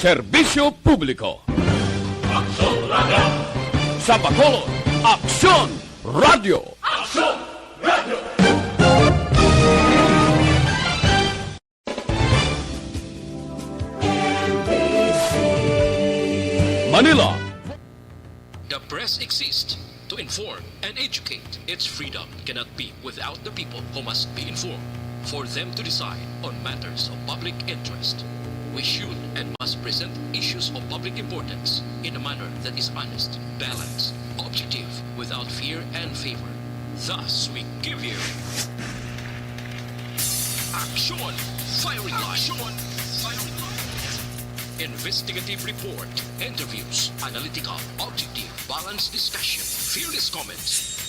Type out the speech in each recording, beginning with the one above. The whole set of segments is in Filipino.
Serbisyo Publiko. Aksyon Radio! Sa Bacolod, Aksyon Radio! Aksyon Radio! Manila. The press exists to inform and educate. Its freedom cannot be without the people who must be informed, for them to decide on matters of public interest. We should and must present issues of public importance in a manner that is honest, balanced, objective, without fear and favor. Thus, we give you Aksyon Firing Line. Investigative report, interviews, analytical, objective, balanced discussion, fearless comments.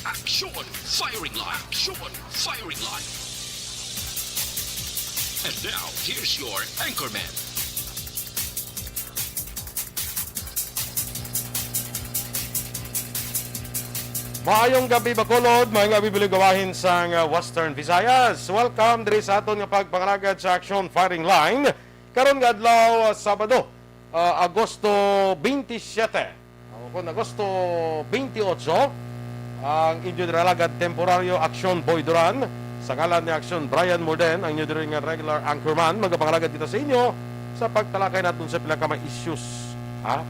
Aksyon Firing Line. Aksyon Firing Line. And now, here's your anchorman. Maayong gabi Bacolod, maayong gabi biligawahin sa Western Visayas. Welcome diri sa aton nga pagpangalagad sa Aksyon Firing Line. Karon nga adlaw Sabado, Agosto 27. Kung Agosto 28, ang inyo nalagad temporaryo Aksyon Boy Duran sa ngalan ni Aksyon Brian Morden, ang inyo nga regular anchorman, magapangalagad dito sa inyo sa pagtalakay natin sa pila ka mga issues.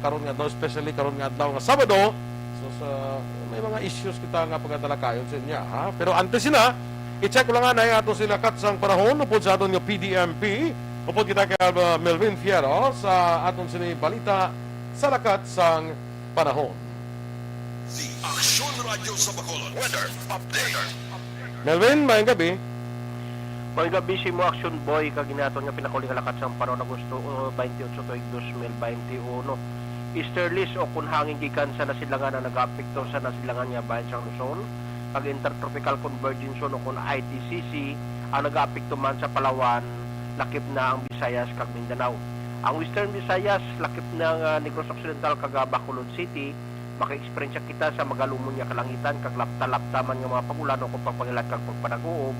Karon nga adlaw, especially karon nga adlaw nga Sabado. So may mga issues kita nga pagtalakayon sa inyo. Pero antes sina, i-check ko lang nga na ato sila katsang panahon upod sa aton nga PDMP. Upod kita kay Melvin Fierro sa aton sini balita sa lakat sang panahon. The Aksyon Radio sa Bacolod. Weather Update. Melvin, mayang gabi. Mayang gabi si mo Aksyon Boy kaginaton nga pinakuling lakat sang panahon Agosto 28 tuig 2021. Easterlies o kun hangin gikan sa nasilangan na nag-apekto sa nasilangan nga bahin sang Luzon. Pag intertropical convergence o kun ITCC ang nag-apekto man sa Palawan, lakip na ang Visayas kag Mindanao. Ang Western Visayas lakip na Negros Occidental kag Bacolod City, maka-experience kita sa magalumon nga kalangitan kag lapta-laptaman nga mga pagulan o kung pagpangilat kag pagpanaguob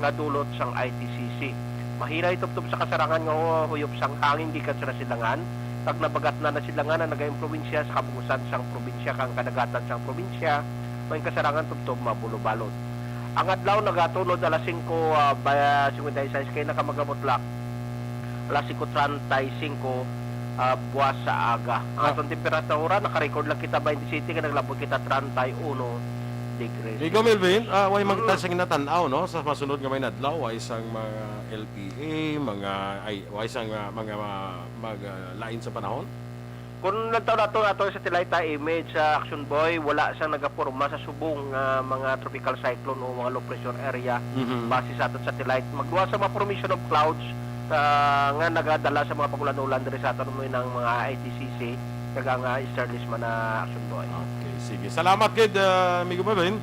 nga dulot sang ITCC. Mahira itubtob sa kasarangan nga huyop sang hangin gikan sa nasilangan kag nabagat na nasilangan na nagayong probinsya sa kabugusan sang probinsya kang kadagatan sang probinsya, may kasarangan tubtob mabulo-balot. Ang adlaw nagatunod alas 5:56 kay nakamagamutlak. Alas 5:35 buwas sa aga. Ang atong temperatura naka-record lang kita 27 kay naglabot kita 31 degrees. Ikaw Melvin, way magta sa ginatanaw no sa masunod nga may adlaw way isang mga LPA, way isang mga lain sa panahon. Kung nagtaon ato sa Tilayta image sa Aksyon Boy, wala siyang nagaporma sa subong mga tropical cyclone o mga low pressure area base sa aton satellite. Magduwa sa mga formation of clouds nga nagadala sa mga pagulan-ulan diri sa aton ng mga ITCC kag nga easterlies man na Aksyon Boy. Okay, sige. Salamat gid amigo Melvin.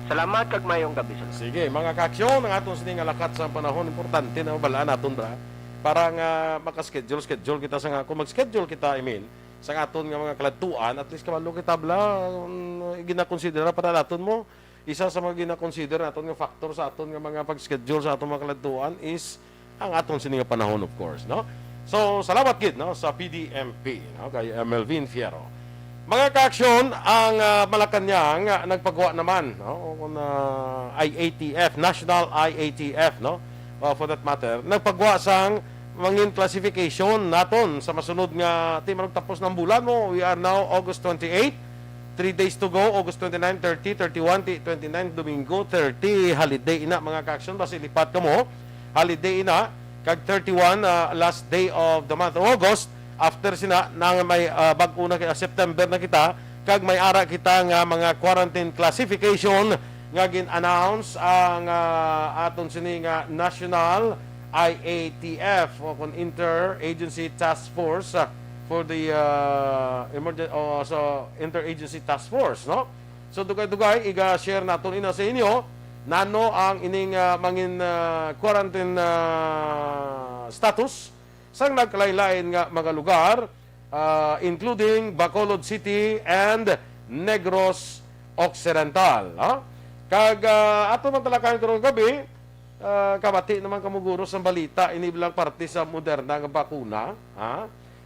Salamat kag mayong gabi sa. Sige, mga kaaksyon ang atong sining lakat sa panahon importante na balaan naton dra para nga maka-schedule kita sa nga kung mag-schedule kita email sa aton nga mga kaladtuan, at least kabalo kita bla ginakonsidera para naton mo. Isa sa mga ginakonsider naton nga factor sa aton nga mga pag-schedule sa aton mga kaladtuan is ang aton sining panahon of course, no? So salamat gid no sa PDMP, no, kay Melvin Fierro. Mga kaaksyon, ang Malacanang nagpagawa naman no kung IATF, National IATF, no, for that matter, nagpagawa sang mangin classification naton sa masunod nga tapos ng bulan mo. We are now August 28, 3 days to go, August 29, 30, 31, 29 Domingo, 30 holiday ina mga kaaksyon, basi lipat ka mo holiday ina kag 31 last day of the month of August. After sina nang may bag-o na September na kita kag may ara kita nga mga quarantine classification nga gin-announce ang aton sini nga National IATF o kon Interagency Task Force for the Interagency Task Force, no? So dugay-dugay iga-share naton ina sa inyo nano ang ining mangin quarantine status sang nagkalain-lain nga mga lugar including Bacolod City and Negros Occidental, no? Kag ato man talakayan karong gabi kabati naman kamuguro sa balita, inibilang parte sa moderna nga bakuna,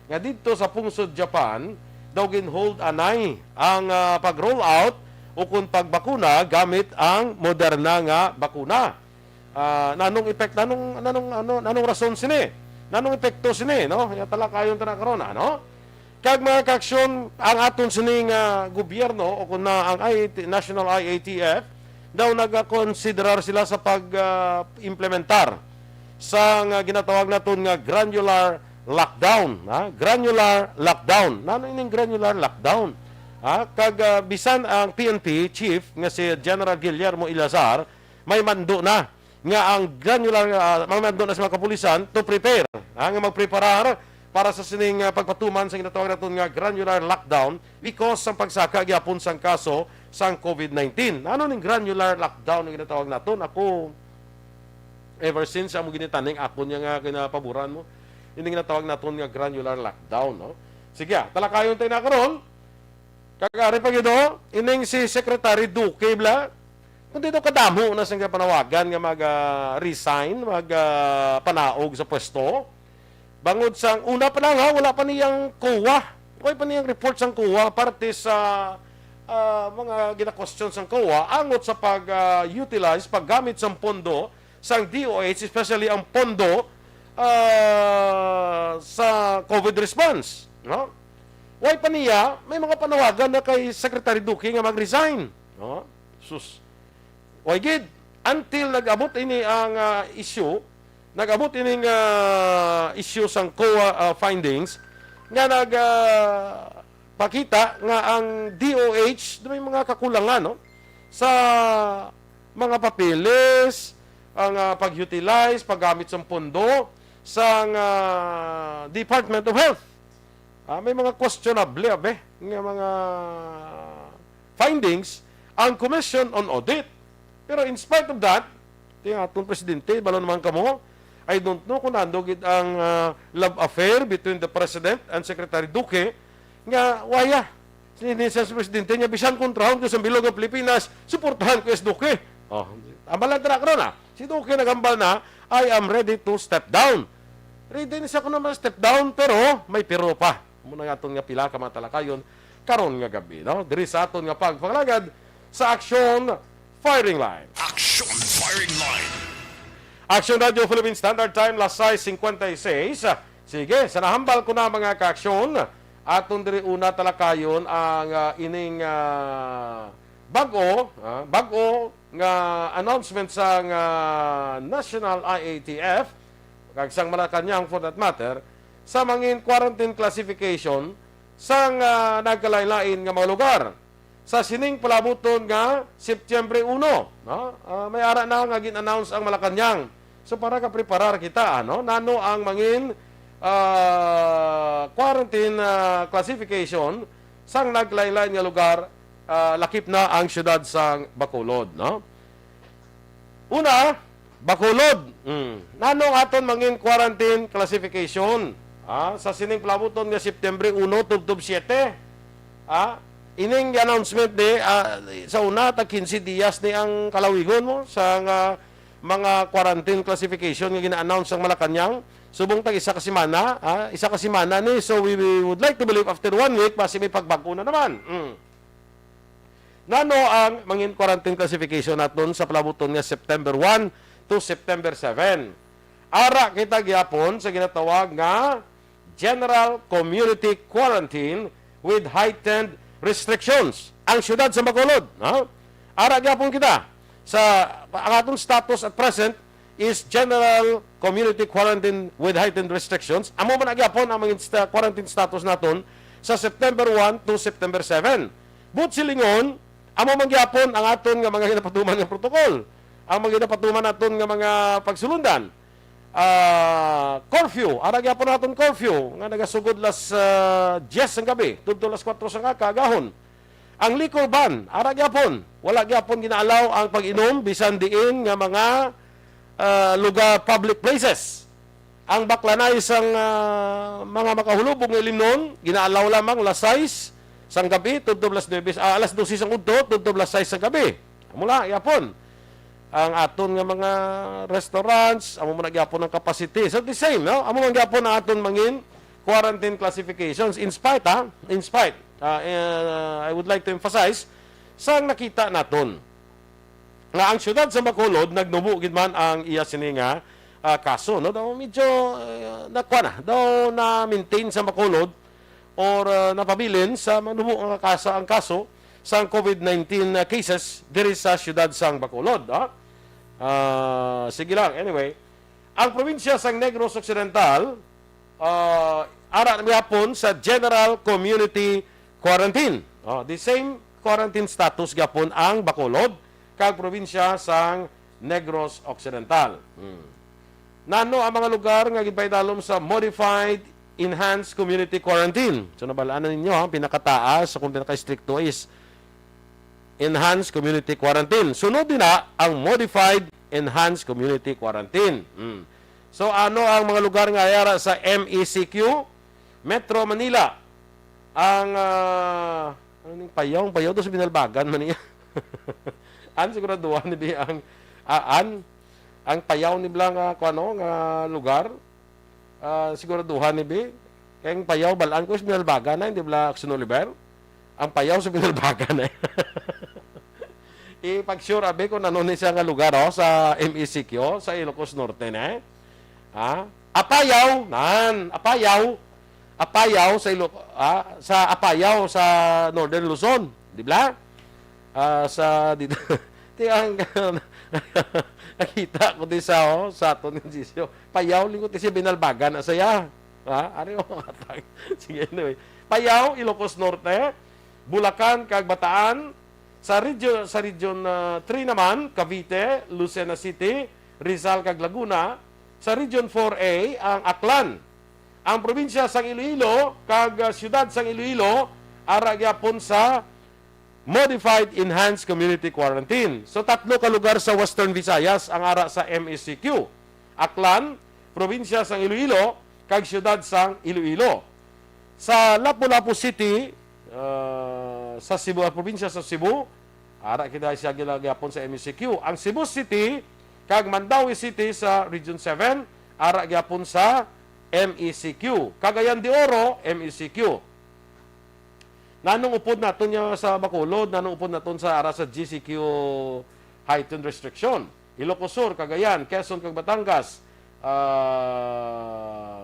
nga dito sa pungsod Japan daw ginhold anay ang pag-roll out o kung pagbakuna gamit ang moderna nga bakuna. Nanong epekto, nanong rason sini? Nanong epekto sini, no? Ya talakayon ta na karon, no? Kag mga kaaksyon, ang aton sining gobyerno o kung na ang National IATF daw nagakonsiderar sila sa pag-implementar sa ginatawag naton nga granular lockdown. Granular lockdown. Nano ining granular lockdown? Kag bisan ang PNP chief nga si General Guillermo Ilazar may mando na nga ang granular may mando na sa mga kapulisan to prepare. Nga magpreparar para sa sining pagpatuman sa ginatawag naton nga granular lockdown because sa pagsaka gyapon sang kaso sang COVID-19. Ano ning granular lockdown nga ginatawag naton? Ako ever since amo ginitaning ako niya nga kinapaboran mo ini ginatawag naton nga granular lockdown, no? Sige, talakayon tayo na karon. Kagari pa gito, ining si Secretary Duque bla kung dito kadamo na sang panawagan nga mag-resign, mag-panaog sa pwesto. Bangod sang una pa lang wala pa niyang COA. Wala pa niyang report sang COA parte sa mga gina-question sang COA angot sa pag-utilize, paggamit sang pondo sang DOH, especially ang pondo sa COVID response. No? Why pa niya, may mga panawagan na kay Secretary Duque nga mag-resign. No? Sus. Why gid? Until nag-abot ini ang issue, nag-abot ining issue sang COA findings, nga pakita nga ang DOH, may mga kakulangan, no? Sa mga papeles, ang pag-utilize, paggamit sa pondo sa Department of Health. May mga questionable nga mga findings ang Commission on Audit. Pero in spite of that, tingnan atong presidente, balo naman kamo, I don't know kung nandogid ang love affair between the President and Secretary Duque nga waya. Sinisa sa presidente niya, bisan kontrahon ko sa bilog ng Pilipinas, suportahan ko si Duque. Ambalan tara karon si Duque nagambal na, I am ready to step down. Ready na siya ko naman step down, pero may pero pa. Muna nga itong nga pila ka matalakayon, karon nga gabi. No? Diri sa aton nga pagpangalagad sa Aksyon Firing Line. Aksyon Firing Line. Aksyon Radio Philippine Standard Time, las 6:56. Sige, sa nahambal ko na mga kaaksyon, aton diri una talakayon ang ining bago nga announcement sa National IATF, kag sang Malacanang for that matter, sa mangin quarantine classification sang nagkalain-lain nga mga lugar. Sa sining palabuton nga Setyembre 1, no? May ara na nga gin-announce ang Malacanang. So para ka preparar kita, no? Nano ang mangin quarantine classification sang naglain-lain nga lugar, lakip na ang syudad sang Bacolod, no? Una, Bacolod. Nanong aton mangin quarantine classification? Sa sining palabuton nga Setyembre 1 tubtob 7. Ining announcement ni sa una tag 15 dias ni ang kalawigon mo sa mga quarantine classification nga gina-announce ang Malacanang. Subong tag isa ka semana, ni. So we would like to believe after 1 week basi may pagbago na naman. Nano ang mangin quarantine classification naton sa palabuton nga September 1 to September 7. Ara kita gyapon sa ginatawag nga General Community Quarantine with heightened restrictions. Ang syudad sa Bacolod, no? Ara gyapon kita sa ang atong status at present is General Community Quarantine with heightened restrictions. Amo man gyapon ang mga quarantine status naton sa September 1 to September 7. But silingon, amo man gyapon ang aton nga mga ginapatuman nga protokol. Ang mga ginapatuman naton nga mga pagsulundan. Curfew, ara gyapon naton curfew nga nagasugod las 10 ang gabi, tudto las 4 sa kagahon. Ang liquor ban, ara gyapon, wala gyapon ginaalaw ang pag-inom bisan diin nga mga lugar, public places. Ang baklanay sang mga makahulubog nga ilimnon, ginaalaw lamang las 6 sang gabi, tudto las 9, alas 12 sang udto, tudto las 6 sang gabi. Mula gyapon ang aton nga mga restaurants, amo man gyapon ang capacity. So the same, no? Amo man gyapon ang aton mangin quarantine classifications in spite I would like to emphasize sang nakita naton nga ang syudad sa Bacolod nagnubo gid man ang iya sini nga kaso no daw medyo daw na maintain sa Bacolod or napabilin sa manubo ang kaso sa COVID-19 cases diri sa syudad sang Bacolod. Sige lang, anyway. Ang probinsya sang Negros Occidental ara gyapon sa General Community Quarantine. The same quarantine status gyapon ang Bacolod kag probinsya sang Negros Occidental. Nano ang mga lugar nga gipahidalom sa Modified Enhanced Community Quarantine. So nabalaan na ninyo, ang pinakataas sa kung pinaka-stricto is Enhanced Community Quarantine. Sunod din na ang Modified Enhanced Community Quarantine. So ano ang mga lugar nga ayara sa MECQ? Metro Manila. Ang payaw do sa binalbagan man niya. An siguraduhan ni ang payaw ni blang nga lugar. Siguraduhan ni bi kay payaw balaan ko sa binalbagan na hindi bla Aksyon Oliver. Ang payaw sa binalbagan na. Ipag-sure abe kung ano ni siya nga lugar sa MECQ sa Ilocos Norte na. Apayaw sa Apayaw sa Northern Luzon, di ba? Sa dito ang nakita ko din sa aton ng Gisyo. Payaw lingkod siya binalbagan na saya. Ari mo katang. Sige anyway. Payaw, Ilocos Norte, Bulacan kag Bataan, sa region 3 naman, Cavite, Lucena City, Rizal kag Laguna. Sa Region 4A, ang Aklan. Ang probinsya sang Iloilo, kag siyudad sang Iloilo, ara gyapon sa Modified Enhanced Community Quarantine. So tatlo ka lugar sa Western Visayas ang ara sa MECQ. Aklan, probinsya sang Iloilo, kag siyudad sang Iloilo. Sa Lapu-Lapu City, sa Cebu, probinsya sa Cebu, ara kita siya gyapon sa MECQ. Ang Cebu City, kag Mandawi City sa Region 7, ara gyapon sa MECQ. Cagayan de Oro, MECQ. Nanong upod naton niya sa Bacolod, nanong upod naton sa ara sa GCQ heightened restriction. Ilocos Sur, Cagayan, Quezon kag Batangas,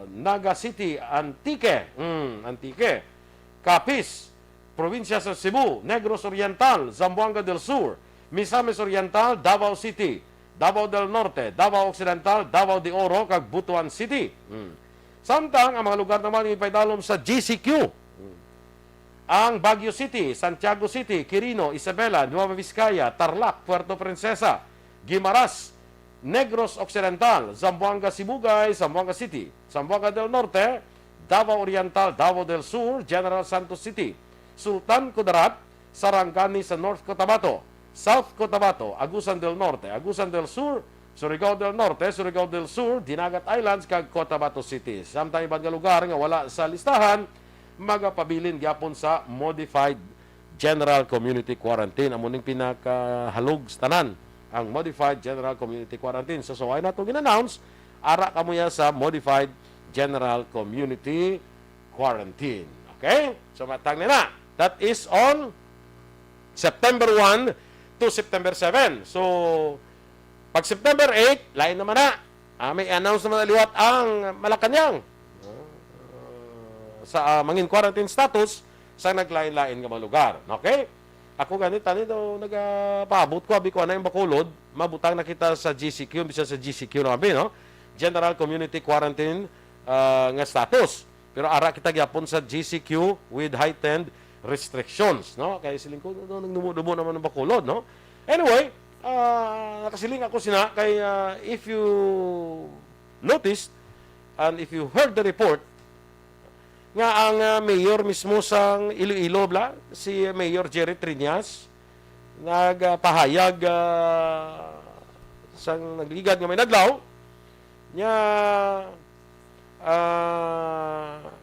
Naga City, Antique, Capiz, probinsya sa Cebu, Negros Oriental, Zamboanga del Sur, Misamis Oriental, Davao City, Davao del Norte, Davao Occidental, Davao de Oro, kag Butuan City. Samtang ang mga lugar naman ipaydalom sa GCQ. Ang Baguio City, Santiago City, Quirino, Isabela, Nueva Vizcaya, Tarlac, Puerto Princesa, Guimaras, Negros Occidental, Zamboanga Sibugay, Zamboanga City, Zamboanga del Norte, Davao Oriental, Davao del Sur, General Santos City, Sultan Kudarat, Sarangani sa North Cotabato, South Cotabato, Agusan del Norte, Agusan del Sur, Surigao del Norte, Surigao del Sur, Dinagat Islands, kag Cotabato City. Samtang ibang lugar nga wala sa listahan, magapabilin gyapon sa Modified General Community Quarantine. Amo ning pinakahalog sa tanan ang Modified General Community Quarantine. So why nato gin-announce ara kamuya sa Modified General Community Quarantine. Okay? So matang na. That is on September 1 to September 7. So, pag September 8, lain naman na. May announce naman na liwat ang Malacanang sa mangin quarantine status sa naglain-lain nga mga lugar. Okay? Ako ganit, nagpaabot ko, abi ko na yung Bacolod, mabutang na kita sa GCQ, bisa sa GCQ na abi, no? General Community Quarantine nga status. Pero ara kita gyapon sa GCQ with heightened restrictions, no? Kaya siling ko nagdumo naman ng Bacolod, no? Anyway, nakasiling ako sina kay if you noticed and if you heard the report nga ang mayor mismo sang Iloilo si Mayor Jerry Triñas nagpahayag sang nagligad nga may nadlaw nya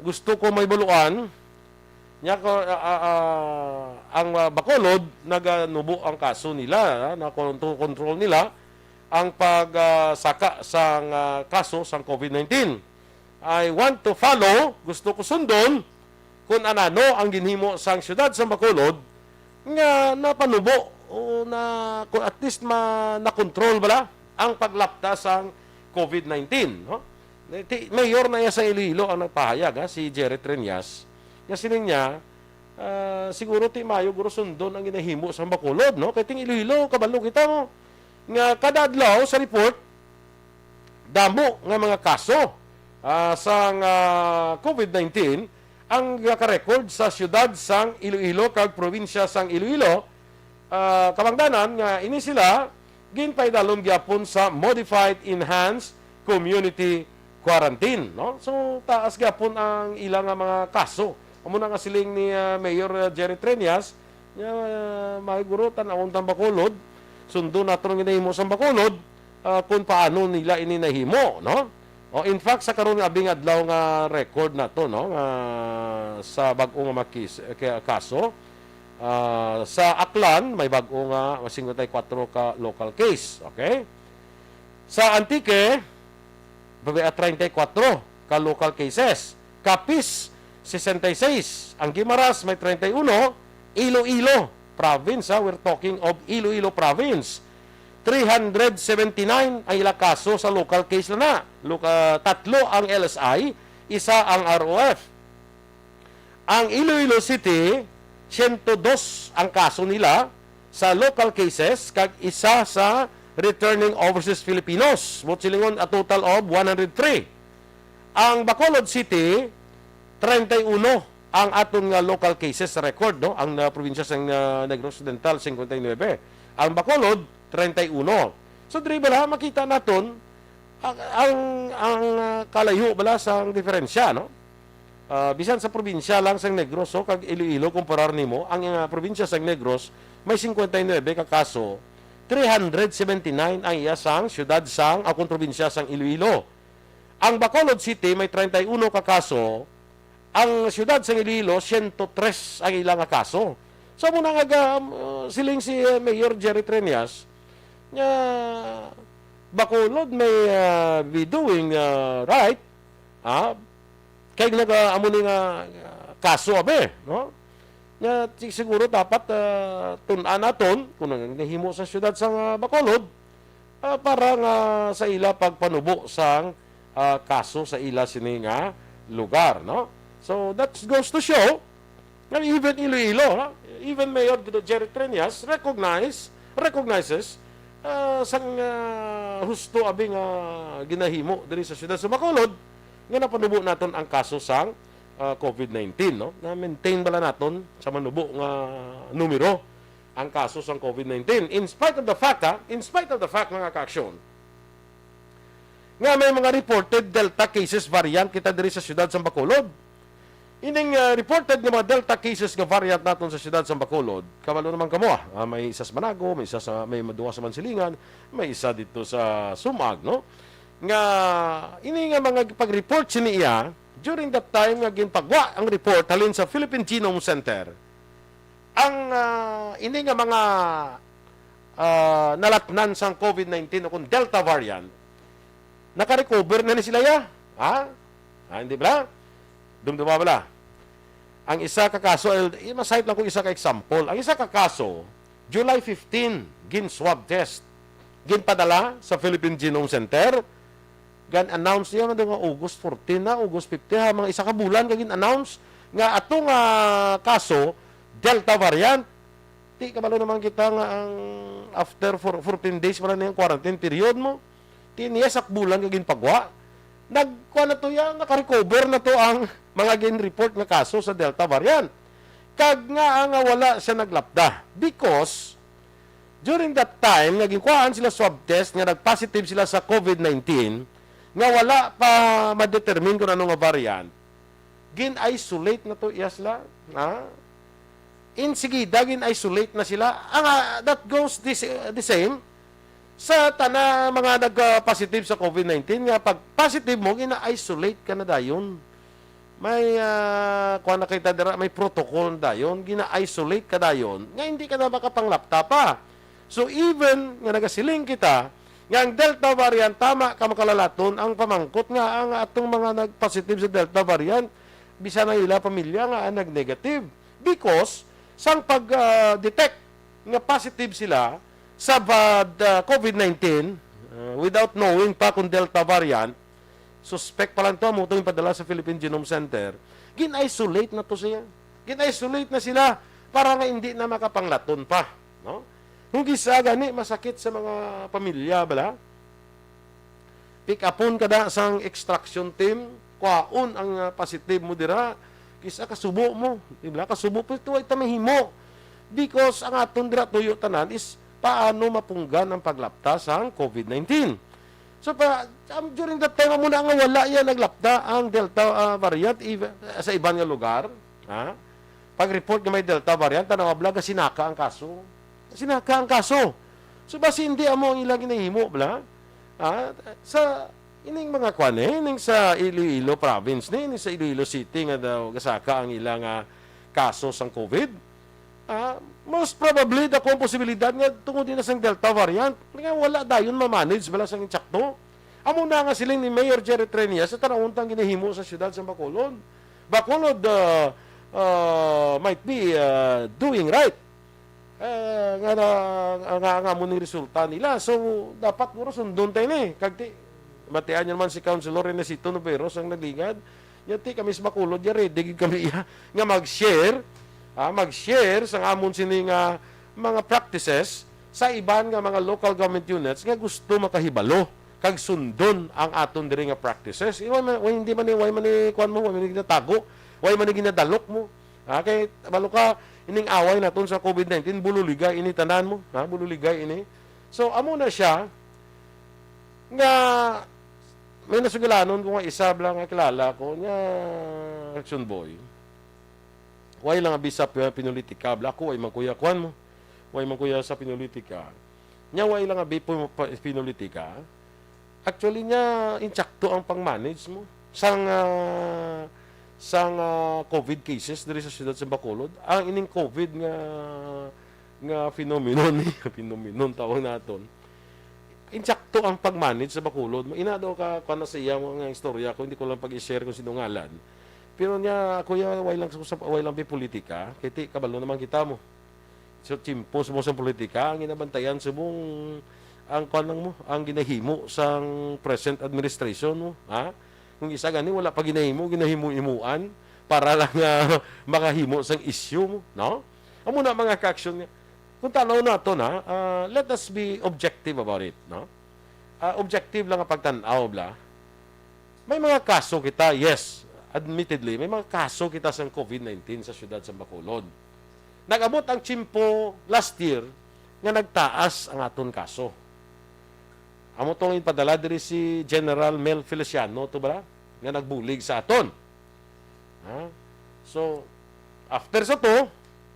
gusto ko may buluan nya ko ang Bacolod naganubo ang kaso nila na control nila ang pagsaka sang kaso sang COVID-19. I want to follow, gusto ko sundon, kung anano ang ginhimo sang syudad sa Bacolod, nga napanubo o na kung at least na-control bala ang paglapta sang COVID-19. No? Mayor na iya sa Iloilo ang nagpahayag, si Jerry Treñas. Nga sining niya, siguro ti Mayo guro sundon ang ginahimo sa Bacolod. No? Kaya ting Iloilo, kabalo kita mo. Nga kada adlaw sa report, damo nga mga kaso sang COVID-19 ang naka-record sa siyudad sang Iloilo kag probinsya sang Iloilo. Kamangdanan nga ini sila ginpaydalom gyapon sa modified enhanced community quarantine, no? So taas gyapon ang ilang mga kaso. Amo na nga siling ni Mayor Jerry Treñas, mahiguro tan-awon tan Bacolod, sundo naton nga nahimo sa Bacolod kung paano nila ini nahimo, no? O in fact sa karon nga abing adlaw nga record na to, no, sa bag-o nga kaso sa Aklan may bag-o nga 54 ka local case, okay? Sa Antique babe 34 ka local cases, Capiz 66, ang Guimaras may 31, Iloilo province, we're talking of Iloilo province 379 ang ilang kaso sa local case na. Tatlo ang LSI, isa ang ROF. Ang Iloilo City, 102 ang kaso nila sa local cases, kag isa sa returning overseas Filipinos. Silingon a total of 103. Ang Bacolod City, 31 ang aton nga local cases sa record, no? Ang probinsya sang Negros Occidental 59. Ang Bacolod 31. So diri bala makita naton ang kalayo bala sang diferensya, no? Bisan sa probinsya lang sang Negros kag Iloilo kumparar nimo, ang probinsya sang Negros may 59 ka kaso, 379 ang iya sang syudad sang akong probinsya sang Iloilo. Ang Bacolod City may 31 ka kaso, ang syudad sang Iloilo 103 ang ilang kaso. So muna nga siling si Mayor Jerry Treñas nga Bacolod may be doing right, kay amo ni nga kaso abe, no? Nga siguro dapat tun-an naton kung nahimo sa syudad sa Bacolod para nga sa ila pagpanubo sang kaso sa ila sini nga lugar, no? So that goes to show na even Iloilo, no? Even Mayor Jerry Treñas recognizes sang husto abing ginahimo diri sa syudad sa Bacolod nga napanubo naton ang kaso sang COVID-19, no? Na maintain bala naton sa manubo nga numero ang kaso sang COVID-19 in spite of the fact mga ka-aksyon nga may mga reported Delta cases variant kita diri sa syudad sa Bacolod. Ining reported nga mga Delta cases nga variant naton sa syudad sa Bacolod, kabalo naman kamo may isa sa Manago, may isa sa duwa sa Mansilingan, may isa dito sa Sumag, no? Nga ini nga mga pag-report siniya during that time nga ginpagwa ang report halin sa Philippine Genome Center. Ang ini nga mga nalatnan sang COVID-19 o kung Delta variant, naka-recover na ni sila ya. Hindi ba? Dumduma bala. Ang isa ka kaso, masahit lang ko isa ka example. Ang isa ka kaso, July 15, gin-swab test. Ginpadala sa Philippine Genome Center. Gan-announce niya nga August 14 na, August 15, mga isa ka bulan, gin-announce nga atong kaso, Delta variant. Di kabalo naman kita nga ang after 14 days pala na yung quarantine period mo. Tiniyasak bulan kagin pagwa. Nagkuha na to yan, naka-recover na to ang mga gin-report na kaso sa Delta variant. Kag nga nga wala siya naglapda. Because, during that time, nagingkuhaan sila swab test, nga nag-positive sila sa COVID-19, nga wala pa ma-determine kung anong variant, gin-isolate na to sila. Insigida, gin-isolate na sila. That goes the same sa tana mga nag-positive sa COVID-19, nga pag positive mo, gina-isolate ka na dayon. May kuha na kita dira, may protocol dayon, gina-isolate ka dayon, nga hindi ka na makapanglapta pa. So even nga nagasiling kita, Nga ang Delta variant, tama ka makalalaton, ang pamangkot nga ang atong mga nag-positive sa Delta variant, bisa na ila pamilya nga ang nag-negative. Because, sang pag-detect nga positive sila sa COVID-19, without knowing pa kung Delta variant, suspect pa lang ito, mo itong ipadala sa Philippine Genome Center, gin-isolate na to siya. Gin-isolate na sila para nga hindi na makapanglaton pa. No? Kung gisa gani, masakit sa mga pamilya, bala. Pick upon kada sang extraction team, kwaon ang positive mo dira, kisa kasubo mo. Diba? Kasubo po ito ay tamahimo. Because ang aton dira tuyo tanan is paano mapunggan ang paglapta sa COVID-19. So, during that time, muna nga wala yan naglapta ang Delta variant sa ibang nga lugar. Ha? Pag-report nga may Delta variant, tanaw bla, sinaka ang kaso. Sinaka ang kaso. So, basi hindi amo ang ilang inahimo, bla? Sa ining mga kwan ining sa Iloilo province, ining sa Iloilo City nga daw gasaka ang ilang kaso sang COVID. Most probably, dako ang posibilidad nga tungod din na sang Delta variant. Nga wala dayon ma-manage, bala sang insakto. Amo na nga siling ni Mayor Jerry Trenia sa tanawuntang ginahimo sa siyudad sa Bacolod. Bacolod might be doing right. Nga mo ni resulta nila. So, dapat mo sundon tayo ni. Kagti, matian nyo naman si Councilor Renesito Noveros ang nagligad. Yati kami sa Bacolod, ready kami nga mag-share. Mag-share sa amon sining mga practices sa iban nga mga local government units nga gusto makahibalo kag sundon ang aton diri nga practices. Hindi man ni kuan mo, way man ni ginatago, way man ni ginadalok mo. Kay balo ka ining away naton sa COVID-19, bululigay ini tanan mo, bululigay ini. So amo na siya nga may nasugalanon ko nga isa lang nga kilala ko nya Aksyon boy. Way lang bisap pinulitika, ako way man kuya kuan mo. Way man kuya sa pinulitika. Nya way lang pinulitika. Actually nya insakto ang pang-manage mo sang COVID cases diri sa siyudad sa Bacolod. Ang ining COVID nga phenomenon phenomenon tawag naton. Insakto ang pag-manage sa Bacolod. Ina daw ka kana sa iya mga istorya ko, hindi ko lang pag-i-share kung sino ngalan. Pero niya, kuya, way lang politika, kiti kabalo naman kita mo. So, chimpos mo sa politika, ang ginabantayan sa mong, ang kanang mo, ang ginahimo sa present administration mo. Ha? Kung isa gani, wala pa ginahimo-imuan, para lang makahimo sa issue mo. No? Amo na mga ka-action niya. Kung tanaw na ito na, let us be objective about it. No? Objective lang ang pagtanaw, bla. May mga kaso kita, yes, admittedly, may mga kaso kita sa COVID-19 sa siyudad sa Bacolod. Nag-abot ang chimpo last year nga nagtaas ang aton kaso. Amo tong ipadala diri si General Mel Feliciano to ba nga nagbulig sa aton. So after sa to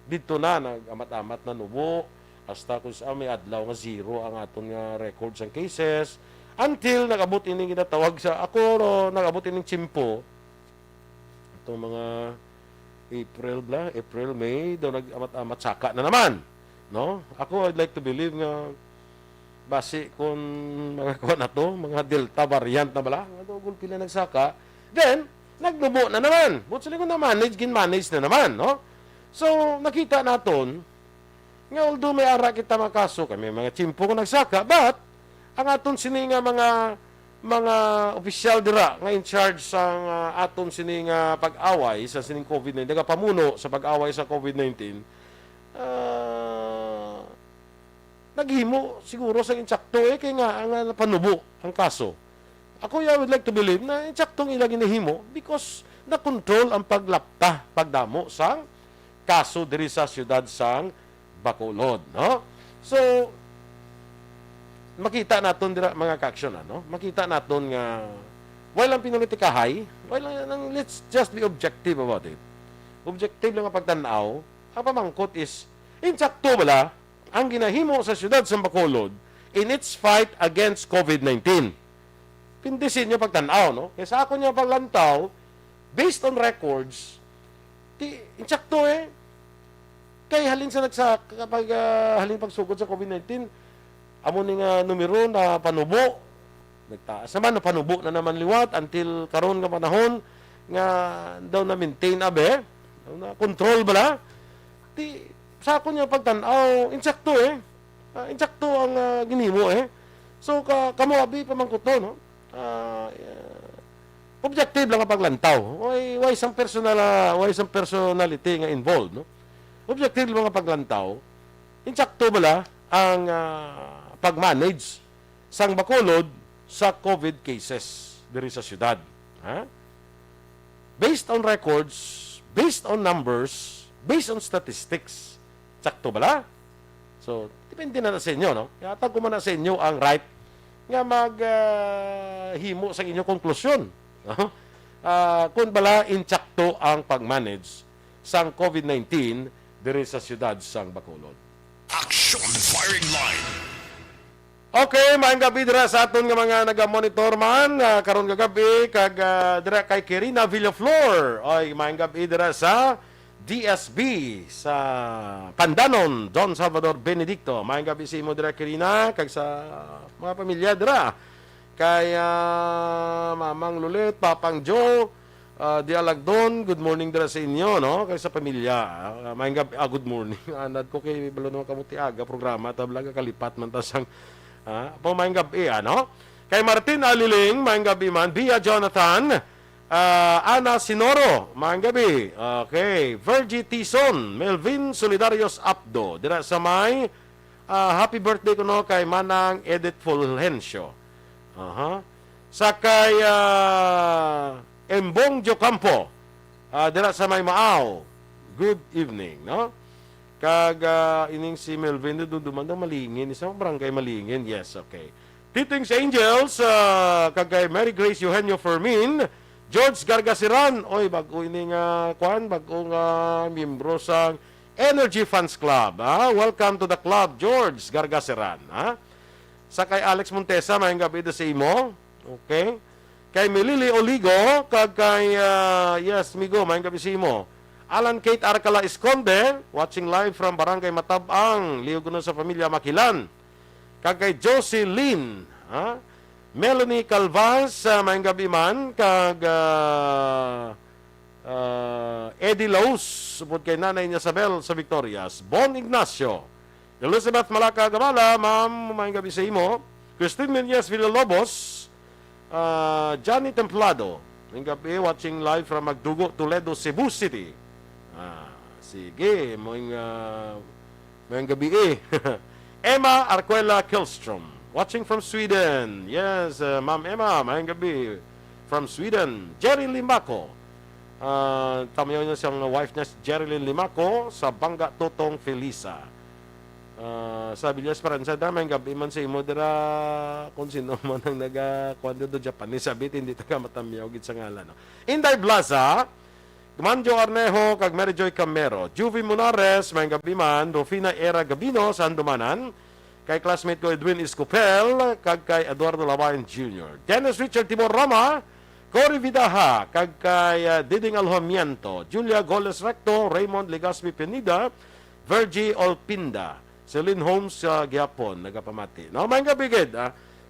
dito na nag-amat-amat na nubo hasta kung sa may adlaw nga zero ang aton nga records and cases until nag-abot ining ginatawag sa ako nag-abot ining chimpo itong mga April, May, daw nag-amat-amat saka na naman. No? Ako, I'd like to believe nga base kung mga kuha na to, mga Delta variant na bala, nga pila nagsaka, then, naglubo na naman. But sila kung na-manage, gin-manage na naman. No? So, nakita naton, nga although may ara kita makaso, kami mga chimpo kung nagsaka, but, ang aton sini nga mga opisyal dira nga in charge sa aton sining pag-away sa sining COVID-19, nagapamuno sa pag-away sa COVID-19, naghimo siguro sa insakto kay nga ang panubo ang kaso. Ako I would like to believe na insaktong ilang ginahimo because na-control ang paglapta, pagdamo sa kaso diri sa siyudad sang Bacolod. No? So, makita naton dira mga ka-aksyon makita naton nga walang pinulitikahay, let's just be objective about it. Objective lang ang pagtanaw. Ang pamangkot is insakto bala ang ginahimo sa siyudad sa Bacolod in its fight against COVID-19. Pindisin niyo pagtanaw, no? Kaya sa ako niya paglantaw, based on records, insakto kay halin sa kapag halin pagsugod sa COVID-19, amo ni nga numero na panubo. Nagtaas naman, na panubo na naman liwat until karon nga panahon nga daw na maintain abe, daw na control bala. Di sa ako niya pagtanaw, insakto insakto ang ginhimo So kamo abi pamangkuto no. Objective lang ang paglantaw. Why isang personality nga involved no. Objective lang ang paglantaw. Insakto bala ang pag-manage sang bakulod sa COVID cases diri sa syudad. Based on records, based on numbers, based on statistics. Sakto bala? So, depende na sa inyo, no? Yatag ko man na sa inyo ang right nga maghimo sa inyong konklusyon. Kung bala, insakto ang pag-manage sang COVID-19 diri sa syudad sang Bacolod. Aksyon firing line. Okay, maayong gabi dira sa aton nga mga naga-monitor man karon nga gabi kag dira kay Kirina Villaflor. Oy, maayong gabi dira sa DSB sa Pandanon, Don Salvador Benedicto. Maayong gabi sa imo dira Kirina kag sa mga pamilya dira. Kay Mamang Lulit, Papang Joe, Di Alagdon, good morning dira sa inyo, no? Kay sa pamilya. Maayong gabi, good morning. Anad ko kay balon mo kamuti aga programa tablaga kalipat man ta sang maayong gabi, ano? Kay Martin Aliling, maayong gabi man. Bia Jonathan, Ana Sinoro, maayong gabi. Okay. Virgie Tison, Melvin Solidarios Abdo. Dira sa may, happy birthday ko no kay Manang Edith Fulgencio. Sakay, Embong Jocampo, dira sa may Maaw. Good evening, no? Kag ining si Melvin dumandang Malingin, isang barangay Malingin. Yes, okay. Titings Angels, kagay Mary Grace Eugenio Fermin, George Gargasiran, oy bago ining bagong miyembro sa Energy Funds Club. Welcome to the club, George Gargasiran. Sa kay Alex Montesa, maayong gabi sa imo. Okay. Kay Melili Oligo, kag kay yes, Migo, maayong gabi sa imo. Alan Kate Arcala Esconde, watching live from Barangay Matabang, liugunon sa pamilya Makilan. Kag kay Josie Lynn, Melanie Calvas, maayong gabi man, kag Eddie Laus, supod kay Nanay Isabel sa Victorias. Bon Ignacio, Elizabeth Malaka Gabala, ma'am, maayong gabi sa imo. Christine Menyes Villalobos, Johnny Templado, maayong gabi, watching live from Magdugo, Toledo, Cebu City. Sige, maayong gabi Emma Arquela Killstrom, watching from Sweden. Yes, Ma'am Emma, maayong gabi from Sweden. Jerry Limaco, tamayaw niya siyang wife niya, Jerry Limaco, sa Bangga Totong Felisa. Sabi niya, Esperanza, maayong gabi man sa imo dira kung sino man ang nag-kwando do Japanese, sabi, hindi taga matamyaw gid sa ngalan. No? Inday Blaza, Manjo Arnejo, kag Mary Joy Camero, Juvie Munares, maayong gabi man, Rufina Era Gabino, sa Andumanan, kay classmate ko Edwin Escopel, kag kay Eduardo Labayan Jr., Dennis Richard Timor Rama, Cory Vidaha, kag kay Diding Alhomiento, Julia Goles Recto, Raymond Legaspi Penida, Virgie Olpinda, Celine Holmes sa Gyapon, nagapamati. No, maayong gabi gid,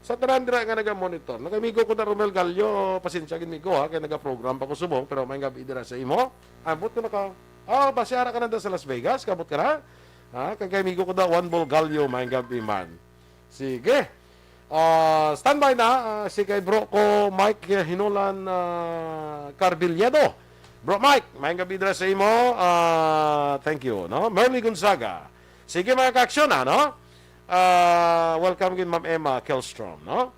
sa tarandira nga naga-monitor. Nagamigo ko na Romel Gallo, pasensya gid migo kay naga-program pa ko subong, pero maayong gabi dira sa imo. Ambot ko na ka. Basiara ka na sa Las Vegas, kabot ka na. Kay migo ko da One Ball Gallo, maayong gabi man. Sige. Standby na si kay bro ko Mike Hinolan Carvillado. Bro Mike, maayong gabi dira sa imo. Thank you, no? Merly Gonzaga. Sige mga ka-aksyon, no? Welcome again, Ma'am Emma Killstrom, no?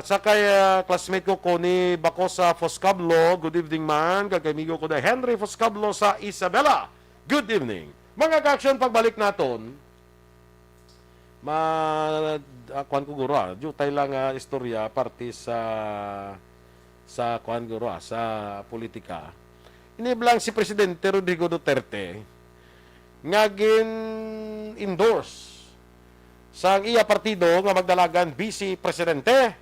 Sa kay classmate ko Connie Bacosa Foscablo, good evening man. Kagamigo ko na Henry Foscablo sa Isabela, good evening. Mga ka-aksyon, pagbalik naton, kuan ko guro, jutay lang istorya parte sa kuan guro, sa politika. Iniblang si Presidente Rodrigo Duterte ngagin endorse sang iya partido nga magdalagan vice presidente.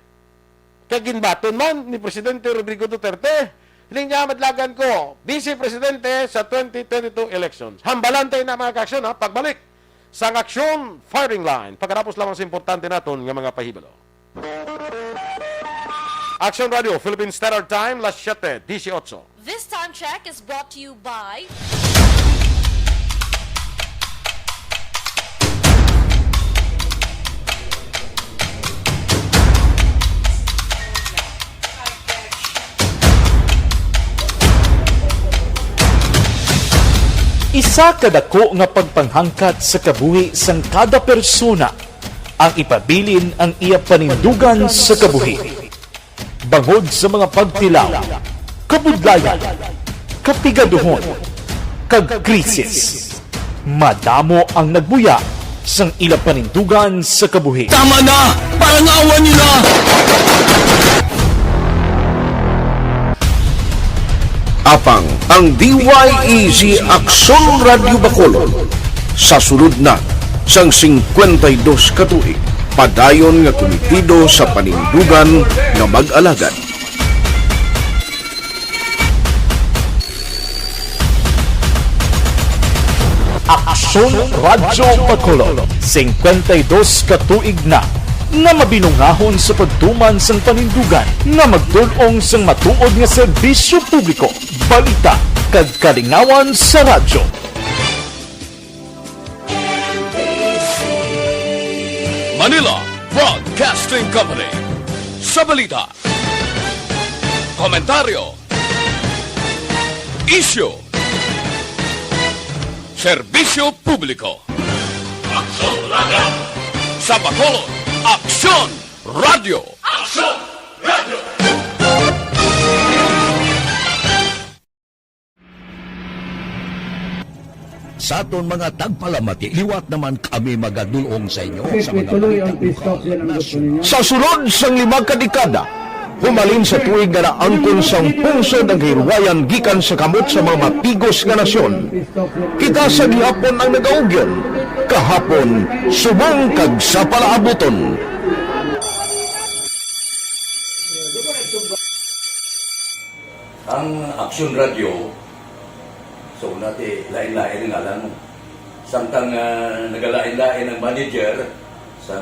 Kay ginbaton man ni Presidente Rodrigo Duterte, hiling niya madlagan ko vice presidente sa 2022 elections. Hambalante na mga ka-aksyon, pagbalik sa Aksyon Firing Line. Pagkatapos lamang sa importante naton nga mga pahibalo. Aksyon Radio, Philippine Standard Time, las 7:18. This time check is brought to you by Isa kadako nga pagpanghangkat sa kabuhi sang kada persona ang ipabilin ang iya panindugan sa kabuhi. Bangod sa mga pagtilaw, kabudlayan, kapigaduhon, kag krisis. Madamo ang nagbuya sang ila panindugan sa kabuhi. Tama na! Parang awa nila! Apang ang DYEZ Aksyon Radio Bacolod sa sulod na sang 52 katuig padayon nga komitido sa panindugan nga mag-alagad. Aksyon Radio Bacolod, 52 katuig na nga mabinungahon sa pagtuman sang panindugan nga magdulong sang matuod nga serbisyo publiko, balita kag kalingawan sa radyo. Manila Broadcasting Company. Sa balita, komentaryo, issue, serbisyo publiko. Aksyon Radio! Sa Bacolod, Aksyon Radio! Aksyon Radio! Sa aton mga tagpalamati, liwat naman kami magadulong sa inyo sa mga Tuloy balitang ang peace talk yan ang gusto ninyo. Sa sulod sang 5 kadekada, humalin sa tuig nga naangkon sang pungsod ang hirwayan gikan sa kamot sa mga mapigos nga nasyon. Kita sa gihapon ang nagaugyon, kahapon subong kag sa palaabuton. Ang Aksyon Radio, so nati lain-lain ang alam mo. Samtang nagalain-lain ang manager sa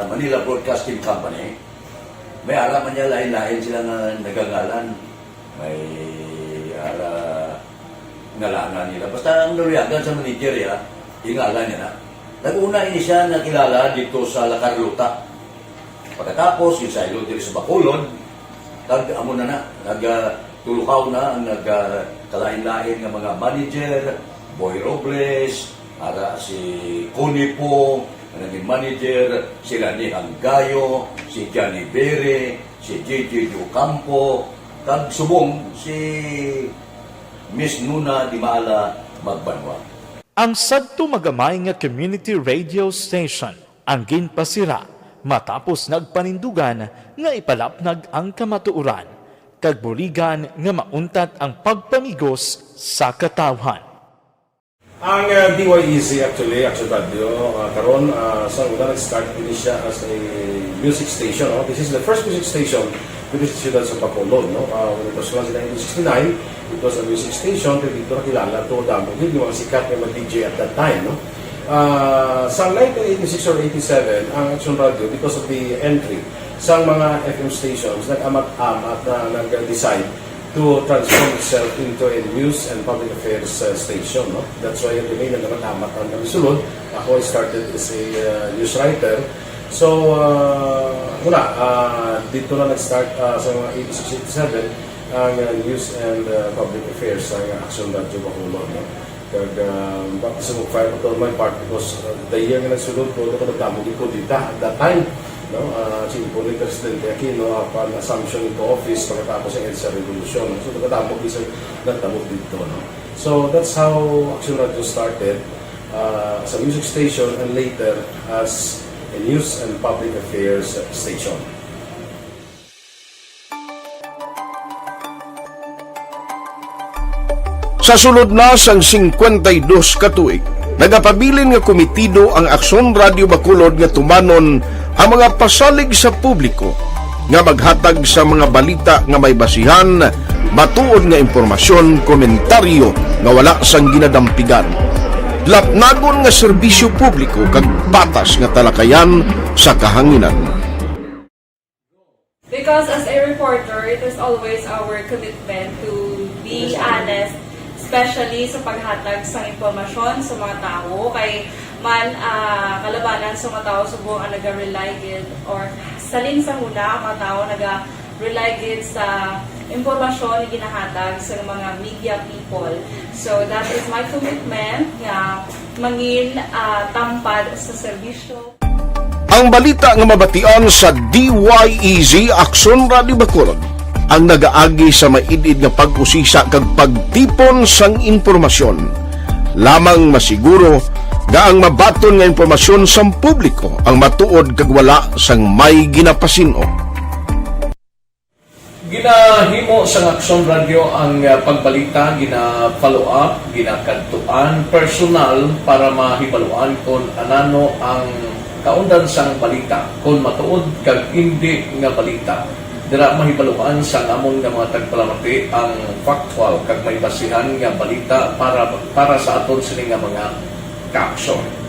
Manila Broadcasting Company, may alaman niya lain-lain sila nga nagangalan. May ngalangan nila. Basta ang naluyagan sa manager ya, ingalan niya na. Nag-una ini siya nakilala dito sa La Carlota. Pagkatapos, yung sa ilo dito sa Bacolod, amo na nagtulukaw na ang nagkalain-lain ng mga manager, Boy Robles, ara si Connie po, naging manager, sila ni Anggayo, si Johnny Bere, si JJ Ocampo, kag subong si Miss Nuna Di Maala Magbanwa. Ang sadto magamay nga community radio station ang ginpasira matapos nagpanindugan nga ipalapnag ang kamatuuran kag buligan nga mauntat ang pagpamigos sa katawhan. Ang DYEZ actually, Aksyon Radio, karon sa una nag-start din siya as a music station. No? This is the first music station dito sa siyudad sa Bacolod. No? When it was launched in 1969, it was a music station. Pero dito nakilala to damo din yung mga sikat na mag-DJ at that time. No? Sa 1986 or 87, ang Aksyon Radio, because of the entry sa mga FM stations, nag-amat-amat na nag-decide to transform itself into a news and public affairs station. No? That's why yung na naman ang sulod. Ako I started as a news writer. So, dito na nag-start sa mga 86-87 ang news and public affairs ang Aksyon Radio Bacolod. No? Kag baptism of fire to my part because the year nga nagsulod ko, nagdamog ko dito at that time. No, po ni Presidente Aquino upon assumption into office pagkatapos ng EDSA Revolution. So, nagdamog dito. No? So, that's how Aksyon Radio started as a music station and later as a news and public affairs station. Sa sulod na sang 52 katuig, nagapabilin nga komitido ang Aksyon Radio Bacolod nga tumanon ang mga pasalig sa publiko nga maghatag sa mga balita nga may basihan, matuod nga impormasyon, komentaryo nga wala sang ginadampigan. lapnagon nga serbisyo publiko kag patas nga talakayan sa kahanginan. Because as a reporter, it is always our commitment to be honest, especially sa paghatag sa impormasyon sa mga tao, kay man kalabanan sa mga tao subong ang naga-rely gid or salin sa huna mga tao naga-rely gid sa impormasyon na ginahatag sa mga media people. So that is my commitment nga mangin tampad sa serbisyo. Ang balita nga mabatian sa DYEZ Aksyon Radio Bacolod ang nagaagi sa maidid nga pag-usisa kag pagtipon sang impormasyon. Lamang masiguro nga ang mabaton nga impormasyon sa publiko ang matuod kag wala sang may ginapasino. Ginahimo sa Aksyon Radio ang pagbalita, gina-follow up, ginakadtuan personal para mahibaluan kung anano ang kaundan sang balita. Kung matuod kag hindi nga balita, dira mahibaluan sang amon nga mga tagpalamati ang factual kag may basihan nga balita para sa aton sini nga mga kaaksyon.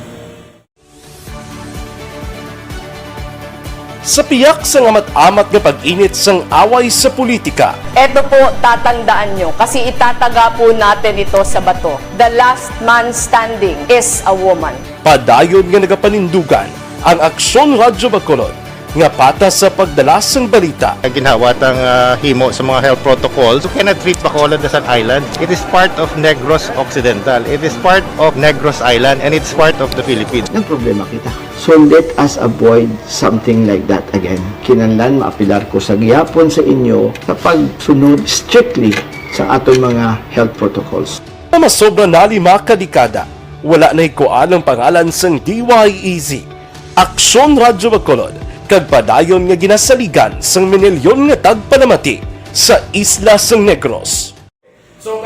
Sa piyak sa amat-amat nga pag-init sang away sa politika, Ito po, tatandaan nyo, kasi itataga po natin ito sa bato. The last man standing is a woman. padayon nga nagapanindugan ang Aksyon Radyo Bacolod nga patas sa pagdalas ng balita. Ginhawat ang himo sa mga health protocols. You cannot treat Bacolod as an island. It is part of Negros Occidental. It is part of Negros Island and it's part of the Philippines. Ang problema kita. So let us avoid something like that again. Kinahanglan maapilar ko sa gihapon sa inyo sa pagsunod strictly sa atong mga health protocols. Masobra na 5 kadekada, wala na ikuan ang pangalan sang DYEZ, Aksyon Radyo Bacolod, kag padayon nga ginasaligan sang minilyon nga tagpanamati sa isla sang Negros. So,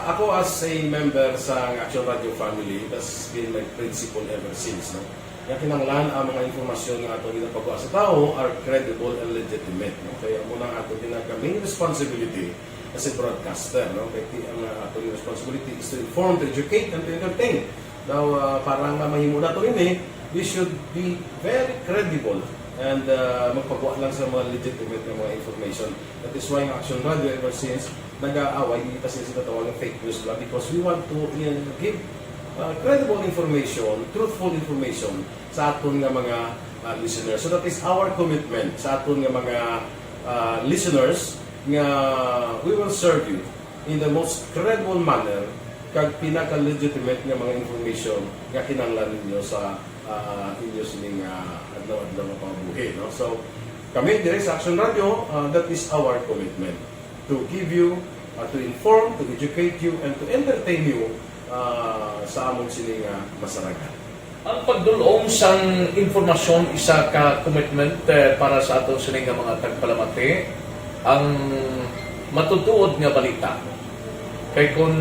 ako as a member sa Aksyon Radio family, that's been my principle ever since. No? Kaya kinanglan ang mga informasyon nga ato ginapagawa sa tao are credible and legitimate. No? Kaya muna ato main responsibility as a broadcaster. No? Kaya ang ato responsibility is to inform, to educate, and to entertain. Now, parang mahimo na ito we should be very credible and magpagawa lang sa mga legitimate na mga information. That is why ang Aksyon Radio ever since nag-aaway kasi sila tawag ng fake news lang because we want to give credible information, truthful information sa aton nga mga listeners. So that is our commitment sa aton nga mga listeners nga we will serve you in the most credible manner kag pinaka-legitimate nga mga information nga kinahanglan ninyo sa inyo sining adlaw-adlaw nga pamumuhay. No? So, kami dire sa Aksyon Radio, that is our commitment to give you, to inform, to educate you, and to entertain you sa among sining masaragan. Ang pagdulong sang informasyon isa ka commitment para sa aton sining mga tagpalamati ang matutuod nga balita. Kay kung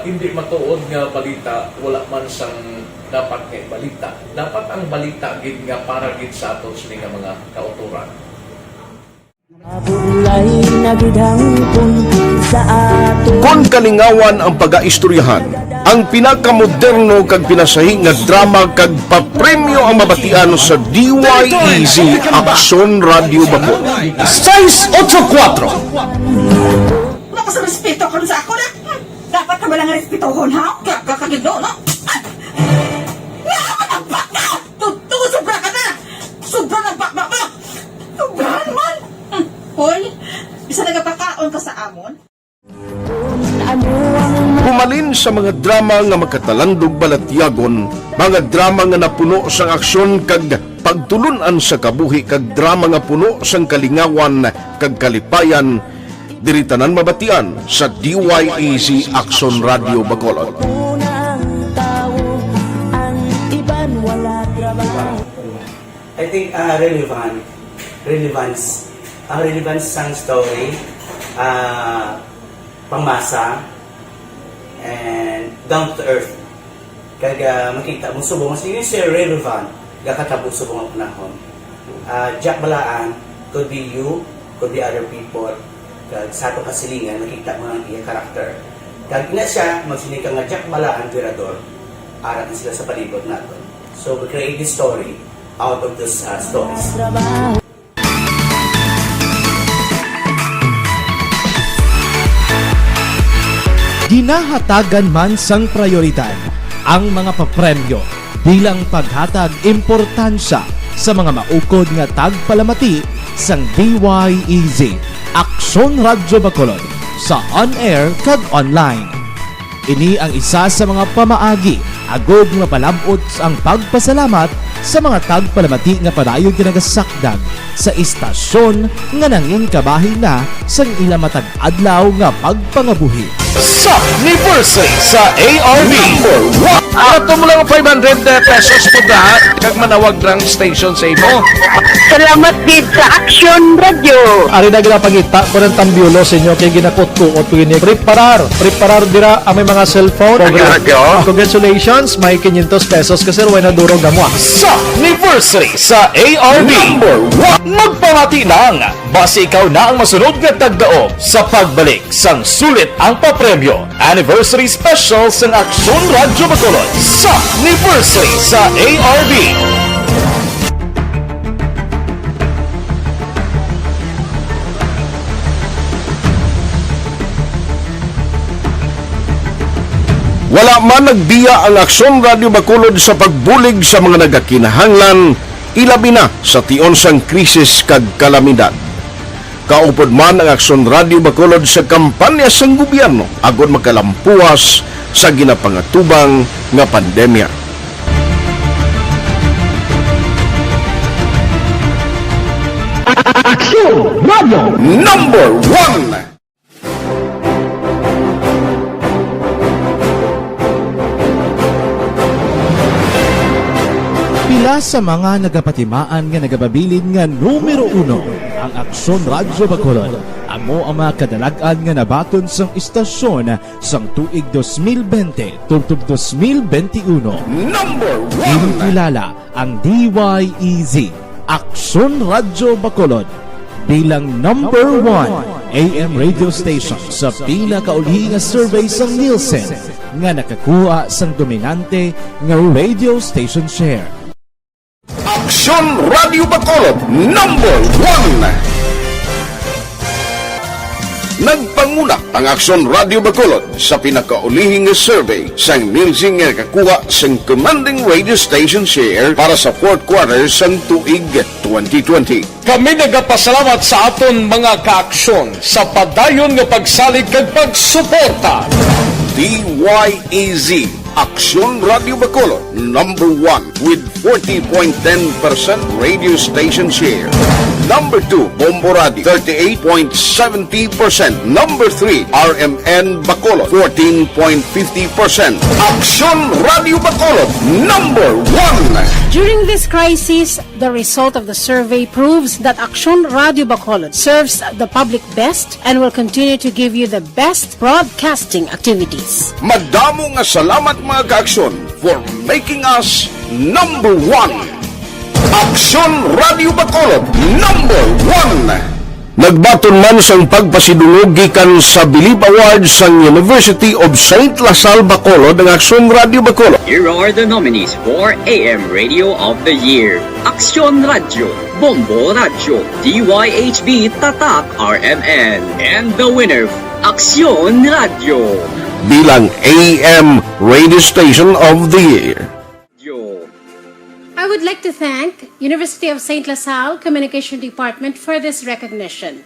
hindi matuod nga balita, wala man sang dapat nga balita. Dapat ang balita gid nga para gid sa aton sining mga kauturan. Kung kalingawan ang pag-aistoryahan, ang pinakamoderno kag pinasahi nga drama kag papremyo ang mabatian sa DYEZ Aksyon Radio Bacolod. 684 Naku sa respeto ko sa ako na. Dapat ka ba lang respetohon ha? Kakagido, no? Tutugo sobra ka na! Sobra ng bakbak mo! Sobrahan man! Hoy, bisa nagapakaon ka sa amon? Pumalin sa mga drama nga magkatalandog balatyagon, mga drama nga napuno sang aksyon kag pagtulunan sa kabuhi kag drama nga puno sang kalingawan kag kalipayan, diritanan mabatian sa DYEZ Aksyon Radio Bacolod. I think relevance sang story, pangmasa, and down to earth. Kaya makita mo subong, mas yun siya relevant, kakatabo subong ang panahon. Jack Balaan, could be you, could be other people, sa ato kasilingan, makita mo ang iya karakter. Kag ina siya, magsinika nga Jack Balaan, Virador, arat na sila sa palibot natin. So we create this story out of these stories. Ginahatagan man sang prioridad ang mga papremyo bilang paghatag importansya sa mga maukod nga tagpalamati sang DYEZ Aksyon Radyo Bacolod sa on-air kag online. Ini ang isa sa mga pamaagi agod nga palabot ang pagpasalamat sa mga tagpalamati nga padayon ginagasakdag sa istasyon nga nangin kabahin na sang ilang matag adlaw nga pagpangabuhi. Sa anniversary sa ARB Ato mo lang 500 pesos po lahat kag manawag ng station sa imo. Salamat din sa Aksyon Radio. Ari na ginapangita ko ng tambiulo sa inyo kay ginakot-kuot ko ini. Preparar dira ang may mga cellphone. Congratulations, may 500 pesos kasi ruway na durog na mo. Sa anniversary sa ARB magpamati lang base ikaw na ang masunod nga tagdaog sa pagbalik sang sulit ang papremyo anniversary special sang Aksyon Radyo Bacolod sa anniversary sa ARB. Wala man nagbiya ang Aksyon Radio Bacolod sa pagbulig sa mga nagakinahanglan, ilabi na sa tion sang krisis kag kalamidad. Kaupod man ang Aksyon Radio Bacolod sa kampanya sang gobyerno agod makalampuas sa ginapangatubang nga pandemya. Aksyon Radio Number 1. Pila sa mga nagapatimaan nga nagababilin nga numero 1 ang Aksyon Radyo Bacolod. Amo ang mga kadalagan nga nabaton sang istasyon sang tuig 2020 tungtong 2021. Number 1. Kinikilala ang DYEZ Aksyon Radyo Bacolod bilang number 1 AM radio station sa pila kauli nga survey sang Nielsen nga nakakuha sang dominante nga radio station share. Aksyon Radio Bacolod Number 1. Nagpanguna ang Aksyon Radio Bacolod sa pinakaulihing survey sang Nielsen nga nakakuha sang commanding radio station share para sa fourth quarter sang tuig 2020. Kami nagapasalamat sa aton mga kaaksyon sa padayon nga pagsalig kag pagsuporta. DYEZ Aksyon Radio Bacolod number 1 with 40.10% radio station share. Number 2, Bombo Radio 38.70%. Number 3, RMN Bacolod 14.50%. Aksyon Radio Bacolod number 1. During this crisis, the result of the survey proves that Aksyon Radio Bacolod serves the public best and will continue to give you the best broadcasting activities. Madamo nga salamat mga kaaksyon for making us number 1. Aksyon Radio Bacolod number 1. Nagbaton man sang pagpasidungog gikan sa Believe Awards sang University of St. Lasal Bacolod ang Aksyon Radio Bacolod. Here are the nominees for AM Radio of the Year. Aksyon Radio, Bombo Radio, DYHB Tatak RMN, and the winner, Aksyon Radio. Bilang AM Radio Station of the Year. I would like to thank University of St. Lasal Communication Department for this recognition.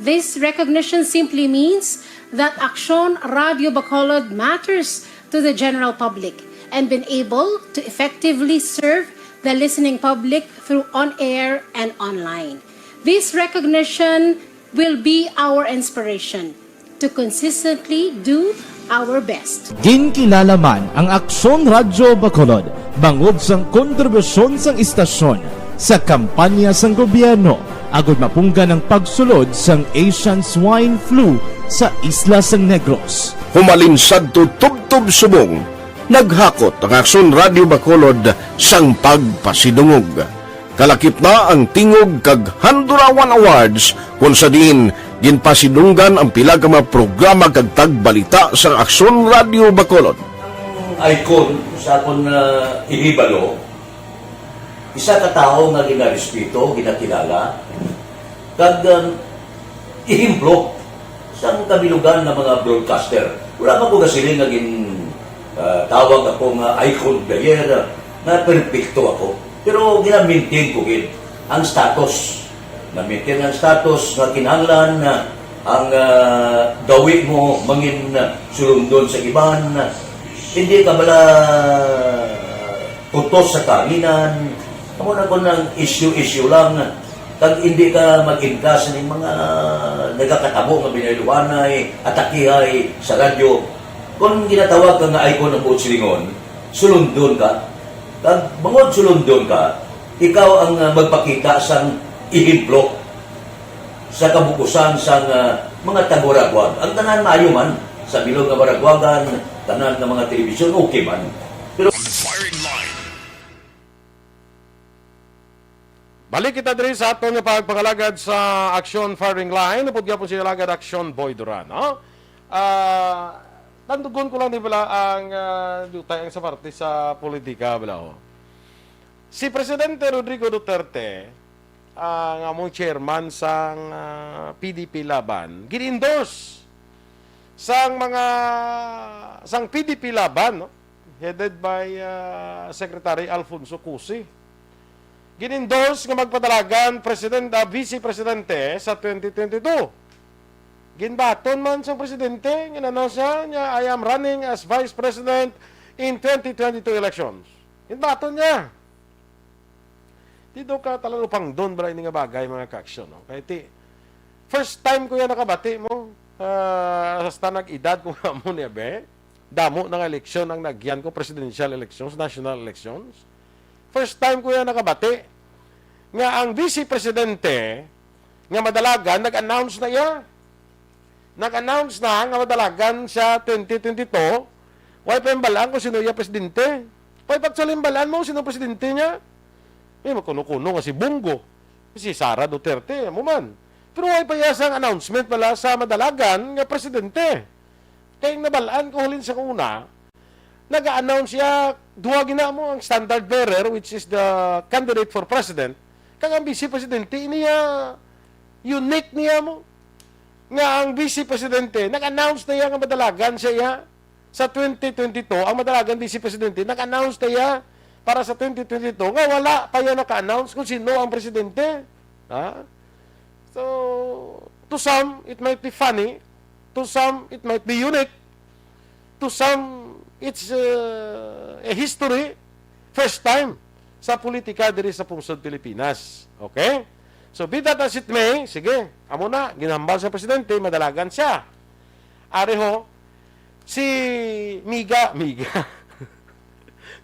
This recognition simply means that Aksyon Radio Bacolod matters to the general public and been able to effectively serve the listening public through on-air and online. This recognition will be our inspiration to consistently do our best. Ginkilala man ang Aksyon Radyo Bacolod bangod sang kontribusyon sang istasyon sa kampanya sang gobyerno agud mapunggan ang pagsulod sang Asian swine flu sa isla sang Negros. Humalinsad to tubtob subong, naghakot ang Aksyon Radio Bacolod sang pagpasidungog. Kalakip na ang tingog kag Handurawan Awards kung sa din ginpasinunggan ang pila ka mga programa kag tagbalita sa Aksyon Radio Bacolod. Icon sa akong ihibalo, isa ka tao nga ginarespeto, ginakilala, kag ihimplo sa kabilugan ng mga broadcaster. Wala pa ko kasi nga tawag ako nga icon player na perfecto ako. Pero gina-maintain ko ang status. Na-maintain ang status na kinahanglan na ang gawin mo mangin sulundon sa iban. Hindi ka bala utos sa kanginan. Amo na ko ng issue lang. Kag hindi ka mag-ingkas ng mga nagkakatabo nga binayluhanay, atakihay sa radyo. Kung ginatawag ka nga icon ng buot silingon, sulundon ka. Kag bangod sulundon ka, ikaw ang magpakita sang ihimplo sa kabukusan sang mga taga-Baragwag. Ang tanan maayo man sa bilog nga Baragwagan, tanan ng mga telebisyon, okay man. Pero Balik kita diri sa aton nga pagpangalagad sa Aksyon Firing Line. Napod nga po siya lagad Aksyon Boy Duran. No? Tandugon ko lang di bala ang dutay ang sa parte sa politika bala ho. Si Presidente Rodrigo Duterte, ang among chairman sang PDP Laban, gin-endorse sang PDP Laban, no? Headed by Secretary Alfonso Cusi. Gin-endorse nga magpadalagan Vice Presidente sa 2022. Ginbaton man sa presidente, ginanong siya niya, I am running as Vice President in 2022 elections. Ginbaton niya. Dito ka talaga pang doon ba nga bagay mga ka-aksyon. No? Kaya first time ko yan nakabati mo sa nag-edad ko nga mo niya be. Damo ng eleksyon ang nagyan ko, presidential elections, national elections. First time ko yan nakabati. Nga ang Vice Presidente nga madalagan, nag-announce na iya. Nag-announce na nga madalagan sa 2022. Why pa yung balaan kung sino iya presidente? Why pagsalimbalaan mo sino presidente niya? Makuno-kuno nga si Bungo. Si Sara Duterte, mo man. Pero why pa yasang announcement pala sa madalagan nga presidente? Kaya nabalaan ko hulin sa kuna, nag-announce siya, duwagin na mo ang standard bearer, which is the candidate for president. Kaya ang vice presidente, niya, unique niya mo. Nga ang vice presidente, nag-announce na iya nga madalagan siya sa 2022, ang madalagan vice presidente, nag-announce na iya para sa 2022, nga wala pa yan naka-announce kung sino ang presidente. Ha? So, to some, it might be funny. To some, it might be unique. To some, it's a history. First time sa politika diri sa pungsod Pilipinas. Okay? So, be that as it may, sige, amo na, ginambal sa presidente, madalagan siya. Areho, si Miga,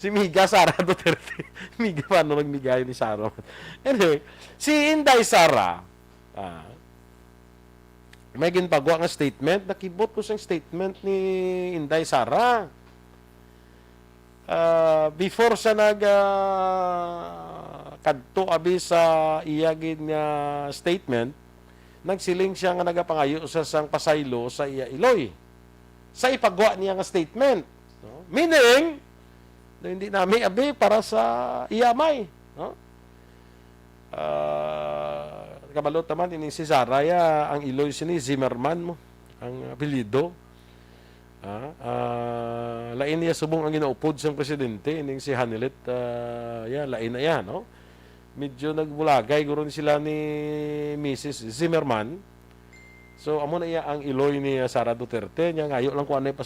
si Miga Sara Duterte. Miga, paano magmigay ni Sara? Anyway, si Inday Sara, may ginpagawa nga statement, nakibot ko siyang statement ni Inday Sara. Before siya kadto abi sa iyagin nga statement, nagsiling siya nga nagapangayo sa sang pasaylo sa iya Iloy. Sa ipagawa niya nga statement. No? Meaning, hindi namin abi para sa iyamay. No? Kabalot naman, ini si Saraya, ang Iloy sini, Zimmerman mo, ang apelido. Lain niya subong ang ginaupod sa presidente, ining si Hanilet, lain na yan, no? Medyo nagbulagay, guro sila ni Mrs. Zimmerman. So, amo na iya ang Iloy ni Sara Duterte, niya ngayo lang kung ano yung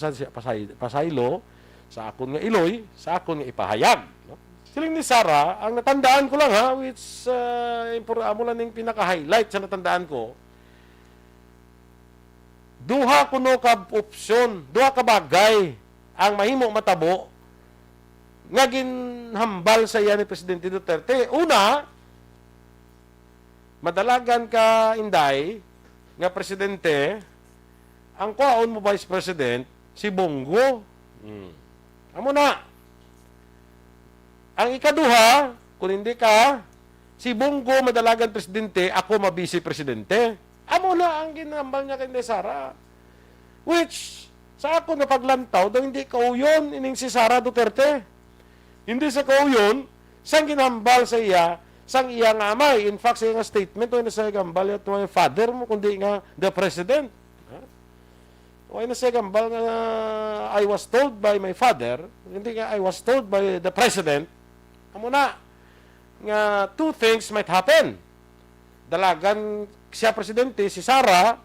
pasaylo, sa akon nga Iloy, sa akon nga ipahayag. No? Siling ni Sara, ang natandaan ko lang ha, which amo lang yung pinaka-highlight sa natandaan ko, duha kuno ka opsyon, duha ka bagay ang mahimo matabo nga ginhambal sa iya ni Presidente Duterte. Una, madalagan ka Inday nga presidente, ang kwaon mo Vice President, si Bongo. Amo na. Ang ikaduha, kung hindi ka, si Bongo madalagan presidente, ako mabisi presidente. Amo na ang ginambal niya kay Sara. Which, sa ako na paglantaw, daw hindi kauyon ining si Sara Duterte. Hindi sa kauyon, sang ginambal sa iya, sang iya nga amay. In fact, sa iya nga statement, o na sa gambal at yung father mo, kundi nga the president. O na sa gambal nga, I was told by my father, hindi nga I was told by the president, amo na, nga two things might happen. Dalagan siya presidente, si Sara,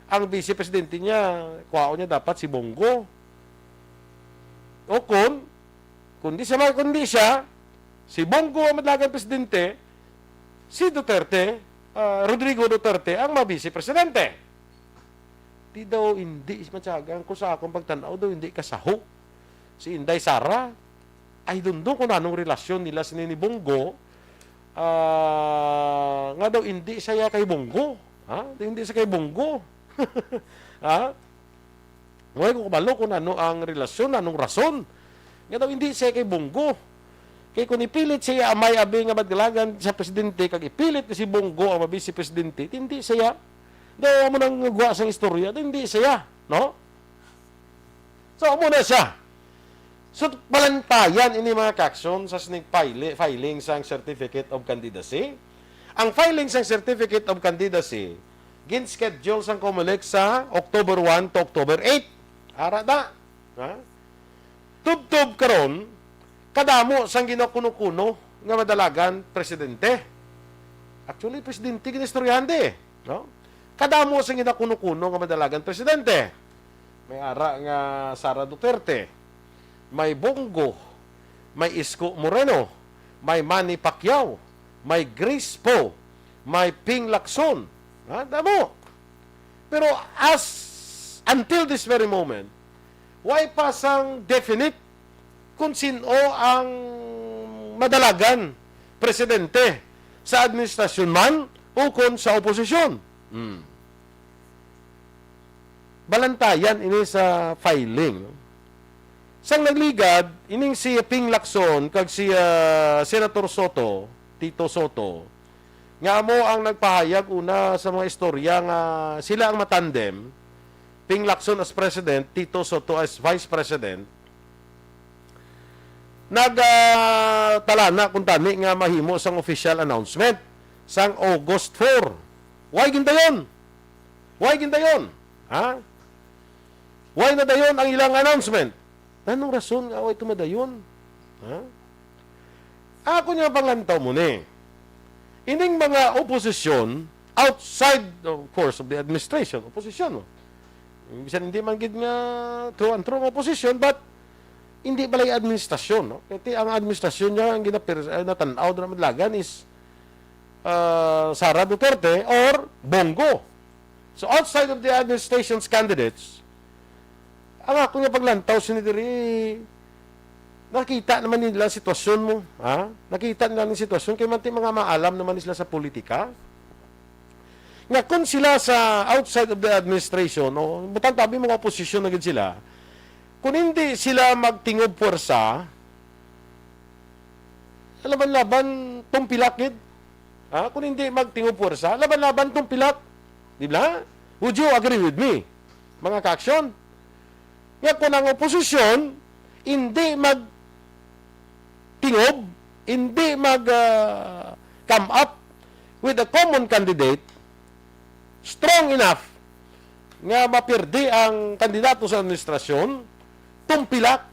ang vice-presidente niya, kuwao niya dapat si Bongo. O kundi siya, si Bongo ang madalagang presidente, si Duterte, Rodrigo Duterte, ang ma-vice-presidente. Di daw hindi, matyagang ko sa akong pagtanaw daw hindi kasaho. Si Inday Sara, ay doon kung anong relasyon nila si Nini Bongo, nga daw hindi siya kay Bongo. Hindi siya kay Bongo. Ngayon kung kabalo kung ano ang relasyon, anong rason. Nga daw hindi siya kay Bongo. Kaya kung ipilit siya amay abi nga madgalagan sa presidente, kag ipilit si Bongo ang mabisi presidente, hindi siya. Daw mo nang guwa sa istorya, hindi siya. No? So, muna siya. So, balantayan ini mga kaksyon sa filing sang Certificate of Candidacy. Ang filing sang Certificate of Candidacy, gin-schedule sang Comelec sa October 1 to October 8. Ara da. Tub-tub karon, kadamo sang ginakuno-kuno nga madalagan presidente. Actually, presidente ginestoryante. No? Kadamo sang ginakuno-kuno nga madalagan presidente. May ara nga Sara Duterte, may Bongo, may Isko Moreno, may Manny Pacquiao, may Grace Poe, may Ping Lacson. Damo. Pero until this very moment, why pa sang definite kung sino ang madalagan presidente sa administrasyon man o kung sa oposisyon. Balantayan ini sa filing. Sang nagligad, ining si Ping Lacson kag si Senator Soto, Tito Soto, nga mo ang nagpahayag una sa mga istorya nga sila ang matandem, Ping Lacson as President, Tito Soto as Vice President, nagtalana kung tani nga mahimo sang official announcement sang August 4. Why gindayon? Why gindayon? Why na dayon ang ilang announcement? Anong rason nga why tumadayon? Ako niya panglantaw mo ni. Ining mga oposisyon outside, of course, of the administration, opposition. Bisan hindi man gid nga true and true opposition, but hindi balay administrasyon. No? Kasi ang administrasyon niya, ang natanaw na madlagan is Sara Duterte or Bongo. So outside of the administration's candidates, ang ako nga paglantaw, sinidiri, nakita naman nila sitwasyon mo. Nakita nila ng sitwasyon, kaya manti mga maalam naman sila sa politika. Nga kung sila sa outside of the administration, butang tabi mga oposisyon na sila, kung hindi sila magtingob puwersa, laban-laban tumpilakid. Kung hindi magtingob puwersa, laban-laban tumpilak. Di ba? Would you agree with me? Mga ka-aksyon? Nga kung ang oposisyon, hindi magtingob, hindi come up with a common candidate strong enough nga mapirdi ang kandidato sa administrasyon, tumpilak.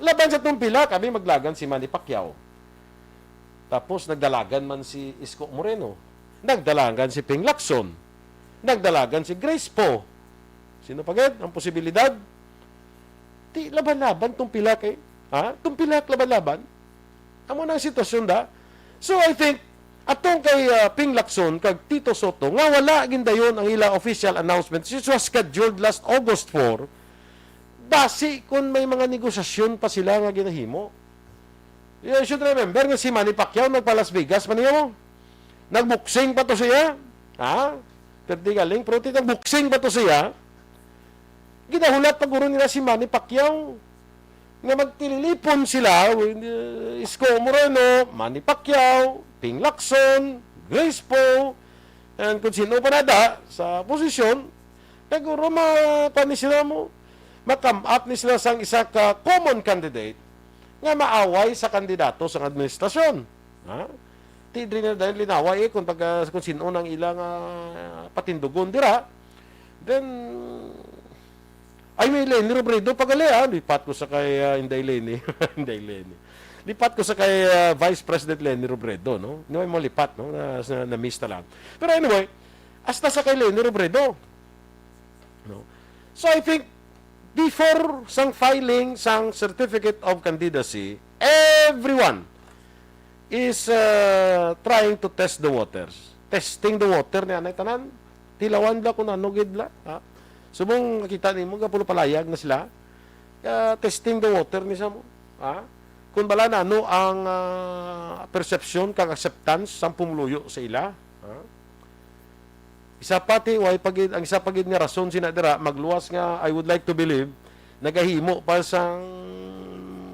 Laban sa tumpilak, kami maglagan si Manny Pacquiao. Tapos nagdalagan man si Isko Moreno. Nagdalagan si Ping Lacson. Nagdalagan si Grace Poe. Sino pagad? Ang posibilidad? Di laban-laban tumpilak eh. Tumpilak laban-laban. Amo na ang sitwasyon da. So I think atong kay Ping Lacson kag Tito Soto nga wala gindayon ang ilang official announcement which was scheduled last August 4, basi kung may mga negosasyon pa sila nga ginahimo. You should remember nga si Manny Pacquiao nagpa Las Vegas man mo. Nagboxing pa to siya. Perdi galing pero nagboxing pa to siya. Ginahulat pa guro nila si Manny Pacquiao nga magtililipon sila, Isko Moreno, Manny Pacquiao, Ping Lacson, Grace Poe, And kung sino pa nada sa posisyon, siguro makuha sila mo, makam up ni sila sang isa ka common candidate nga maaway sa kandidato sa administrasyon. Ha? Tidri na dahil linaway kung sino nang ilang patindugon dira, then ay may Lenny Robredo pagali, lipat ko sa kay Inday Lenny. Inday Lenny. Lipat ko sa kay Vice President Lenny Robredo, no? Hindi mo lipat, no? Na-miss na lang. Pero anyway, hasta sa kay Lenny Robredo. No? So I think, before sang filing sang certificate of candidacy, everyone is trying to test the waters. Testing the water ni anay tanan. Tilawan la kung ano gidla. Subong kita ni mo, kapulo palayag na sila. Testing the water ni sa mo. Kung bala na ano ang perception kang acceptance sa pumuluyo sa ila. Isa pati ang isa pagid nga rason sinadira magluwas nga I would like to believe nagahimo pa sang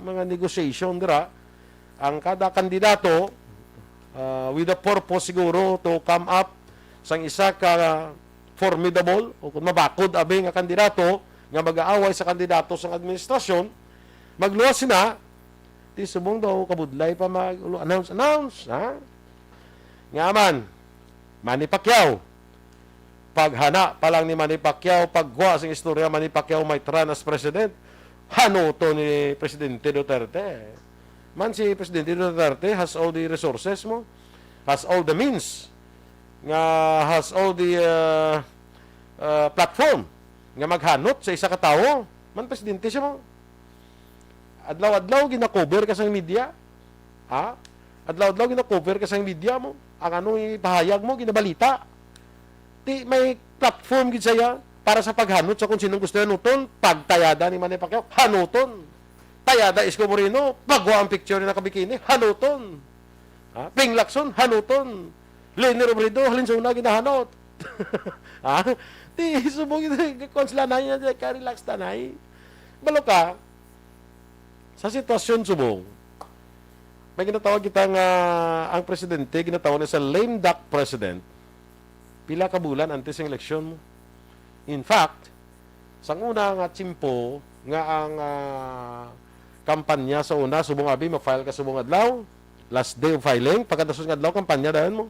mga negotiation dira ang kada kandidato with the purpose siguro to come up sang isa ka formidable o kung mabakod abi nga kandidato nga mag-aaway sa kandidato sa administrasyon magluwas sina ti subong daw kabudlay pa mag-announce ha? Nga man, Manny Pacquiao. Paghana pa lang ni Manny Pacquiao, pagwa sa istorya Manny Pacquiao may tran as president, hanuto ni Presidente Duterte. Man si Presidente Duterte has all the resources mo, has all the means, nga has all the platform, nga maghanot sa isa ka tawo. Man Presidente siya mo. Adlaw-adlaw gina-cover ka sa media. Adlaw-adlaw gina-cover ka sa media mo. Ang anong ipahayag mo, ginabalita. May platform gid saya para sa paghanot sa kung sinong gusto hanuton. Pagtayada ni Manny Pacquiao, hanuton. Tayada Isko Moreno, pagwa ang picture ni nakabikini, hanuton. Ping Lacson, hanuton. Lenny Robredo, halin sa una ginahanot. Subong konslanay niya, ka-relax tanay. Balo ka, sa sitwasyon subong, may ginatawag kita nga ang presidente, ginatawag na sa lame duck president. Pila ka bulan antes ng eleksyon mo. In fact, sang una nga tsimpo nga ang kampanya sa una, subong abi, mag-file ka subong adlaw, last day of filing, pagkadasos ng adlaw, kampanya dahil mo.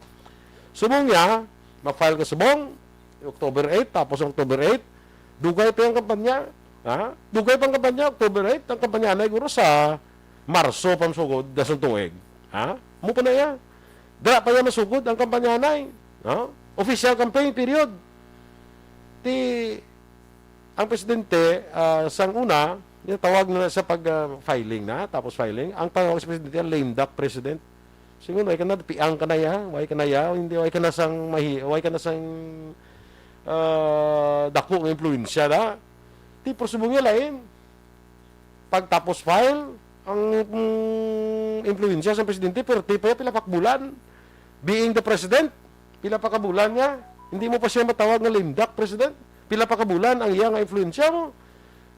Subong niya, mag-file ka subong, October 8, tapos October 8, dugay pa yung kampanya. Dugay pang kampanya, October 8, ang kampanya na siguro sa Marso pamsugod, dasong tuig. Mo pa na yan. Dara pa yan masugod ang kampanya na. Official campaign period. Ang presidente, sang una, tawag na sa pag-filing na, tapos filing, ang tawag sa presidente, lame duck president. Siguro, way ka na, piang ka na ya, way ka na ya, hindi, way ka na sang, dako ng influensya na. Prosubong niya lain. Pagtapos file, ang influensya sa presidente, pero pila pakbulan. Being the president, pila pa kabulan niya. Hindi mo pa siya matawag na lame duck president. Pila pa kabulan ang iya nga influensya mo.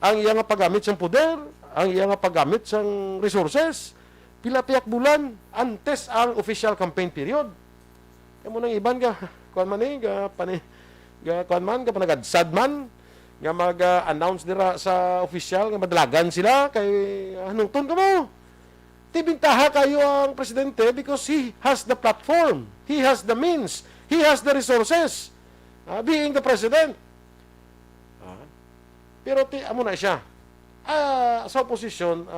Ang iya nga paggamit sang poder, ang iya nga paggamit sang resources. Pila piyak bulan antes ang official campaign period. Kaya mo nang iban ka, kuan man panagadsad man, nga mag-announce nila sa official nga madalagan sila kay anong ton ka mo. Tibintaha kayo ang presidente because he has the platform, he has the means, he has the resources, being the president. Pero amo na siya. Sa opposition,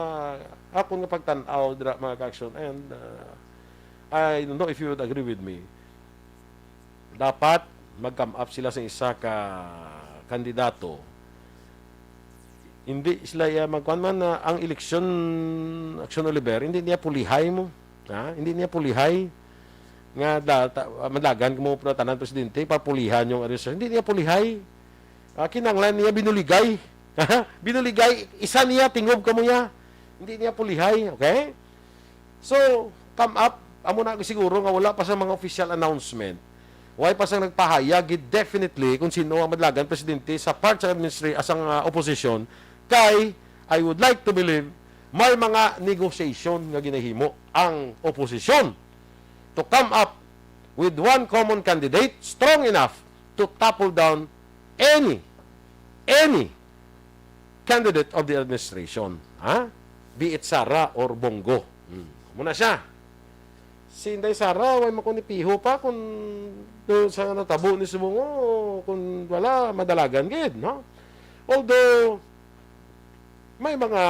ako nga pagtanaw dira mga ka-aksyon, and I don't know if you would agree with me. Dapat mag-come up sila sa isa ka kandidato. Hindi sila magkuhan man ang eleksyon Aksyon Oliver, hindi niya pulihay mo. Hindi niya pulihay nga madagan mo na tanan presidente papulihan yung eleksyon. Hindi niya pulihay. Kinanglan niya binuligay. Binuligay, isa niya tingob ka mo niya. Hindi niya pulihay, okay? So, come up, amo na siguro nga wala pa sa mga official announcement. Why pa sang nagpahayag, definitely, kung sino ang madlagan presidente sa part sa administration, asang opposition, kay, I would like to believe, may mga negotiation nga ginahimo ang opposition to come up with one common candidate strong enough to topple down any candidate of the administration. Be it Sara or Bongo. Muna siya. Si Inday Sara, way makunipiho pa kung doon sa natabo ni Subongo, kung wala, madalagan gid, no? Although, may mga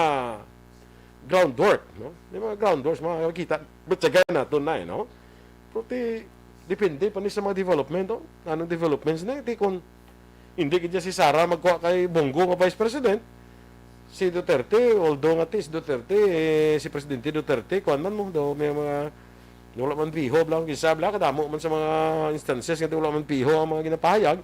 groundwork, no? May mga groundworks, mga kita, betsagan na ito na, no? Pero depende pa ni sa mga development, no? Anong developments na, hindi kaya si Sara magkuha kay Bongo nga Vice President, si Duterte, although nga si Duterte, si Presidente Duterte, kuhan man mo, daw may mga wala man piho, blang kisa, blang kadamo man sa mga instances, nga wala man piho ang mga ginapahayag,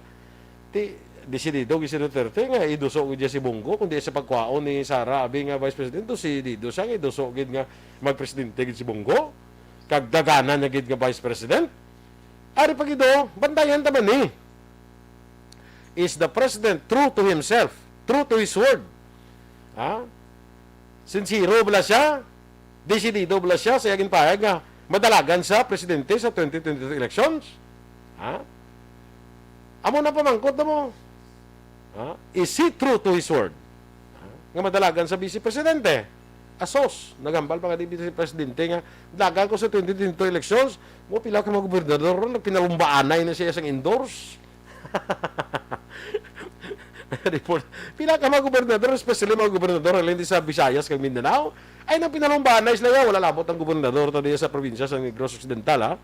desidido si Duterte nga, idusok gid si Bongo, kundi sa pagkwaon ni Sara, abi nga Vice President, desidido siya, idusok gid nga mag-Presidente gid si Bongo, kagdaganan niya gid nga Vice President. Ari pag ito, bandayan taman ni. Is the President true to himself, true to his word? Sincero bala siya, desidido bala siya sa yaging pahayag nga madalagan sa presidente sa 2022 elections. Amo na pamangkot na mo. Is he true to his word? Nga madalagan sa vice presidente. Asos, nagambal pa nga di vice presidente nga dagan ko sa 2022 elections, mo pila ka mga gobernador nagpinalumbaanay na siya sang endorse. Report. Pila ka mga gobernador, especially mga gobernador hindi sa Visayas kag Mindanao, ay nang pinalumbahan na isla wala labot ang gobernador tadi sa probinsya sa Negros Occidental.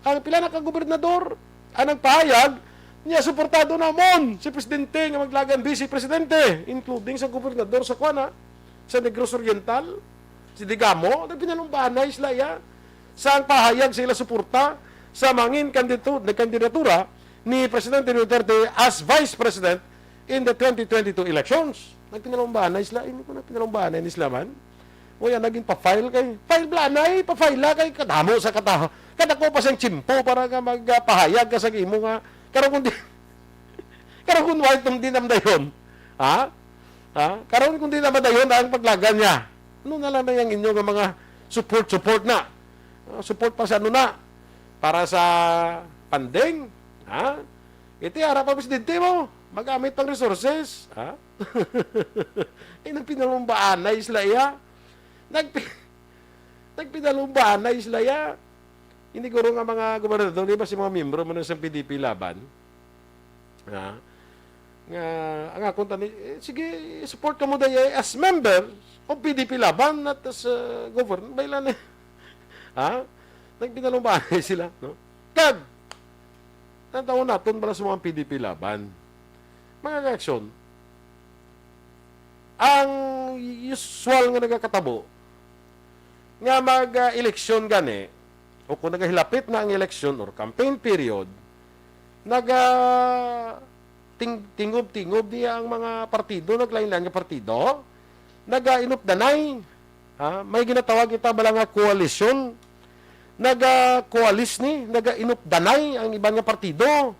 Ang pila na ka gobernador ang nagpahayag niya suportado namon si presidente nga maglagan vice presidente, including sa gobernador sa Kuana sa Negros Oriental, si Digamo, na pinalumbahan na isla sa ang pahayag sila suporta sa mangin kandidatura ni Presidente Duterte as Vice President in the 2022 elections. Nagpinalumbahan na isla, hindi ko na pinalumbahan na isla man. O yan, naging pa-file kay. File blanay, pa-file la kay kadamo sa kataho. Kadako pa siyang chimpo para ka magpahayag ka sa imo nga. Karon kung white nung di namdayon. Karon kung di namdayon ang paglagan niya. Ano na lang na yung inyo nga mga support na. Support pa sa ano na. Para sa panding. Iti harap ang presidente mo. Magamit pang resources. Nang pinalumbaan na isla Nagpinalumbaan na isla Hindi ko nga mga gobernador, di ba si mga membro mo sa PDP laban? Ang akong tani, sige, support ka mo dahil as member of PDP laban at as governor. Bailan Nagpinalumbaan na sila. No? Nantaon natin para sa mga PDP laban. Mga aksyon, ang usual nga nagakatabo nga mag-eleksyon gani o kung nagahilapit na ang eleksyon or campaign period tingob-tingob niya ang mga partido, naglain-lain nga partido, naga-inupdanay, may ginatawag ita bala nga koalisyon, naga-koalis ni, naga-inupdanay ang ibang nga partido,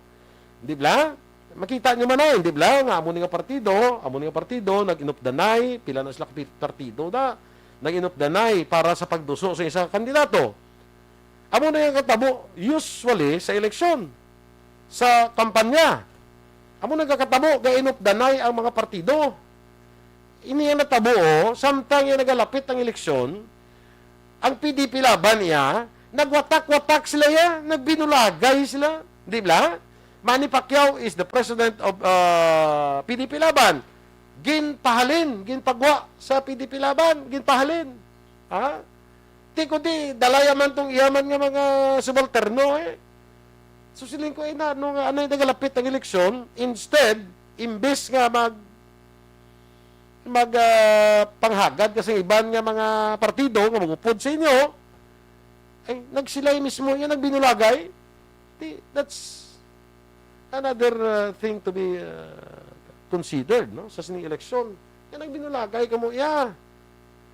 di ba? Makita nyo man ay, di ba? Nga amo nga partido, nag-inupdanay, pila na sila partido na, nag-inupdanay para sa pagduso sa isang kandidato. Amo na yung katabo, usually sa eleksyon, sa kampanya. Amo na kakatabo, ga-inupdanay ang mga partido. Ini yung natabo, samtang yung nagalapit ang eleksyon, ang PDP laban niya, nagwatak-watak sila nagbinulagay sila, di ba? Manny Pacquiao is the president of PDP laban. Ginpagwa sa PDP laban, ginpahalin. Kundi dalayaman tong iyaman nga mga subalterno So siling ko ano yung nagalapit ang eleksyon, instead, imbes nga panghagad kasi iban nga mga partido nga magupod sa inyo, ay nagsilay mismo yan, nagbinulagay. That's another thing to be considered, no? Sa sining eleksyon. Yan ang binulagay ka mo,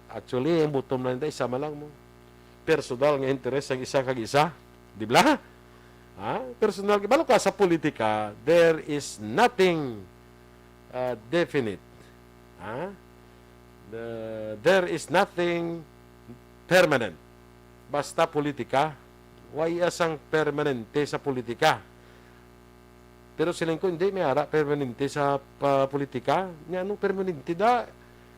Actually, ang bottom line da, isa malang mo. Personal nga interest ang isa kag isa. Di ba? Personal. Balo ka sa politika, there is nothing definite. There is nothing permanent. Basta politika, Why asang permanente sa politika. Pero siling ko, hindi, may ara permanente sa politika. Nga, anong permanente da?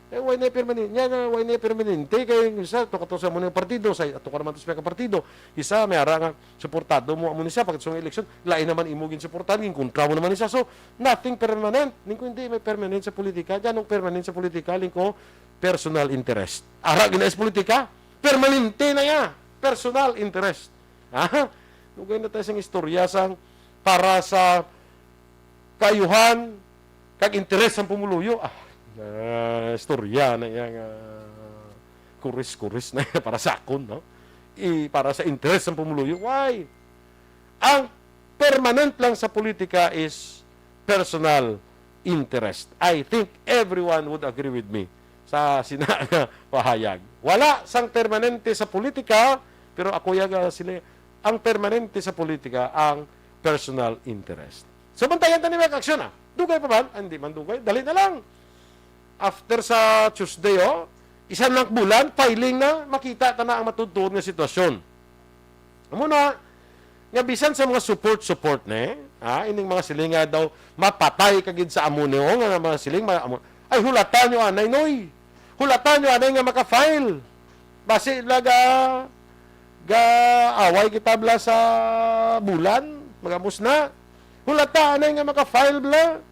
Why na permanente? Nga na, why na permanente? Kaya isa, to sa muna yung partido. Sa ato ka naman to sa partido. Isa, may ara nga, suportado mo amo niya pagkat sa eleksyon. Lain naman imugin suportado. Yung kontra mo naman niya. So, nothing permanent. Lingko, hindi, may permanent sa politika. Diyan, anong permanent sa politika? Lingko, personal interest. Ara, ginais politika? Permanente na yan. Personal interest. Ha? Nugay na tayo sa istorya sang para sa kayuhan kag interes ang pumuluyo. Istorya na yang kuris-kuris na yan para sa akon, no? Para sa interes ang pumuluyo. Why? Ang permanent lang sa politika is personal interest. I think everyone would agree with me sa pahayag. Wala sang permanente sa politika, pero ako yaga sila, ang permanente sa politika ang personal interest. Samantayan tayo may aksyon, dugay pa ba? Hindi man dugay, dali na lang. After sa Tuesday, isang lang bulan, filing na, makita ta na ang matutuon nga sitwasyon. Muna, nga bisan sa mga support na, ining mga silinga daw, mapatay kagid sa amuneo, nga mga siling, ay hulatan nyo anay, noy. Hulatan nyo anay nga maka-file. Basi laga, away kita bla sa bulan, magamos na. Hulata anay nga maka-file bla.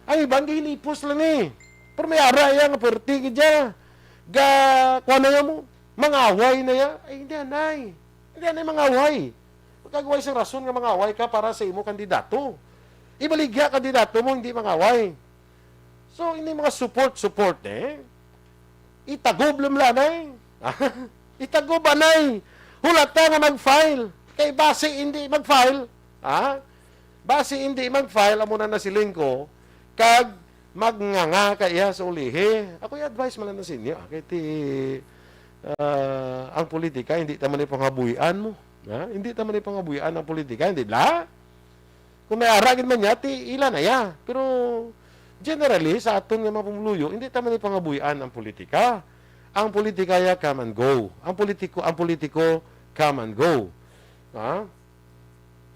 Ang ibang gilipos lang Pero may ara nga perti gidya. Kuha na mo, mangaway na ya. Ay, hindi anay. Hindi anay mangaway. Magkagaway sa rason nga mangaway ka para sa imo kandidato. Ibaligya kandidato mo, hindi mangaway. So, hindi mga support, itagob lamlanay. Itagob anay. Hulata nga mag-file. Kay base hindi mag-file. Base hindi mag-file, amo na nasiling ko, kag magnganga kaya sa ulihi. Ako i-advise man na sa inyo. Ang politika, hindi taman ipangabuyan mo. Hindi taman ipangabuyan ang politika. Hindi la. Kung may aragin man niya, ilan na ya. Pero, generally, sa aton nga mapumuluyo, hindi taman ipangabuyan ang politika. Ang politika ya come and go. Ang politiko come and go.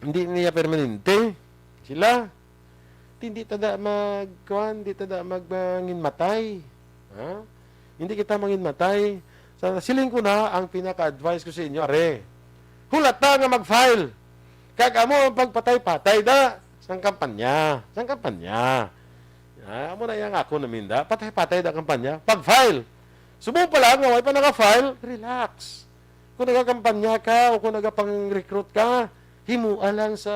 Hindi niya permanente. Sila, hindi tada manginmatay. Hindi kita manginmatay. Siling ko na, ang pinaka-advise ko sa inyo, hulata nga mag-file. Kag amo ang pagpatay-patay da. Sang kampanya. Amo na yang ako namin da. Patay-patay da kampanya. Pag-file. Subong pala, nga way pa naka-file, relax. Kung nagakampanya ka o kung nagapang-recruit ka, himua lang sa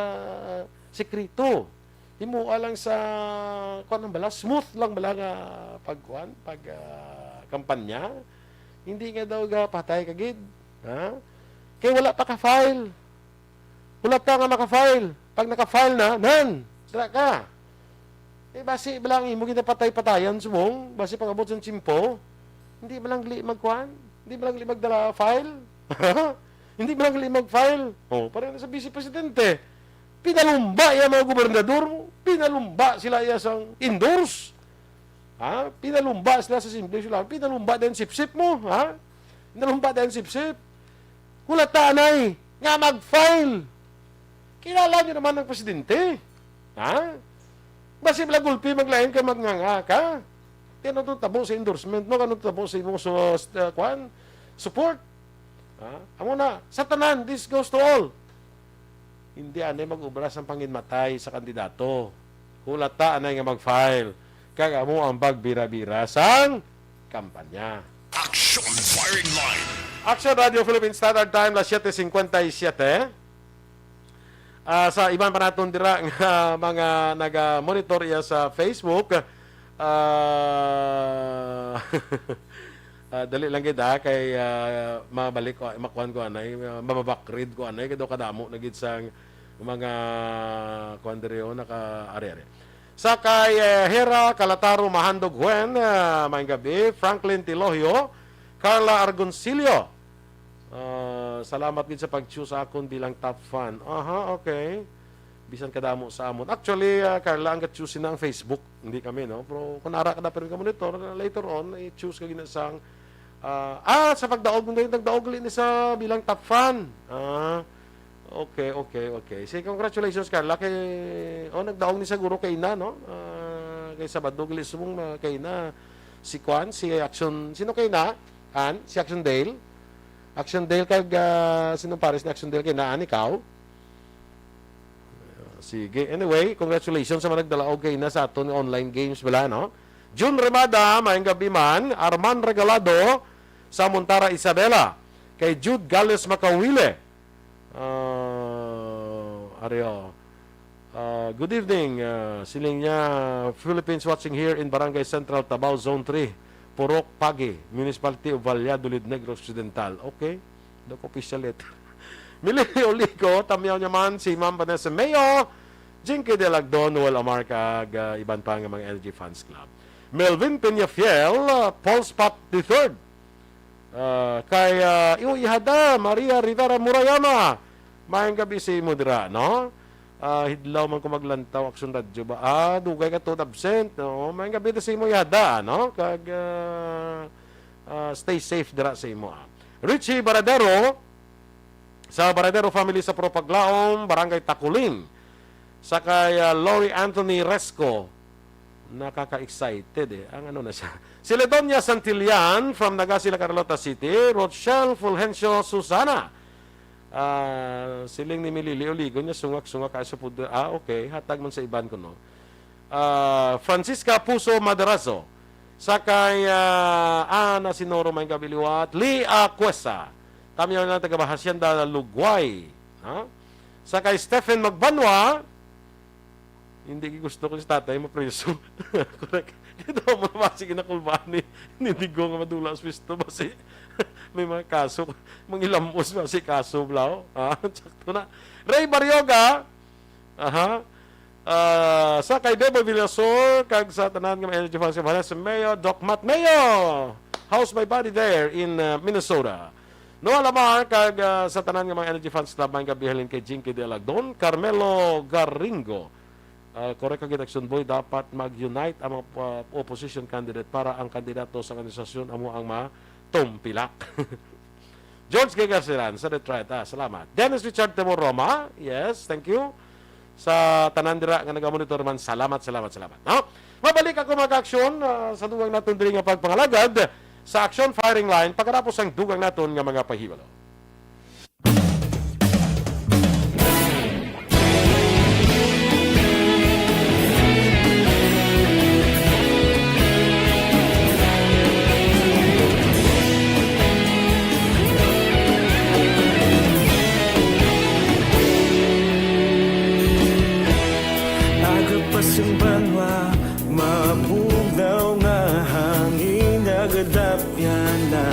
sekreto. Himua lang sa smooth lang bala nga kampanya. Hindi nga daw patay kagid. Kaya wala pa ka-file. Wala ka nga maka-file. Pag naka-file na, dra ka. Basi balang imo kita patay-patayan subong, basi pag abot sa tsimpo, hindi ba lang magkuhan? Hindi ba lang magdala file? Hindi ba lang mag-file? Parang sa vice presidente. Pinalumba yung mga gobernador. Pinalumba sila yung endorse. Pinalumba sila sa simple sila. Pinalumba din sip-sip mo. Pinalumba din sip-sip. Hulatanay. Nga mag-file. Kilala nyo naman ng presidente. Basi bala gulpi maglain ka magnganga ka. Kano itong tabo sa endorsement mo, kano itong tabo sa imong support. Amo na, sa tanan, this goes to all. Hindi anay mag-ubras ang panginmatay sa kandidato. Hulata anay nga mag-file. Kag amo ang bagbira-bira sang kampanya. Action Firing Line. Action Radio Philippine Standard Time, las 7:57. Sa iban pa naton dira nga mga naga-monitor iya sa Facebook, dali lang gid kay mabalik ko makuan ko anay mababakrid ko anay kado kadamo na gid sang mga kuan diri naka-ari-ari. Sa kay Hera Calataro Mahandog Huen, maayong gabi. Franklin Tilohio, Carla Argoncillo. Salamat gid sa pag-choose akon bilang top fan. Okay. Bisan kadamo sa amon. Actually, Carla, ang choose na ang Facebook, hindi kami, no? Pero kung nara ka na pero ka monitor, later on, i-choose ka ginasang sa pagdaog mo ngayon, nagdaog ulit sa bilang top fan. Okay. Say, congratulations, Carla. Nagdaong ni siguro kay na, no? Kay Sabado, gilis mong kay na. Si Kwan, si Aksyon, sino kay na? Si Aksyon Dale. Aksyon Dale sino pares ni Aksyon Dale kay na? Ikaw? Sige. Anyway, congratulations sa mga nagdalaog kay na sa aton online games bala, no? June Remada, maayong gabi man. Arman Regalado, sa Montara Isabela. Kay Jude Gales Makawile. Good evening. Siling niya, Philippines watching here in Barangay Central, Tabao, Zone 3. Purok, Pagi, Municipality of Valladolid, Negros Occidental. Okay. Dok official letter. Milili Olico, tamyaw niya man si Ma'am Vanessa Mayo, Jinky de Lagdon, Noel Amarca, iban pa nga mga Energy Fans Club. Melvin Peñafiel, Paul Spot III. Kay Ihada, Maria Rivera Murayama. Mayang gabi si Mudra, no? Hidlaw man ko maglantaw, Aksyon Radyo ba? Dugay ka to absent, no? Mayang gabi na si mo Ihada, no? Stay safe dira sa imo. Richie Baradero, sa Baradero family sa Propaglaom, Barangay Takulin. Sa kay Lori Anthony Resco, nakaka-excited ang ano na siya. Si Ledonia Santillan from Nagasila, Carlota City. Rochelle Fulgencio Susana. Siling ni Milili Oligo niya sungak-sungak kayo sa pudo. Okay. Hatag man sa iban ko, no? Francisca Puso Madarazo. Sa kay Ana Sinoro May Gabiliwat. Lee Cuesa. Tamiyaw na taga-Hacienda Lugway. Sa kay Stephen Magbanwa. Hindi gusto ko si tatay mo preso. Correct. Ito mo na basi kinakulbaan ni hindi ko nga madula sa pisto. Basi may mga kaso. Mga ilamos basi kaso blaw. Sakto na. Ray Baryoga. Sa kay Debo Villasor. Kag sa tanan ng Energy Fans sa Mayo. Doc Matt Mayo. How's my body there in Minnesota? Noah Lamar. Kag sa tanan ng mga Energy Fans Club. May gabihalin kay Jinky de Lagdon. Carmelo Garingo. Correct kagit Aksyon Boy, dapat mag-unite ang mga opposition candidate para ang kandidato sa organisasyon amo ang matumpilak. George Gagasiran sa Detroit. Salamat. Dennis Richard Temor Roma. Yes, thank you. Sa Tanandira nga nagamonitor man. Salamat. No? Mabalik ako mag-aksyon sa dugang natin diri nga pagpangalagad sa action firing line pagkatapos ang dugang natin nga mga pahibalo. Pasimbanwa, mabugnaw nga hangin nagadapyan na.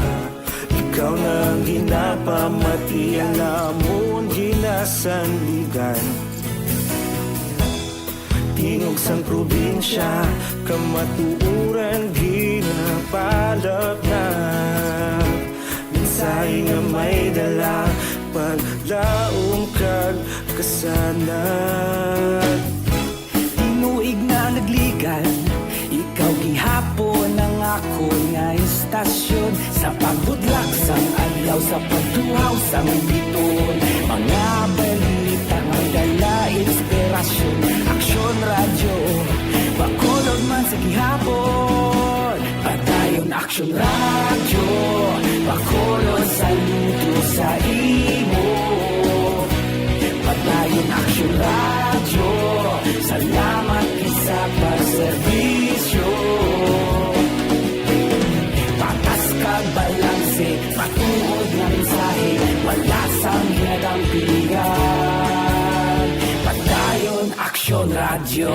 Ikaw nang ginapamatian namon ginasandigan. Tingog sang probinsya, kamatuuran ginapalap na. Minsay nga may dala, paglaong kag kasanat. Tinuig na nagligan, ikaw gihapon ang ako nga istasyon. Sa pagbudlak sang adlaw, sa pagtuhaw sang biton. Mga balita nga dala inspirasyon. Aksyon Radyo, bakulog man sa gihapon. Padayon Aksyon Radyo, bakulog sa luto sa imo. Padayon Aksyon Radyo, salamat isa pagserbisyo. Patas kag balanse, patuod na mensahe, wala sang hinadang pilihan. Padayon Aksyon Radyo.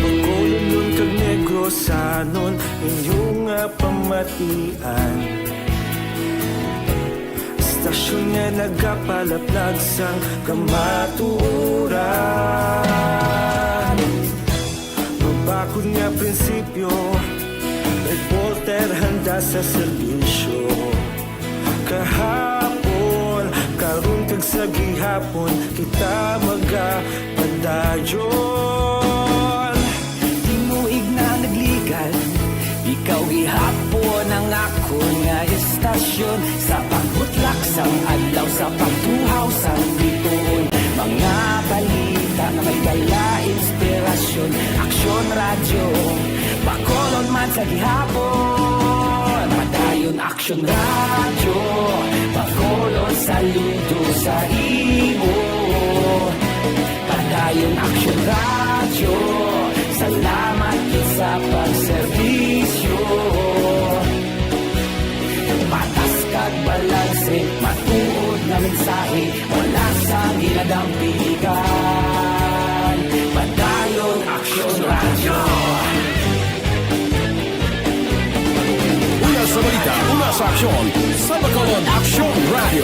Pagkulunod kag Negrosanon, inyong pamatian. Stasyon nga nagapalaplag sang kamatuuran. Mabakod nga prinsipyo, reporter handa sa serbisyo. Kahapon, karon kag sa gihapon, kita magapadayon. Tinuig na nagligan, inspirasyon sa pagbutlak sang adlaw sa pagtuhaw sang bituon. Mga balita na may dala inspirasyon. Aksyon radyo, Bacolod man sa gihapon. Padayon Aksyon radyo, Bacolod saludo sa imo. Padayon Aksyon radyo, salamat sa pagserbisyo. Patas kag balanse, matuod na mensahe, wala sa ginadampigan. Padayon Aksyon radyo. Una sa balita, una sa aksyon, sa Bacolod Aksyon Radio.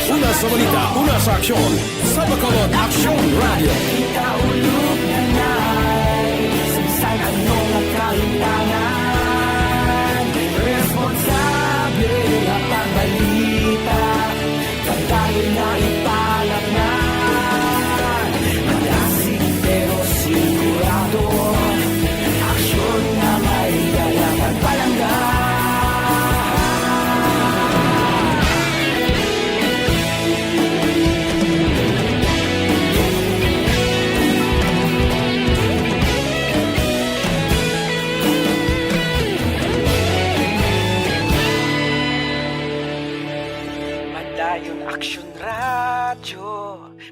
Una sa balita, una sa aksyon, sa Bacolod Aksyon Radio. Ikaulog na na'y sabisan anong nakahintangan. Responsable na pagbalita, pagdayon na ipalat na. Malasig pero sigurado, aksyon na may dalang at palangga. Padayon Aksyon radyo,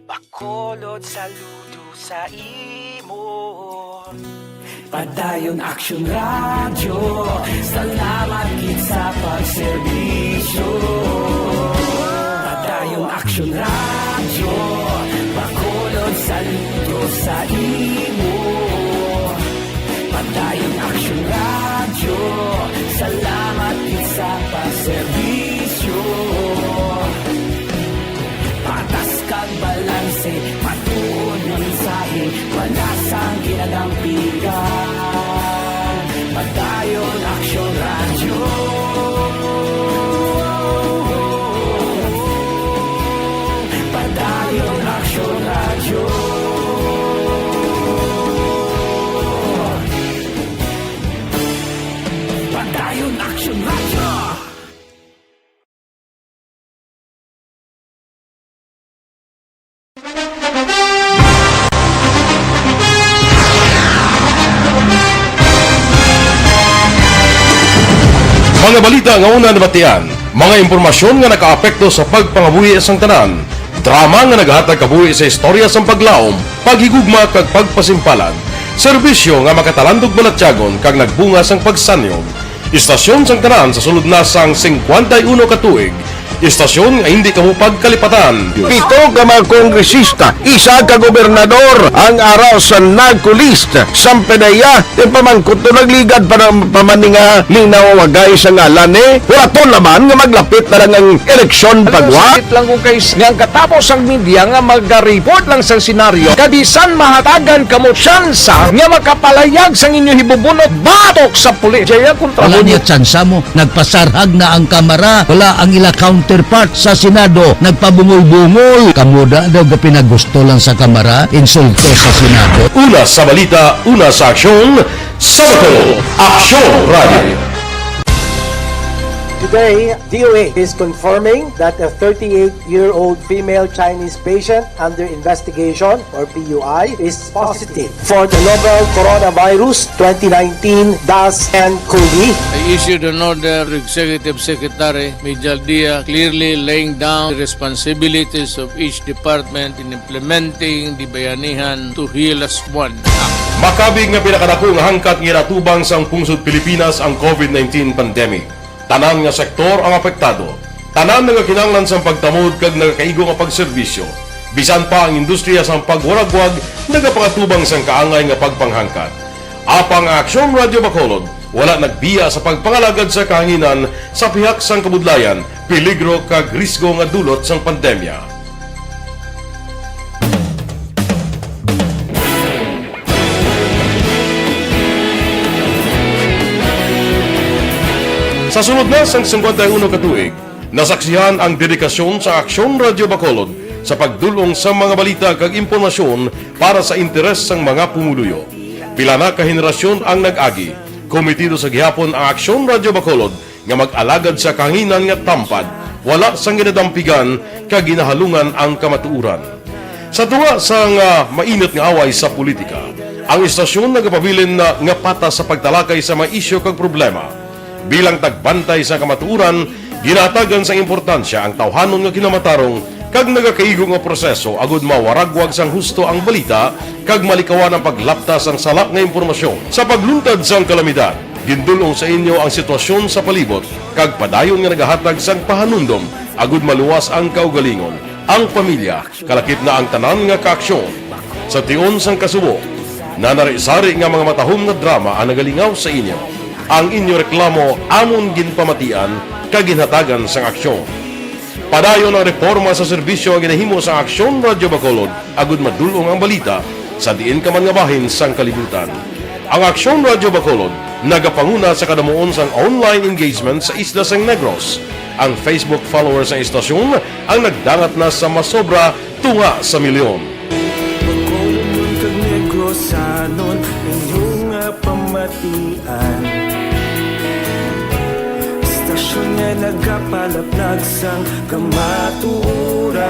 Bacolod saludo sa imo. Padayon Aksyon radyo, salamat gid sa pagserbisyo. Padayon Aksyon radyo, Bacolod saludo sa imo. Padayon Aksyon radyo, salamat gid sa pagserbisyo. Patas kag balanse, matuod na mensahe, wala sang ginadampigan. Padayon Aksyon radyo. Padayon Aksyon radyo. Padayon Aksyon radyo. Mga balita nga una nabatian, mga impormasyon nga nakaapekto sa pagpangabuhi sang tanan, drama nga naghatag kabuhi sa istorya sang paglaom, paghigugma kag pagpasimpalan, serbisyo nga makatalandog balatyagon kag nagbunga sang pagsanyog, istasyon sang tanan sa sulod na sang 51 ka tuig, istasyon nga hindi kamupag kalipatan. 7 ka mga kongresista, isa ka gobernador ang araw sa nagkulist sa Pedaya di pamangkot to nagligad para pamaninga linaw wagay sa ngalan wala to naman nga maglapit na lang ang eleksyon pagwa. Sakit lang kung kayo nga katapos ang media nga mag-report lang sa senaryo kadisan mahatagan kamo tsansa nga makapalayag sa inyo hibubunot batok sa pulis. Jaya kontra wala niya tsansa mo, nagpasarhag na ang kamera, wala ang ila counterpart sa Senado, nagpabungol-bungol. Kamuda daw ga pinagusto lang sa kamera, insulto sa Senado. Una sa balita, una sa aksyon, sa Bacolod Aksyon Radio. Today, DOA is confirming that a 38-year-old female Chinese patient under investigation, or PUI, is positive for the novel coronavirus 2019-nCoV. I issued an order to Executive Secretary Major Dia clearly laying down the responsibilities of each department in implementing the Bayanihan to Heal as One Act. Makabig nga pinakadako nga hangkat nga natubang sang pungsod Pilipinas ang COVID-19 pandemic. Tanan nga sektor ang apektado. Tanan nga kinahanglan sang pagtamod kag nagakaigo nga pagserbisyo. Bisan pa ang industriya sang pagwaragwag nagapangatubang sang kaangay nga pagpanghangkat. Apang Aksyon Radio Bacolod wala nagbiya sa pagpangalagad sa kahanginan sa pihak sang kabudlayan, peligro kag risgo nga dulot sang pandemya. Sa sunod na sang 51 ka tuig, nasaksihan ang dedikasyon sa Aksyon Radio Bacolod sa pagdulong sa mga balita kag impormasyon para sa interes sang mga pumuluyo. Pila na ka henerasyon ang nag-agi, Komitido sa gihapon ang Aksyon Radyo Bacolod nga mag-alagad sa kanginan nga tampad, wala sang ginadampigan kag ginahalungan ang kamatuuran. Sa tuwa sang mainit nga away sa politika, ang istasyon nagapabilin na nga patas sa pagtalakay sa mga isyu kag problema. Bilang tagbantay sa kamatuuran, ginatagan sa importansya ang tawhanon nga kinamatarong kag nagakaigo nga proseso agud mawaragwag sang husto ang balita kag malikawan ang paglaptas ang salak nga impormasyon. Sa pagluntad sang kalamidad, gindulong sa inyo ang sitwasyon sa palibot kag padayon nga nagahatag sang pahanundom agud maluwas ang kaugalingon. Ang pamilya, kalakip na ang tanan nga kaaksyon. Sa tion sang kasubo, nanari-sari nga mga matahom nga drama ang nagalingaw sa inyo. Ang inyo reklamo amon ginpamatian kag ginhatagan sang aksyon. Padayon ang reforma sa serbisyo ang ginahimo sa Aksyon Radyo Bacolod agud madulong ang balita sa diin ka man nga bahin sang kalibutan. Ang Aksyon Radyo Bacolod nagapanguna sa kadamuon sang online engagement sa isla sang Negros. Ang Facebook followers sa istasyon ang nagdangat na sa masobra tunga sa milyon. Bacolod kag Negros sanon inyong pamatian. Istasyon nga nagapalaplag sang kamatuoran.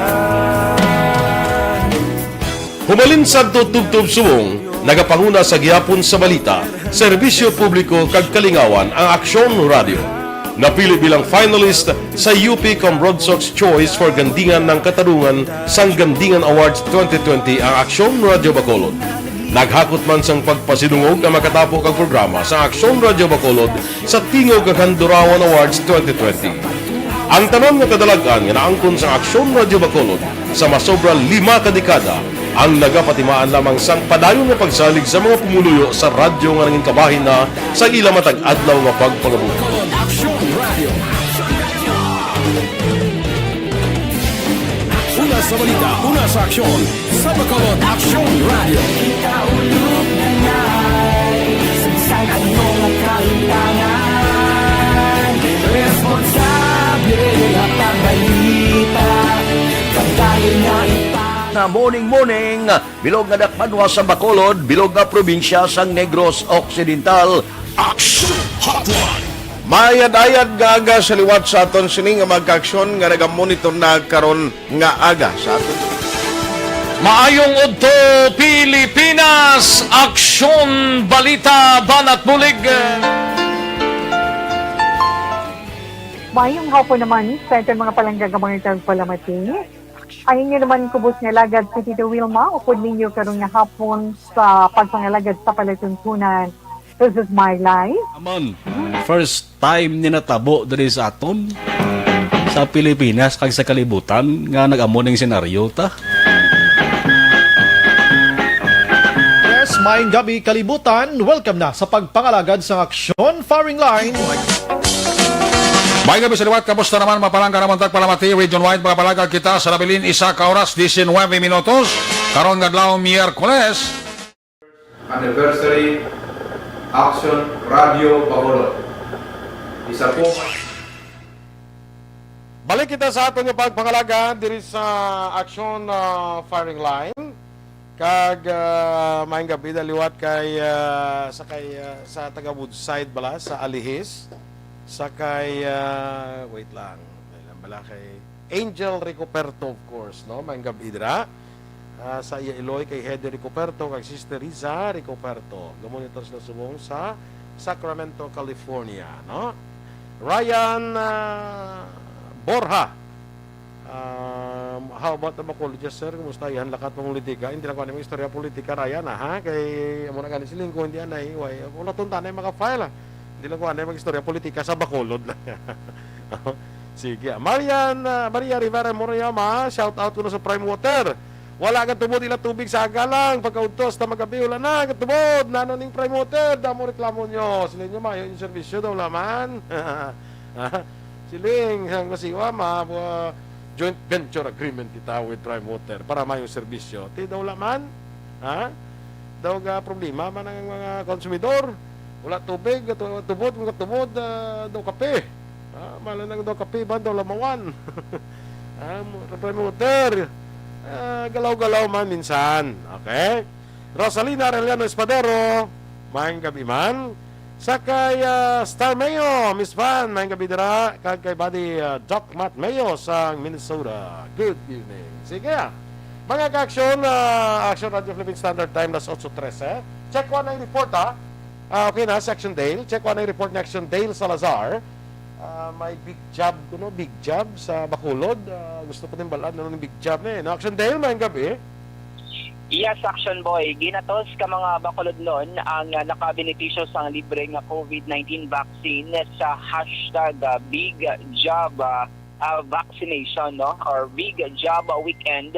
Humalin sa tutubtub subong, nagapanguna sa gihapon sa balita, serbisyo publiko kag kalingawan ang Aksyon Radio. Napili bilang finalist sa UP Comrodsox Choice for Gandingan ng Katarungan sang Gandingan Awards 2020 ang Aksyon Radio Bacolod. Naghakot man sang pagpasinungog ang makatapo kang programa sa Aksyon Radio Bacolod sa Tingog kag Handurawan Awards 2020. Ang tanon nga kadalagan nga naangkon sa Aksyon Radio Bacolod sa masobra 5 ka dekada ang nagapatimaan lamang sang padayon nga pagsalig sa mga pumuluyo sa radyo nga nanging kabahin na sa ila matag adlaw nga pagpangabuhi. Aksyon Radio. Una sa balita, una sa aksyon, sa Bacolod Aksyon Radio. Ikaulog na ngay, sansan ano nga kailangan, responsable at pagbalita, pagdayon na na morning, bilog nga dakpanwa sa Bacolod, bilog nga probinsya sang Negros Occidental. Action Hotline! Mayad-ayad nga aga sa liwat sa aton sini nga magka-aksyon nga nagamonitor na karon nga aga sa aton. Maayong udto Pilipinas, Aksyon Balita Banat Bulig. Mayong hapon naman sa itong mga palanggagamang itang palamati. Ayun nyo naman kubos nga lagad si Tito Wilma, upod ninyo karong nga hapon sa pagpangalagad sa palatuntunan. This is my life. Amon, first time ni natabo diri sa aton sa Pilipinas kag sa kalibutan nga nag-amo ning senaryo ta. Yes, maayong gabi kalibutan. Welcome na sa pagpangalagad sa Aksyon Firing Line. May gabi sa liwat, kamusta naman mapalangga naman tagpalamati, region-wide mga palagag kita sa labilin isa ka oras, 19 minutos, karon nga adlaw Miyerkules. Anniversary Aksyon Radio Bacolod. Isa po. Balik kita sa aton nga pagpangalaga diri sa Aksyon Firing Line. Kag maayong gabi daliwat kay sa taga Woodside bala sa Alihis. Sakay, wait lang bala kay Angel Ricoperto, of course, no? Maayong gabi dira. Sa iya Iloy kay Hedy Ricoperto, kay Sister Riza Ricoperto. Gamonitor sila subong sa Sacramento, California, no? Ryan Borja. How about the Bacolodges, sir? Kumusta yan lakat ng politika? Hindi lang ko anong istorya politika, Ryan, ha? Kay amo na ganit siling ko hindi anay, way. Kung natunta na yung maka-file, hindi lang ko anay mag-istorya politika sa Bacolod lang. Sige. Maria Rivera Moriyama, shout out ko na sa Prime Water. Wala kang tubod ila tubig sa agalang. Pagkautos na magabi, wala na katubod. Nano ning Prime Water, damo reklamo nyo. Siling nyo mayo yung servisyo daw laman. Siling, ang masiwa, joint venture agreement kita with Prime Water para mayo servisyo. Ti daw laman, ha? Daw ga problema man ang mga konsumidor. Wala tubig, tubod, mga tubod, daw kape. Malan nang daw kape, ba daw lamawan. Prime Water. Galaw-galaw man minsan. Okay? Rosalina Arellano Espadero, maayong gabi man. Sa kay Star Mayo, Miss Van, may gabi dira. Kag kay Buddy Doc Matt Mayo sa Minnesota. Good evening. Sige mga ka-aksyon, Aksyon Radio Philippine Standard Time, las 8:13. Check 1 ang report okay na, si Action Dale. Check 1 ang report ni Action Dale Salazar. May big job, big job sa Bacolod. Gusto ko din balaan ng big job na Action Dale, may gabi. Yes, Action Boy. Ginatos ka mga Bacolod noon ang nakabenepisyo sa libreng COVID-19 vaccine sa hashtag Big Job Vaccination, no? Or Big Job Weekend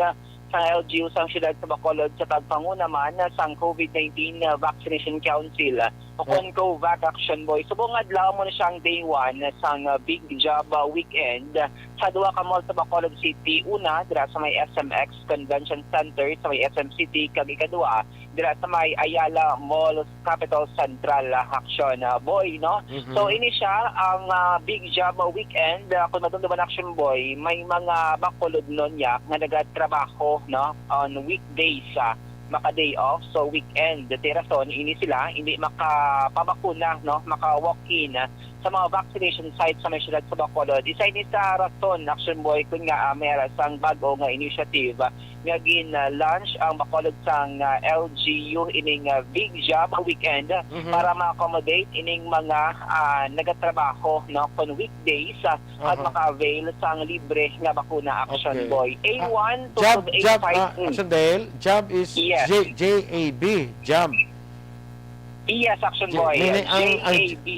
sa LGU sa siyudad sa Bacolod sa tagpanguna man sa COVID-19 Vaccination Council o COVAC, Action Boy. Subong adlaw mo na siyang day 1 sa Big Job Weekend sa duwa ka mall sa Bacolod City. Una, dira sa may SMX Convention Center sa may SM City, kag ikadua dira sa may Ayala Mall Capital Central, Action Boy, no? So ini siya ang Big Job Weekend. Kung madumduman, Action Boy, may mga Bacolod nun nga nagatrabaho, no, on weekdays maka-day off, so weekend tirason ini sila hindi makapabakuna, no, maka-walk-in sa mga vaccination sites sa may siyudad sa Bacolod. Isa ini sa rason, Action Boy, kung nga meron sang bago nga initiative nga gin-launch ang Bacolod sang LGU ining Big Job Weekend para ma-accommodate ining mga nagatrabaho, no, on weekdays at maka-avail sang libre nga bakuna, Action Boy. A1 to Job, A5. Action Dale, job is J-A-B, job. Yes, Action Boy.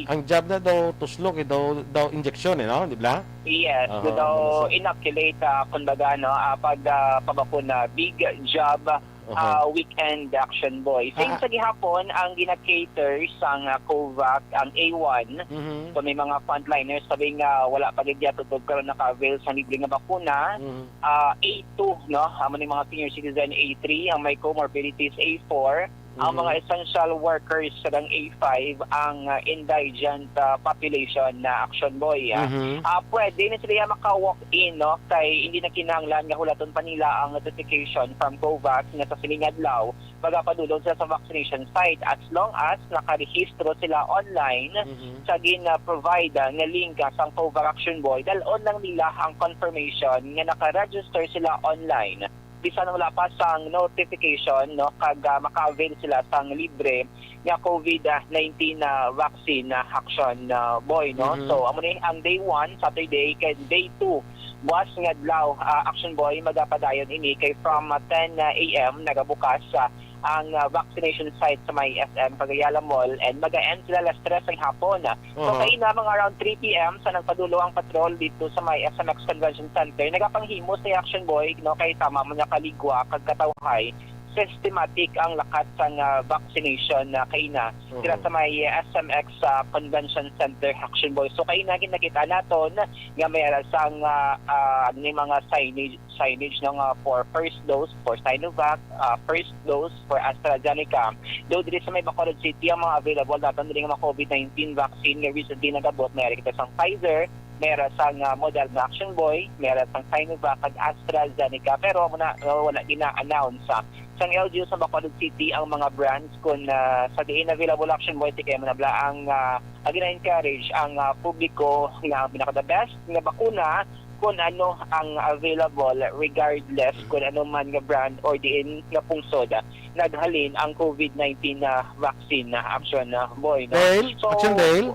Ang job na daw tuslok, daw injection, no? Di ba? Yes, daw inoculate, kumbaga, no, pag pabakuna. Big Job Weekend, Action Boy. Same sa gihapon, ang gina-cater sang COVAC, ang A1. So may mga frontliners, sabi nga wala pa gagya tutog karon naka-avail sa libre nga bakuna. A2, no, ang mga senior citizen A3, ang may comorbidities A4. Ang mga essential workers sa A5, ang indigent population na, Action Boy. Pwede na sila maka-walk-in, no? Kay hindi na kinahanglan nga hulaton pa nila ang notification from COVAX nga sa siningadlaw magapadulong sila sa vaccination site as long as nakarehistro sila online sa gina-provide nga link sa COVAX, Action Boy. Dalon lang nila ang confirmation nga nakaregister sila online. Bisan wala pa sang notification, no, kag maka-avail sila sang libre nga COVID-19 vaccine, Action Boy, no. So amo ni ang day 1 Saturday kay day 2 buwas nga adlaw, Action Boy, magapadayon ini kay from 10 AM nagabukas ang vaccination site sa may SM Pagayala Mall and mag-end sila alas 3 ng hapon. So kayo na mga around 3 PM sa nagpadulo ang patrol dito sa may SMX Convention Center. Nagapanghimo sa Action Boy, no, kay tama mo nga kaligwa kag katawhay systematic ang lakat sa vaccination na kaina dira sa may SMX Convention Center, Action Boy. So kaina ginakita naton nga mayroon sang ni mga signage ng for first dose for Sinovac, first dose for AstraZeneca. Do diri sa may Bacolod City ang mga available naton diri nga COVID-19 vaccine nga recently nagabot na kita sang Pfizer, meron sang model na, Action Boy, meron sang Sinovac at AstraZeneca, pero wala gina-announce sang LGU sa Bacolod City ang mga brands kung sa diin available, Action Boy, tikay mo na bla ang gina-encourage ang publiko nga pinaka-the best nga bakuna kung ano ang available regardless kung ano man nga brand or diin nga pungsod naghalin ang COVID-19 vaccine, Action Boy, no? Dale, so, Action Dale,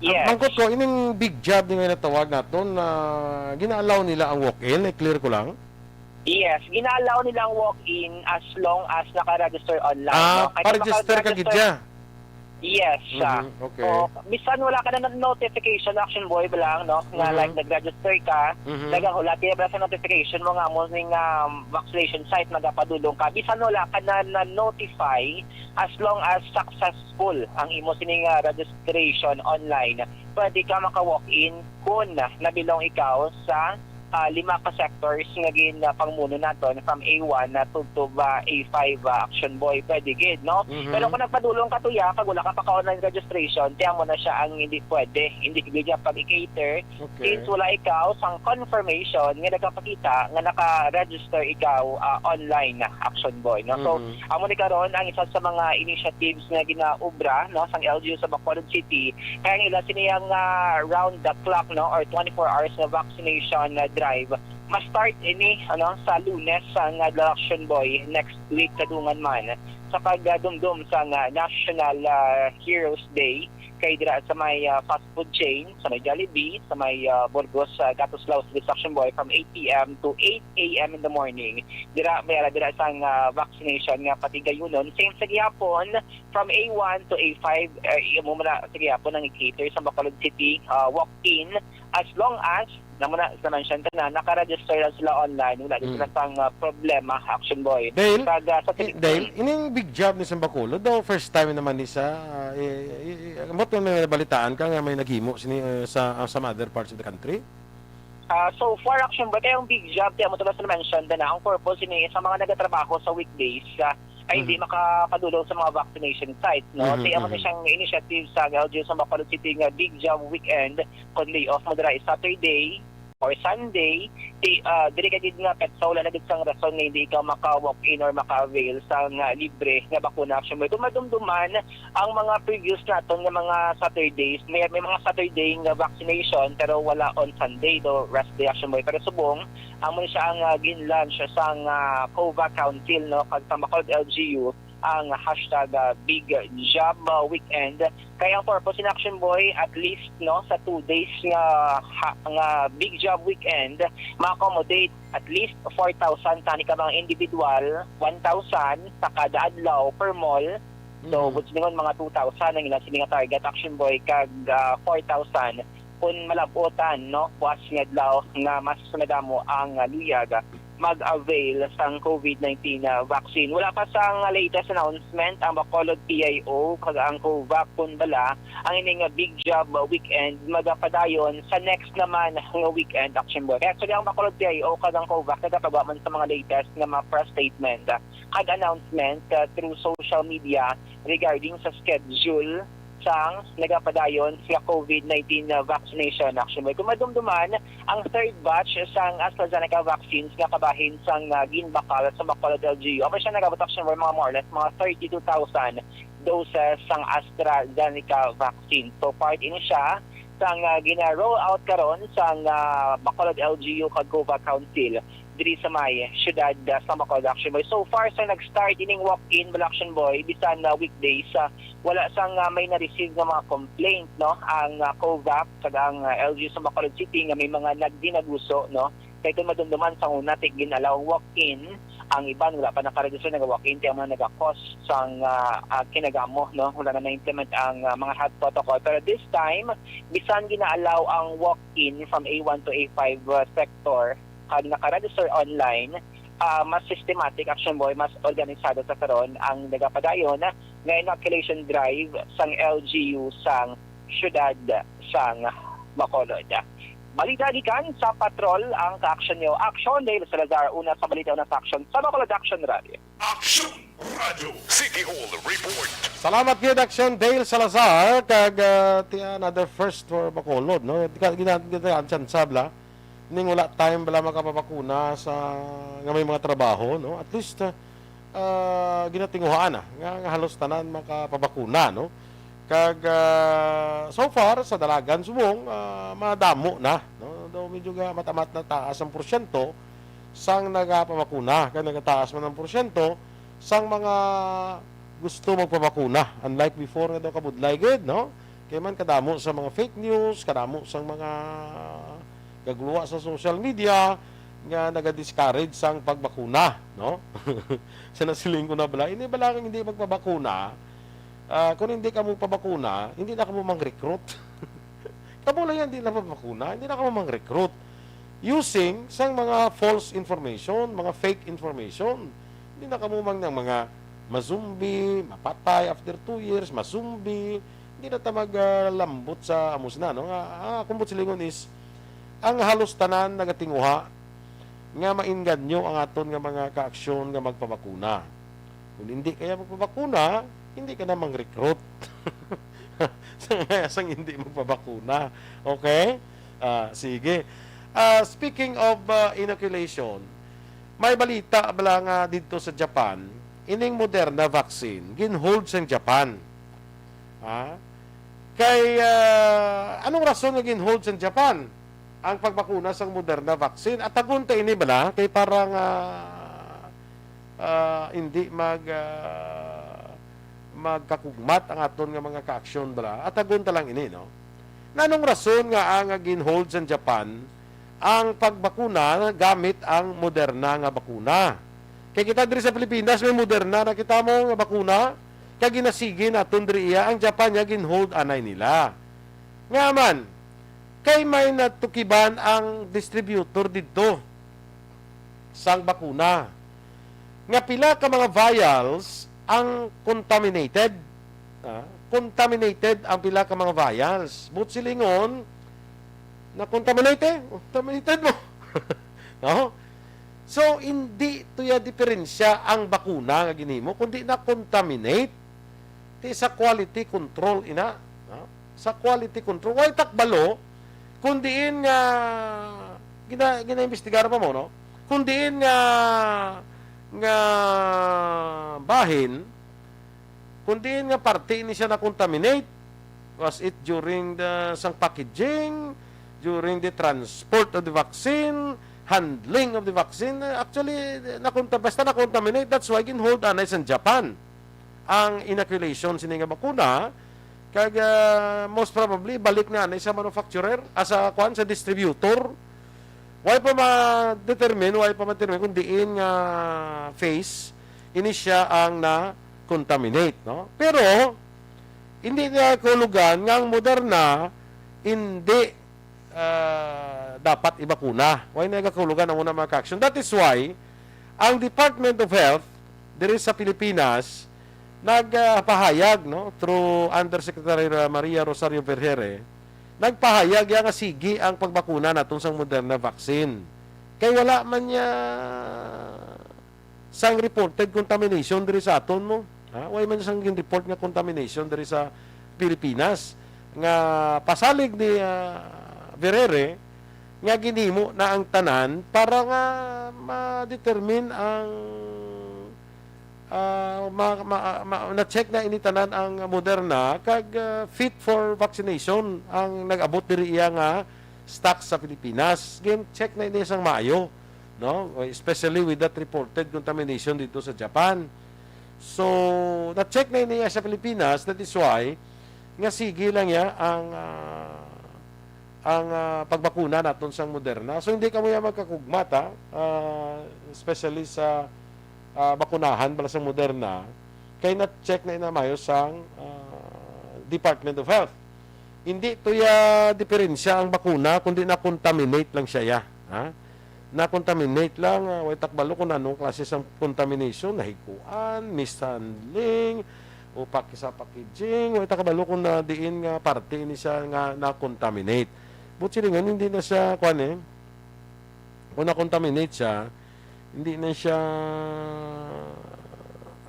yes. Mangkot ko, ining big job nga natawag naton na gina-allow nila ang walk-in, clear ko lang. Yes, ginalaw nilang walk-in as long as naka-register online. No? Pa-register ka gidya. Yes. Okay. So, bisan wala ka na notification, Action Boy, lang, no? Nga like nag-register ka, nagahula kaya ba sa notification mo nga mo ning vaccination site nagapadulong ka. Bisan wala ka na notify as long as successful ang imo sining registration online. Pwede ka maka-walk-in kung nabilong ikaw sa lima ka sectors nga pangmuno naton from A1 na to A5 Action Boy pwede gid no. Pero kung nagpadulong ka tuya kag wala ka pa ka online registration tiyan mo na siya ang hindi pwede hindi gid niya pag i-cater since wala ikaw sang confirmation nga nagpakita nga naka-register ikaw online na Action Boy no. So amo ni karon ang isa sa mga initiatives nga ginaubra no sang LGU sa Bacolod City kaya nila siniyang round the clock no or 24 hours na vaccination drive ma-start ini sa Lunes ang Action Boy next week kadungan man sa pagdumdum sa National Heroes Day kay dira sa may fast food chain sa may Jollibee sa may Burgos Gatuslaw Action Boy from 8 p.m. to 8 a.m. in the morning dira sang vaccination nga pati gayunon same sa gihapon from A1 to A5 mo muna sa gihapon ang i-cater sa Bacolod City walk-in as long as naman mention na naka-register lang sila online wala din sila sang problema Action Boy Dale, ining big job ni Bacolod daw first time naman ni sa mo may balitaan ka nga may naghimo sa other parts of the country. So for Action Boy yung big job mo to na mention na ang purpose ni sa mga nagatrabaho sa weekdays ay hindi makapadulong sa mga vaccination sites no. Kaya mo na siyang initiative sa LGU sa Bacolod City nga big job weekend kun day off mo dira Saturday or Sunday, dili ka gid nga petsa wala na gid sang rason nga hindi ka maka-walk-in or maka-avail sa libre nga bakuna Action Boy. Kung madumduman ang mga previous naton nga mga Saturdays, may mga Saturday nga vaccination pero wala on Sunday do rest day Action Boy. Pero subong amo ni siya ang ginlaunch sang COVA Council no kag sa Bacolod LGU ang hashtag Big Job Weekend. Kaya ang purpose in Action Boy at least no sa 2 days nga Big Job Weekend ma-accommodate at least 4,000 tani ka mga individual, 1,000 sa kada adlaw per mall. So which ningon mga 2,000 ang ilang sini nga target Action Boy kag 4,000 kung malabutan no buwas nga adlaw nga mas madamo ang luyag mag-avail sang COVID-19 vaccine. Wala pa sang latest announcement ang Bacolod PIO kag ang COVAC kun bala ang ining big job weekend magapadayon sa next naman nga weekend Action Boy. Actually ang Bacolod PIO kag ang COVAC nagapagawa man sa mga latest nga mga press statement kag announcement through social media regarding sa schedule sang nagapadayon sa COVID-19 vaccination Action Boy. Kung madumduman, ang third batch sang AstraZeneca vaccines nga kabahin sang ginbakal sa Bacolod LGU. Aba siya nagabot Action Boy mga more or less mga 32,000 doses sang AstraZeneca vaccine. So part ini siya sang gina-roll out karon sang Bacolod LGU kag COVA Council diri sa may syudad sa Bacolod Action Boy. So far sa nag-start ining walk-in Action Boy bisan weekdays wala sang may na-receive nga mga complaint no ang COVAC kag ang LGU sa Bacolod City nga may mga nagdinaguso no kay kung madumduman sa una tig ginalaw walk-in ang iban wala pa naka-register nag-walk-in kaya mga nag-cause sang kinagamo no wala na na-implement ang mga health protocol pero this time bisan ginaalaw ang walk-in from A1 to A5 sector kag naka-register online mas systematic Action Boy mas organisado sa karon ang nagapadayon nga inoculation drive sang LGU sang syudad sang Bacolod. Balita gikan sa patrol ang ka-action nyo. Aksyon Dale Salazar una sa balita una sa action sa Bacolod Action Radio. Action Radio City Hall Report. Salamat gyud Action Dale Salazar kag another first for Bacolod no. Gina sabla ning wala time bala makapapakuna sa nga may mga trabaho no. At least ginatinguhaan nga halos tanan makapabakuna no. Kag so far sa dalagan subong madamo na no. Daw medyo matamat na taas ang porsyento sang nagapabakuna kag nagataas man ang porsyento sang mga gusto magpabakuna unlike before nga daw kabudlay gid no. Kay man kadamo sa mga fake news, kadamo sang mga gagluwa sa social media nga naga-discourage sang pagbakuna no. Sa nasiling ko na bala ini bala kang hindi magpabakuna kung hindi ka mo pabakuna hindi na ka mo mang-recruit. Kamo lang yan hindi na pabakuna hindi na ka mo mang-recruit using sang mga false information mga fake information hindi na ka mo mang ng mga mazumbi mapatay after 2 years mazumbi hindi na ta maglambot sa amos na no. Kumbot silingon is ang halos tanan nagatinguha nga mainganyo ang aton nga mga kaaksyon nga magpabakuna. Kung hindi kaya magpabakuna, hindi ka na mang-recruit. Sang hindi magpabakuna. Okay? Sige. Speaking of inoculation, may balita bala nga dito sa Japan, ining Moderna vaccine, ginhold sa Japan. Kay, anong rason nga ginhold sa Japan ang pagbakuna sa Moderna vaccine? At tagunta ini bala, kay parang hindi magkakugmat ang aton nga mga kaaksyon bala. At tagunta lang ini, no? Nanong rason nga ang ginhold sa Japan ang pagbakuna gamit ang Moderna nga bakuna? Kaya kita diri sa Pilipinas may Moderna na kita mo nga bakuna, kaya ginasigi naton diri iya ang Japan nga ginhold anay nila. Nga man, kay may natukiban ang distributor dito sang bakuna. Nga pila ka mga vials ang contaminated. Contaminated ang pila ka mga vials. But silingon, na-contaminated mo. No? So, hindi tuya diferensya ang bakuna nga ginimo, kundi na-contaminate. Ti sa quality control ina. No? Sa quality control. Why takbalo, kundiin nga, gina-investigar pa mo, no? Kundiin nga bahin, kundiin nga parte ni siya na-contaminate. Was it during the sang packaging, during the transport of the vaccine, handling of the vaccine? Actually, basta na-contaminate. That's why ginhold anay sa Japan ang inoculation sininga bakuna. Kag most probably balik na anay sa manufacturer, sa distributor. Why pa ma-determine kung diin nga phase ini siya ang na-contaminate, no? Pero hindi na kulugan nga ang Moderna hindi dapat ibakuna. Why nagakahulugan ang unang mga ka-action? That is why, ang Department of Health, diri sa Pilipinas, nagpahayag, no, through Undersecretary Maria Rosario Vergere, nagpahayag nga sige ang pagbakuna naton sa Moderna vaccine. Kay wala man niya sang reported contamination diri sa aton mo. Why man sang report nga contamination diri sa Pilipinas. Nga pasalig ni Verere nga ginimo na ang tanan para nga ma-determine ang na-check na initanan ang Moderna kag fit for vaccination ang nag-abot diri iya nga stock sa Pilipinas. Check na ini sang maayo, no? Especially with that reported contamination dito sa Japan. So, na-check na ini sa Pilipinas. That is why nga sige lang ya ang pagbakuna naton sang Moderna. So hindi kamo ya magkakugmata, especially sa bakunahan bala sang Moderna, kay na-check na inamayo sang Department of Health. Hindi to ya diferensya ang bakuna, kundi na-contaminate lang siya ya. Na-contaminate lang, way takbalo kung anong klase sang contamination, nahikuan, mishandling, o sa packaging, way takbalo kung na diin nga parte ni siya nga na-contaminate. But silingan, hindi na siya, kung na-contaminate siya, hindi na siya,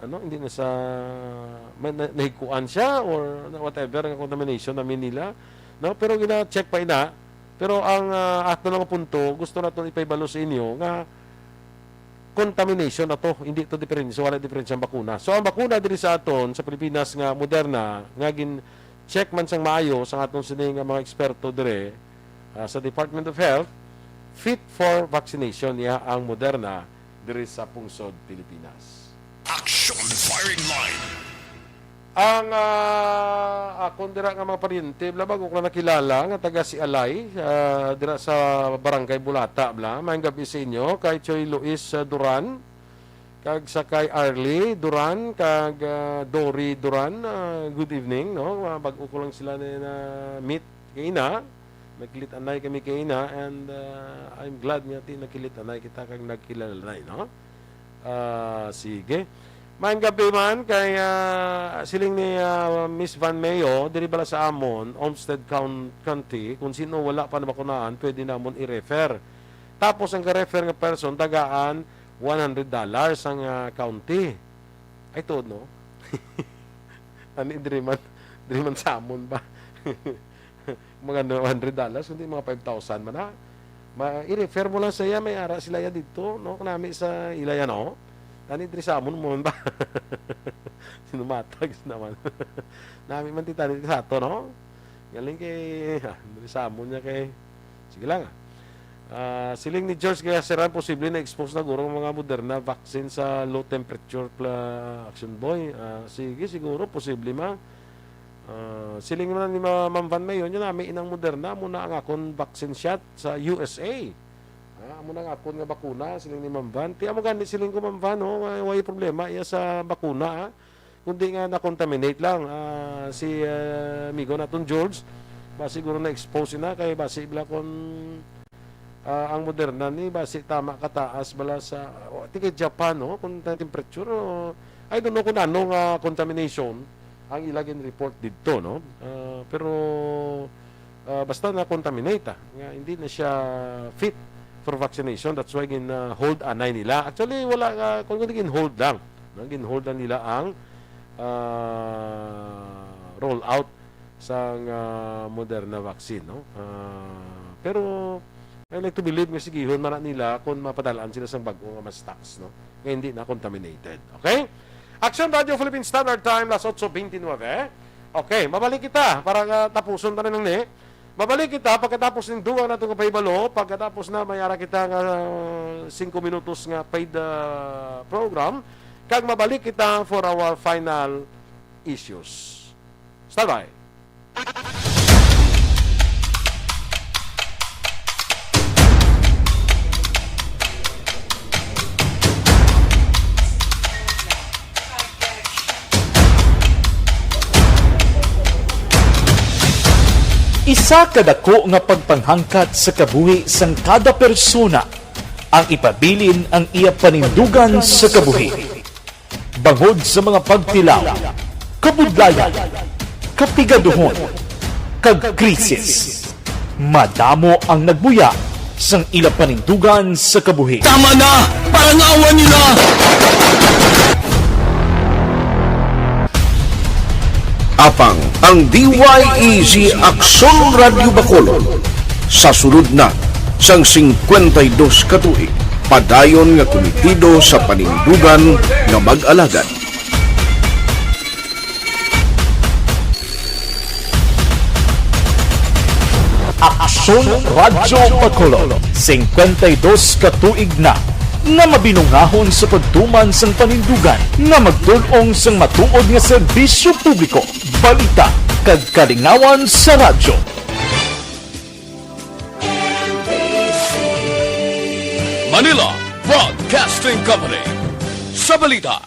hindi na siya, nahikuan siya, or whatever, ang contamination namin nila. No? Pero gina-check pa ina. Pero ang ato lang punto, gusto na itong ipaibalo sa inyo, nga, contamination na to, hindi to diferensya, wala diferensya ang bakuna. So, ang bakuna diri sa aton, sa Pilipinas nga Moderna, nga gin-check man sang maayo, sa atong sining mga eksperto dire, sa Department of Health, fit for vaccination niya ang Moderna diri sa pungsod Pilipinas. Aksyon Firing Line. Ang akong dira nga mga pariente, bago ko na nakilala, nga taga si Alay, dira sa Barangay Bulata, may gabi sa inyo, kay Choy Luis Duran, kag sa kay Arlie Duran, kag Dory Duran, good evening, no? Bago ko lang sila na meet kay ina, nagkilit-anay kami kay ina, and I'm glad nga nakilit-anay kita kag nagkilala, no? Sige. Maayong gabi man kay siling ni Miss Van Mayo, diri bala sa amon, Olmsted County, kung sino wala pa na bakunaan, pwede namon i-refer. Tapos ang ka-refer nga person, tagaan $100 ang county. Ay to, no? Ani, diri man sa amon ba? Mga $100, kundi mga 5,000 man ha. I-refer mo lang sa iya, may ara sila ya dito, no? Kanami sa ilaya, no? Tani diri sa amon mo ba? Sinumatag naman. Nami man ti tani sa ato, no? Galing kay diri sa amon niya kay sige lang. Siling ni George kaya serán posible na expose na guro mga Moderna vaccine sa low temperature Aksyon boy. Sige siguro posible ma. Siling man ni Ma'am Van Mayon yun nami inang Moderna muna ang akon vaccine shot sa USA. Amo na nga akon nga bakuna siling ni Ma'am Van. Ti amo gani siling ko Ma'am Van, no? Way problema iya sa bakuna ha. Kundi nga na-contaminate lang si amigo naton George. Ba siguro na expose na kay basi bala kon ang Moderna ni basi tama kataas bala sa tika Japan, no? Kung temperature I don't know kung anong contamination ang ilagin report dito, no? Pero basta na contaminate nga hindi na siya fit for vaccination. That's why hold anay nila. Actually wala kung gin hold lang, no? Gin hold lang nila ang roll out sa Moderna vaccine, no? Pero I like to believe nga sigihon man nila kung mapadalaan sila sa bago nga mas tax, no? Nga hindi na contaminated. Okay? Aksyon Radio Philippine Standard Time, las 8:29. Okay, mabalik kita para tapuson ta na ni. Mabalik kita pagkatapos ng duwa nato nga paibalo, pagkatapos na mayara kita nga 5 minutos nga paid program, kag mabalik kita for our final issues. Stand by. Isa kadako nga pagpanghangkat sa kabuhi sang kada persona ang ipabilin ang iya panindugan sa kabuhi. Bangod sa mga pagtilaw, kabudlayan, kapigaduhon, kag krisis. Madamo ang nagbuya sang ila panindugan sa kabuhi. Tama na! Parang awa nila! Apang ang DYEZ Aksyon Radio Bacolod sa sulod na sang 52 katuig padayon nga komitido sa panindugan nga mag-alagad. Aksyon Radio Bacolod 52 katuig na nga mabinungahon sa pagtuman sang panindugan nga magdulong sang matuod nga serbisyo publiko, balita kag kalingawan sa radyo. Manila Broadcasting Company. Sa balita,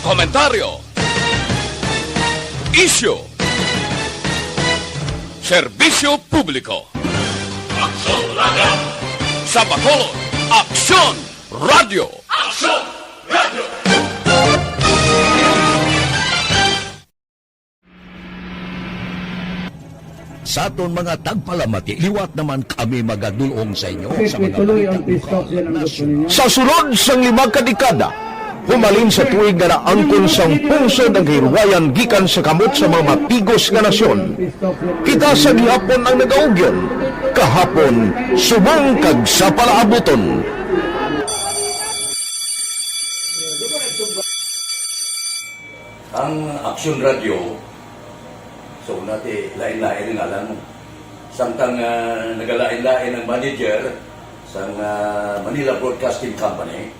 komentaryo, issue, serbisyo publiko. Aksyon Radio! Sa Bacolod, Aksyon Radio! Aksyon Radio! Sa aton mga tagpalamati, liwat naman kami magadulong sa inyo sa mga balitang sa sulod sang 5 kadekada. Humalin sa tuig nga naangkon sang pungsod ang hirwayan gikan sa kamot sa mga mapigos nga nasyon. Kita sa gihapon ang nagaugyon, kahapon subong kag sa palaabuton. Ang Aksyon Radio, so natin lain-lain ang alam mo. Samtang nagalain-lain ang manager sa Manila Broadcasting Company,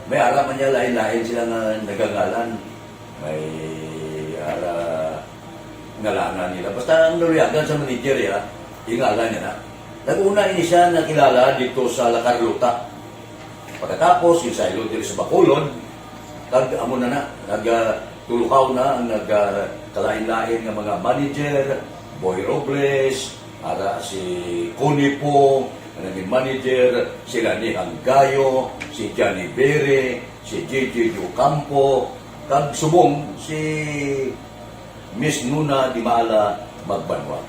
may alaman niya lain-lain sila nga nagangalan. May ngalangan nila. Basta ang naruyagan sa manager, ingalan niya na. Nag-una ini siya nakilala dito sa La Carlota. Pagkatapos, yung sa ilo dito sa Bacolod, amo na nagtulukaw na ang nagkalain-lain ng mga manager, Boy Robles, para si Connie po, naging manager, sila ni Hanggayo, si Johnny Bere, si si JJ Ocampo, kag subong si Miss Nuna Di Mala Magbanwa.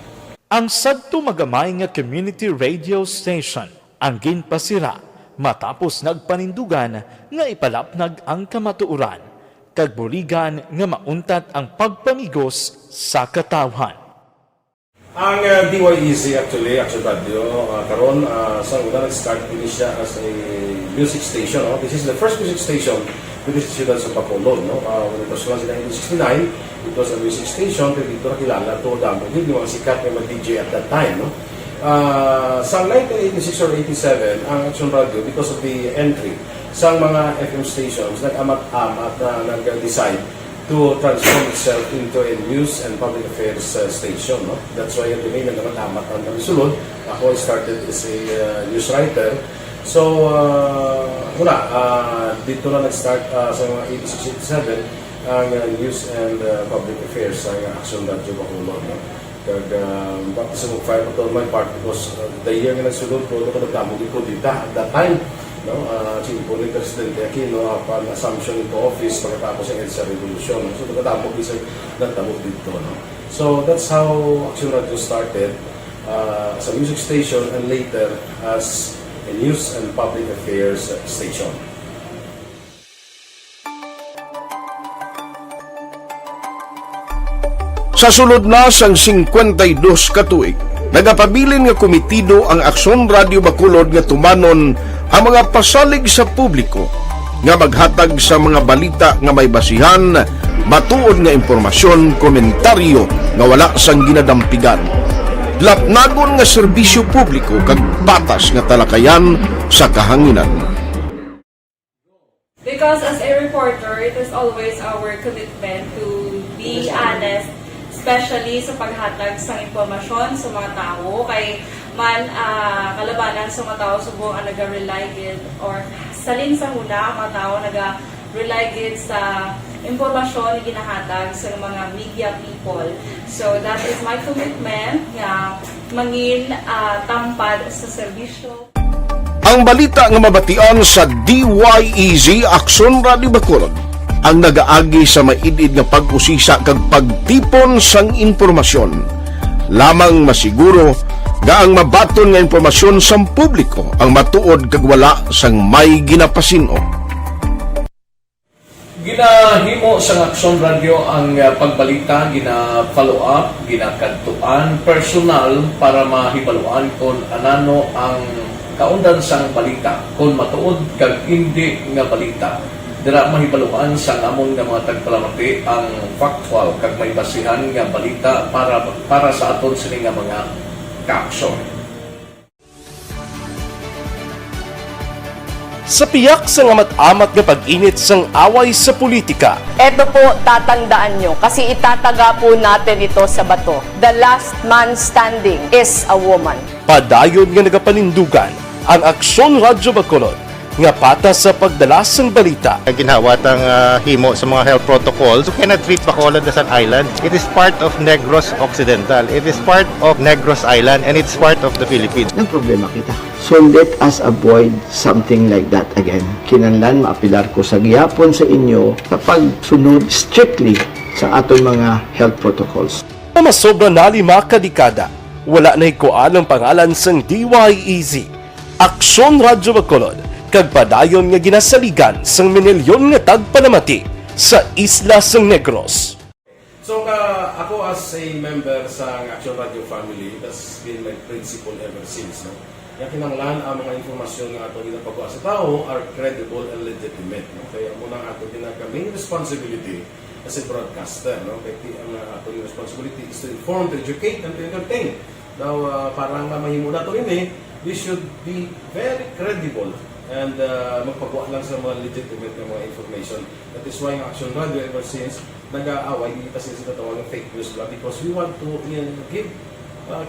Ang sadto magamay nga community radio station ang ginpasira matapos nagpanindugan nga ipalapnag ang kamatuoran kag buligan nga mauntat ang pagpamigos sa katawhan. Ang DYEZ actually, Aksyon Radio, karon sa una nag-start din siya as a music station. No? This is the first music station with the ciudad sa Bacolod. No? When it was launched in 1969, it was a music station, pero dito nakilala to damo din yung mga sikat na mga DJ at that time. No? Sa 1986 or 87, ang Aksyon Radio, because of the entry sa mga FM stations, nag-amat-amat na nag-decide to transform itself into a news and public affairs station. No? That's why the name naman-amat ang namisulod. Ako started as a news writer. So, dito na nag-start sa mga 86-87 ang news and public affairs ang Aksyon Radio Bacolod. No? Kag baptism of fire to my part because the year nga nagsulod ko nagdamog ko dito at that time, no, po ni Presidente Aquino upon assumption into office pagkatapos ng EDSA Revolution. So nagdamog isa nagdamog dito, no. So that's how Aksyon Radio started as a music station and later as a news and public affairs station. Sa sulod na sang 52 katuig, nagapabilin nga komitido ang Aksyon Radio Bacolod nga tumanon ang mga pasalig sa publiko nga maghatag sa mga balita nga may basihan, matuod nga impormasyon, komentaryo nga wala sang ginadampigan. Lapnagon nga serbisyo publiko kag patas nga talakayan sa kahanginan. Because as a reporter, it is always our commitment to be honest, especially sa paghatag sa impormasyon sa mga tao kay man kalabanan sa mga tao subong ang naga-rely gid or salin sa huna mga tao naga-rely gid sa impormasyon na ginahatag sa mga media people. So that is my commitment nga mangin tampad sa serbisyo. Ang balita nga mabatian sa DYEZ Aksyon Radio Bacolod ang nagaagi sa maidid nga pag-usisa kag pagtipon sang impormasyon. Lamang masiguro nga ang mabaton nga impormasyon sa publiko ang matuod kag wala sang may ginapasino. Ginahimo sa Aksyon Radio ang pagbalita, gina-follow up, ginakadtuan personal para mahibaluan kung anano ang kaundan sang balita, kung matuod kag hindi nga balita. Dira mahibaluan sa among nga mga tagpalamati ang factual kag may basihan nga balita para sa aton sini nga mga kaaksyon. Sa piyak sa amat-amat nga pag-init sang away sa politika. Ito po, tatandaan nyo, kasi itataga po natin ito sa bato. The last man standing is a woman. Padayon nga nagapanindugan ang Aksyon Radio Bacolod nga patas sa pagdalas ng balita. Ginhawat ang himo sa mga health protocols. You cannot treat Bacolod as an island. It is part of Negros Occidental. It is part of Negros Island and it's part of the Philippines. Ang problema kita. So let us avoid something like that again. Kinahanglan maapilar ko sa gihapon sa inyo sa pagsunod strictly sa aton mga health protocols. Masobra na 5 kadekada, wala na ikuan ang pangalan sang DYEZ, Aksyon Radio Bacolod, kag padayon nga ginasaligan sang minilyon nga tagpanamati sa isla sang Negros. So ako as a member sa Aksyon Radio family, that's been my principle ever since. No? Yung kinanglan ang mga informasyon nga ato ginapagawa sa tao are credible and legitimate. No? Kaya muna ato main responsibility as a broadcaster. No? Kaya ang ato responsibility is to inform, to educate, and to entertain. Now, parang mahimo na ito rin we should be very credible and magpagawa lang sa mga legitimate na mga information. That is why ang Aksyon Radio ever since nag-aaway kita sa tinatawag ng fake news lang because we want to give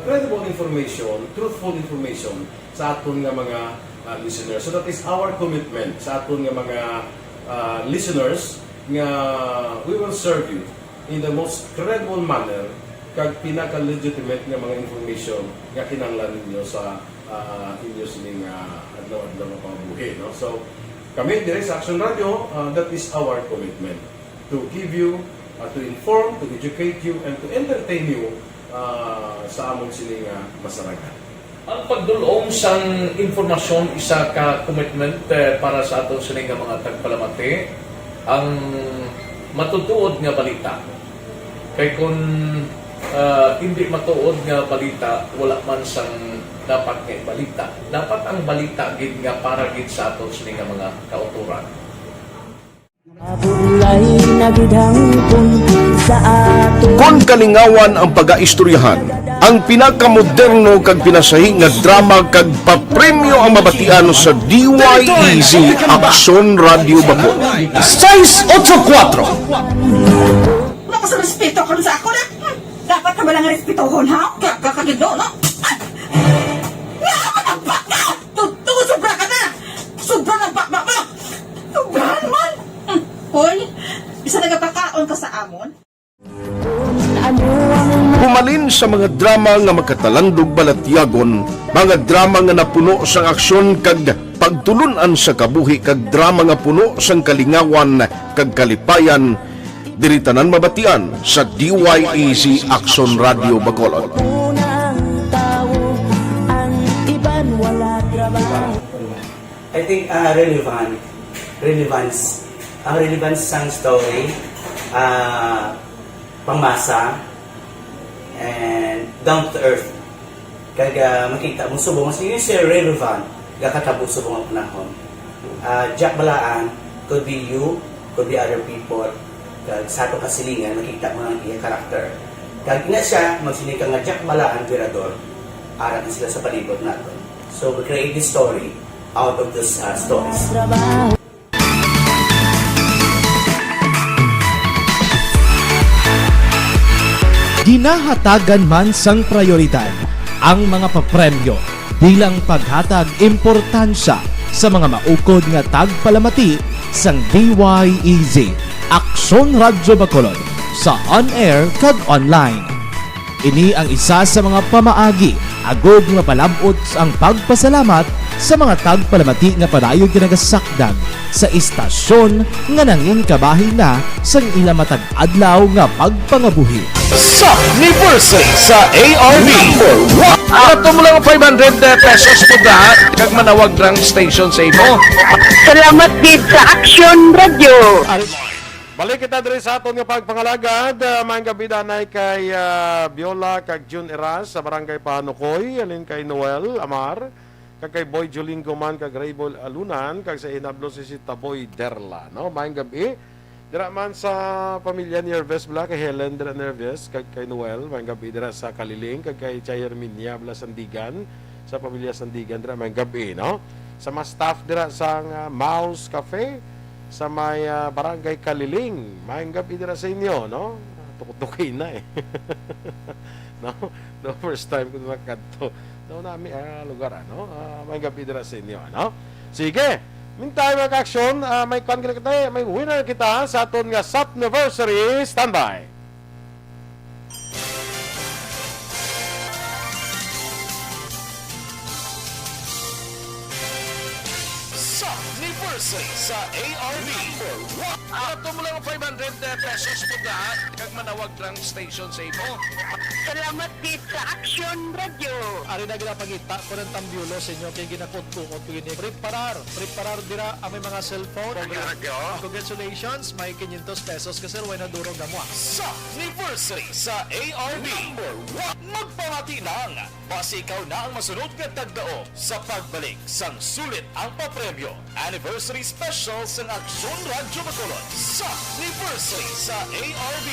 credible information, truthful information sa aton nga mga listeners. So that is our commitment sa aton nga mga listeners nga we will serve you in the most credible manner kag pinaka-legitimate nga mga information nga kinahanglan ninyo sa inyo sining adlaw-adlaw nga pamumuhi, no? So Kami dire sa Aksyon Radio, that is our commitment to give you, to inform, to educate you, and to entertain you sa among sining masaragan. Ang pagdulong sang informasyon isa ka commitment para sa aton sining mga tagpalamati ang matutuod nga balita. Kay kung hindi matuod nga balita, wala man sang dapat nga balita. Dapat ang balita gid nga para gid sa aton sining mga kauturan. Kung kalingawan ang pag-aistoryahan, ang pinakamoderno kag pinasahi nga drama kag papremyo ang mabatian sa DYEZ Aksyon Radio Bacol. 684 Wala ko sa respeto karon sa ako na. Dapat ka ba lang respetohon ha? Kakagido, no? Tutugo, sobra ka na! Sobra ng bakbak mo! Sobrahan man! Hoy, bisa nagapakaon ka sa amon? Pumalin sa mga drama nga magkatalandog balatyagon, mga drama nga napuno sang aksyon kag pagtulunan sa kabuhi kag drama nga puno sang kalingawan kag kalipayan, diritanan mabatian sa DYEZ Aksyon Radio Bacolod. I think relevance ang relevance sang story, pangmasa, and down to earth. Kaya makita mo subong, mas yun siya relevant, kakatabo subong ang panahon. Jack Balaan, could be you, could be other people, sa ato kasilingan, makita mo ang iya karakter. Kaya ina siya, magsinika nga Jack Balaan, virador, arat na sila sa palibot natin. So we create this story out of these stories. Ginahatagan man sang prioridad ang mga papremyo bilang paghatag importansya sa mga maukod nga tagpalamati sang DYEZ Aksyon Radio Bacolod sa on-air kag online. Ini ang isa sa mga pamaagi agod nga palabot ang pagpasalamat sa mga tagpalamati nga padayon ginagasakdag sa istasyon nga nangin kabahin na sang ilang matag adlaw nga pagpangabuhi. Sa anniversary sa ARB ato mo lang 500 pesos po lahat kag manawag rang station sa imo. Salamat din sa Aksyon Radio. Balik kita diri sa aton nga pagpangalagad, mga gabi danay kay Viola kag June Eras sa barangay Panukoy, alin kay Noel Amar, kag kay Boy Julingo man kag Raybol Alunan, kag sa inablo si Taboy Derla, no? Mga gabi dira man sa pamilya Nerves bla kay Helen dira Nerves kag kay Noel, mga gabi dira sa Kaliling kag kay Chayerminia bla Sandigan, sa pamilya Sandigan dira mga gabi, no? Sa mga staff dira sa Mouse Cafe sa may barangay Kaliling, mayang gabi dira sa inyo, no? Tukot-tukay na eh. No? The first time ko nakadto. No, nami lugar, no? Mayang gabi dira sa inyo, no? Sige, meantime mga aksyon, may kita, may winner kita sa aton nga Sapniversary. Standby. Anniversary sa ARB. Ato mo lang 500 pesos po lahat kag manawag rang station sa imo. Salamat din sa Aksyon Radio. Ari na ginapangita ko ng tambyulo sa inyo kay ginakot-tukot ko gini. Preparar dira ang may mga cellphone. Congratulations, may 500 pesos kasi way na durong gamwa. Sa anniversary sa ARB. Magpamati nang basi ikaw na ang masunod nga tagdao sa pagbalik sang sulit ang papremyo. Anniversary special sa Aksyon Radio Bacolod sa anniversary sa ARB.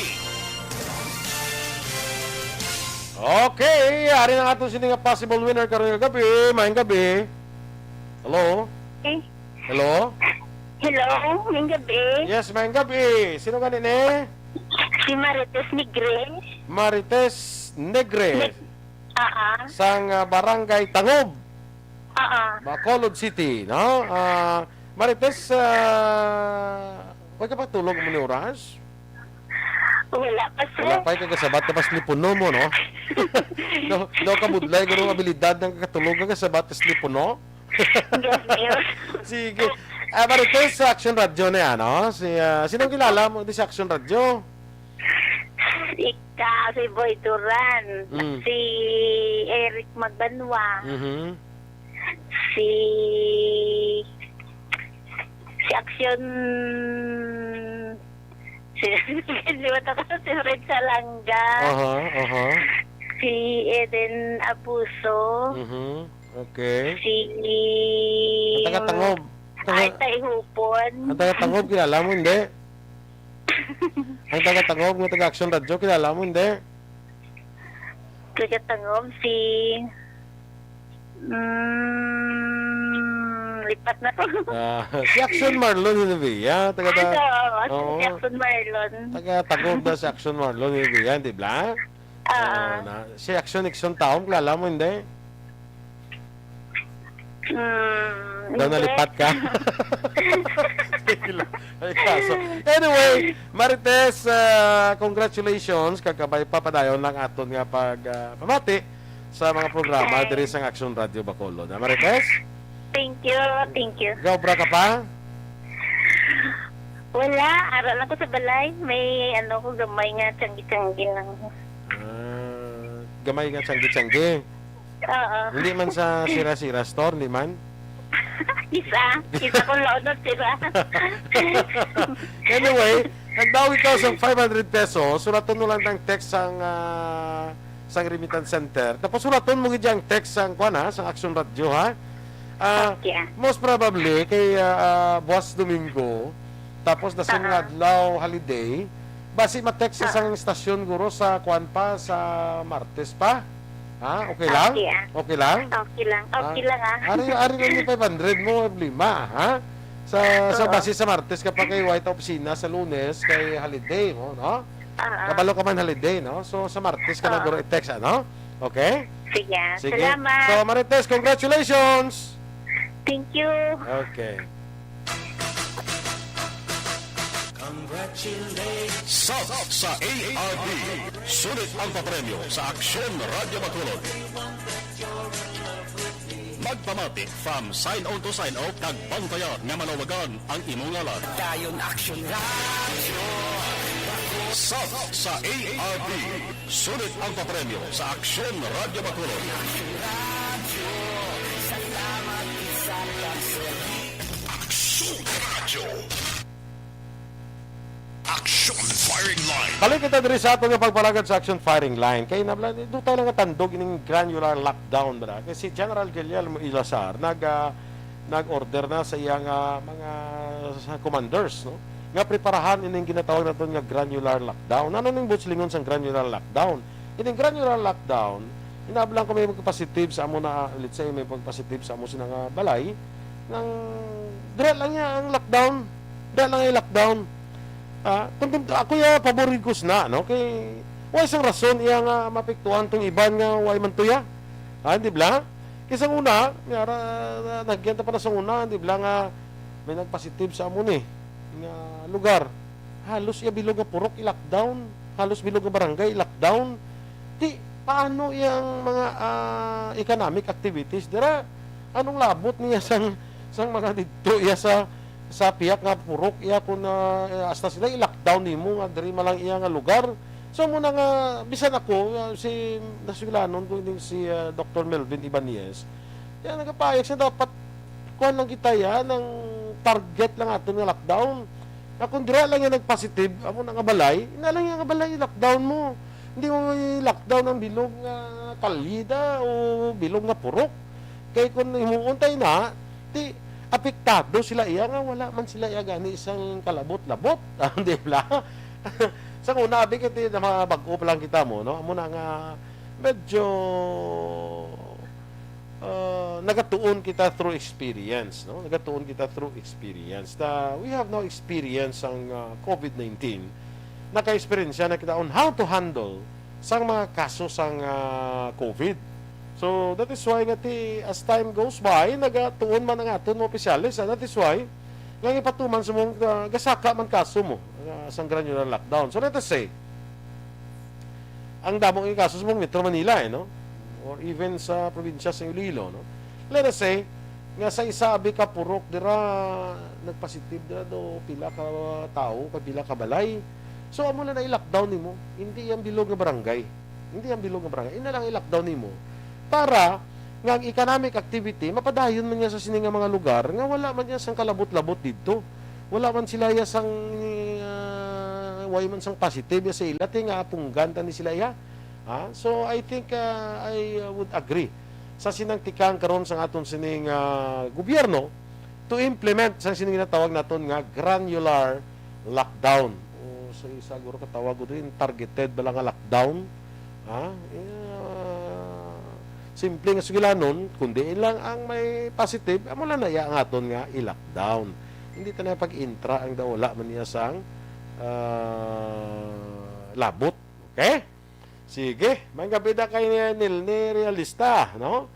Okay, ari na ato sini nga possible winner karon nga gabi, mayang gabi. Hello? Hello? Hello, mayang gabi. Yes, mayang gabi. Sino gani ni? Si Marites Negre. Marites Negre. Sang barangay Tangob. Bacolod City, no? Marites, wag ka pa tulog mo ni oras? Wala pa sir. Wala pa ka kasabat tapos ni puno mo, no? No ka budlay ganung abilidad ng katulog ka kasabat tapos ni puno. Sige. Marites, sa Aksyon Radio na yan, no? Sinong kilala mo di sa Aksyon Radio? Si Boy Duran, si Eric Magbanwa, si Aksyon, si Red Salanga, si Eden Abuso, Okay. si Ang taga-tangob. Ay Hupon. Ang taga-tangob, kilala mo, hindi? Ang taga-tangob ng taga-Aksyon Radio, kilala mo, hindi? Taga-tangob si lipat na to. Si Aksyon Marlon Hinivia. Si Aksyon Marlon. Taga-tangob na si Aksyon Marlon Hinivia, di ba? Si Aksyon Ikson Taong, kilala mo, hindi? Daw nalipat ka? So, anyway, Marites, congratulations. Kakabay papadayon lang aton nga pamati sa mga programa diri sa Aksyon Radio Bacolod. Marites? Thank you. Gawbra ka pa? Wala, aral ako sa balay. May ko gamay nga tiyanggi-tiyanggi lang. Gamay nga tiyanggi-tiyanggi? Oo. Hindi man sa sira-sira store, hindi man? Isa kong launod sira. Anyway, nagdawi ka sa 500 pesos, sulaton mo lang ng text sang remittance center. Tapos sulaton mo gid ang text sang sa Aksyon Radio, ha? Most probably kay Buwas Domingo, tapos na nga adlaw holiday, basi ma-text sa sang istasyon guro sa sa Martes pa. Okay lang? Okay lang? Okay lang. Ari lang yung 500 mo, lima, ha? Sa base sa Martes kapag kay White Opisina, sa Lunes kay holiday mo, no? Kabalo ka man holiday, no? So sa Martes ka na guro i-text, ano? Okay? Sige. Salamat. So Marites, congratulations! Thank you. Okay. Sa ARP, sulit ang papremyo sa Aksyon Radio Bacolod. Magpamati from sign on to sign out kag pangtayar nga manawagan ang imong ngalan. Dayon Aksyon Radio. Sa ARP, sulit ang papremyo sa Aksyon Radio Bacolod. Salamat sa Aksyon Radio. Action Firing Line. Balik kita diri sa ato nga pagpalagad sa Action Firing Line. Kay do tayo lang tandog ining granular lockdown ba? Kasi General Guillermo Ilasar nag-order na sa iyang mga commanders, no? Nga preparahan ining ginatawag naton nga granular lockdown. Ano ning butslingon sa granular lockdown? Ining granular lockdown, inablang ko may magpositive sa amo na, let's say may pagpositive sa amo sinang balay nang dire lang niya ang lockdown. Dire lang yung lockdown. Ako ya paborigos na, no? Kay way isang rason iya nga mapiktuan tong iban nga way mantuya. Di ba? Kisa una, nagyan ta pa na sa una, di ba nga may nagpositive sa amo ni nga lugar. Halos iya bilog nga purok i-lockdown, halos bilog nga barangay i-lockdown. Di paano iyang mga economic activities dira? Anong labot niya sang mga didto iya sa piyak nga purok iya kun hasta sila i-lockdown nimo nga diri malang iya nga lugar. So muna nga bisan ako si nasugilanon ko si Dr. Melvin Ibanez. Yan nagapayag siya dapat kuan lang kita ya ng target lang aton nga lockdown. Kung dira lang yung nag-positive amo nga balay, ina lang nga balay i-lockdown mo. Hindi mo i-lockdown ang bilog nga kalida o bilog nga purok. Kay kung himuuntay na, di apektado sila iya nga wala man sila iya gani isang kalabot-labot. Di ba? Sa una abi kiti na mga bag-o pa lang kita mo, no? Amo na nga medyo nagatuon kita through experience, no? Nagatuon kita through experience. We have no experience ang COVID-19. Naka-experience na kita on how to handle sang mga kaso sang COVID. So, that is why nga as time goes by, nagatuon man ang aton mo opisyalis. That is why, nga ipatuman sa mong gasaka man kaso mo sa granular lockdown. So, let us say, ang damong yung kaso sa mong Metro Manila, no? Or even sa probinsya sa Iloilo, no? Let us say, nga sa isabi ka purok dira nagpositive dira do pila ka tao kay pila ka balay. So amo na i-lockdown nimo. Hindi yan bilog nga barangay. Hindi yan bilog nga barangay. Ina lang i-lockdown nimo para nga ang economic activity mapadayon man niya sa sini nga mga lugar nga wala man niya sang kalabot-labot didto. Wala man sila ya sang way man sang positive ya sa ila nga apunggan ta ni sila ya. So I think I would agree sa sinangtikan karon sa aton sining gobyerno to implement sa sining natawag naton nga granular lockdown. O sa siguro katawag ko din targeted bala nga lockdown. Simple nga sugilanon kundi lang ang may positive amo lang na ya ang aton nga i-lockdown. Hindi ta na pag-intra ang wala man niya sang labot. Okay? Sige, may gabida kay ni realista, no?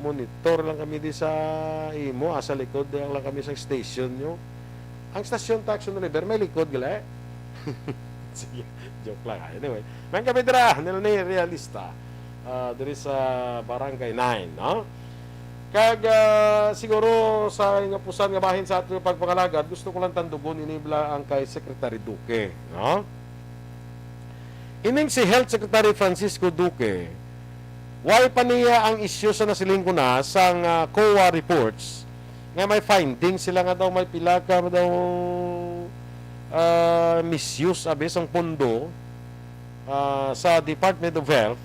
Monitor lang kami di sa imo, asa likod lang kami sa station nyo. Ang station Aksyon River, may likod gala eh. Sige, joke lang. Anyway, may gabida ni realista. Diri sa Barangay 9, no? Kag siguro sa nga pusan nga bahin sa ato pagpangalagad, gusto ko lang tandugon inibla ang kay Secretary Duque, no? Ining si Health Secretary Francisco Duque, why pa niya ang issue sa nasiling ko na sang COA reports nga may findings sila nga daw may pila ka daw misuse abis ang pondo sa Department of Health.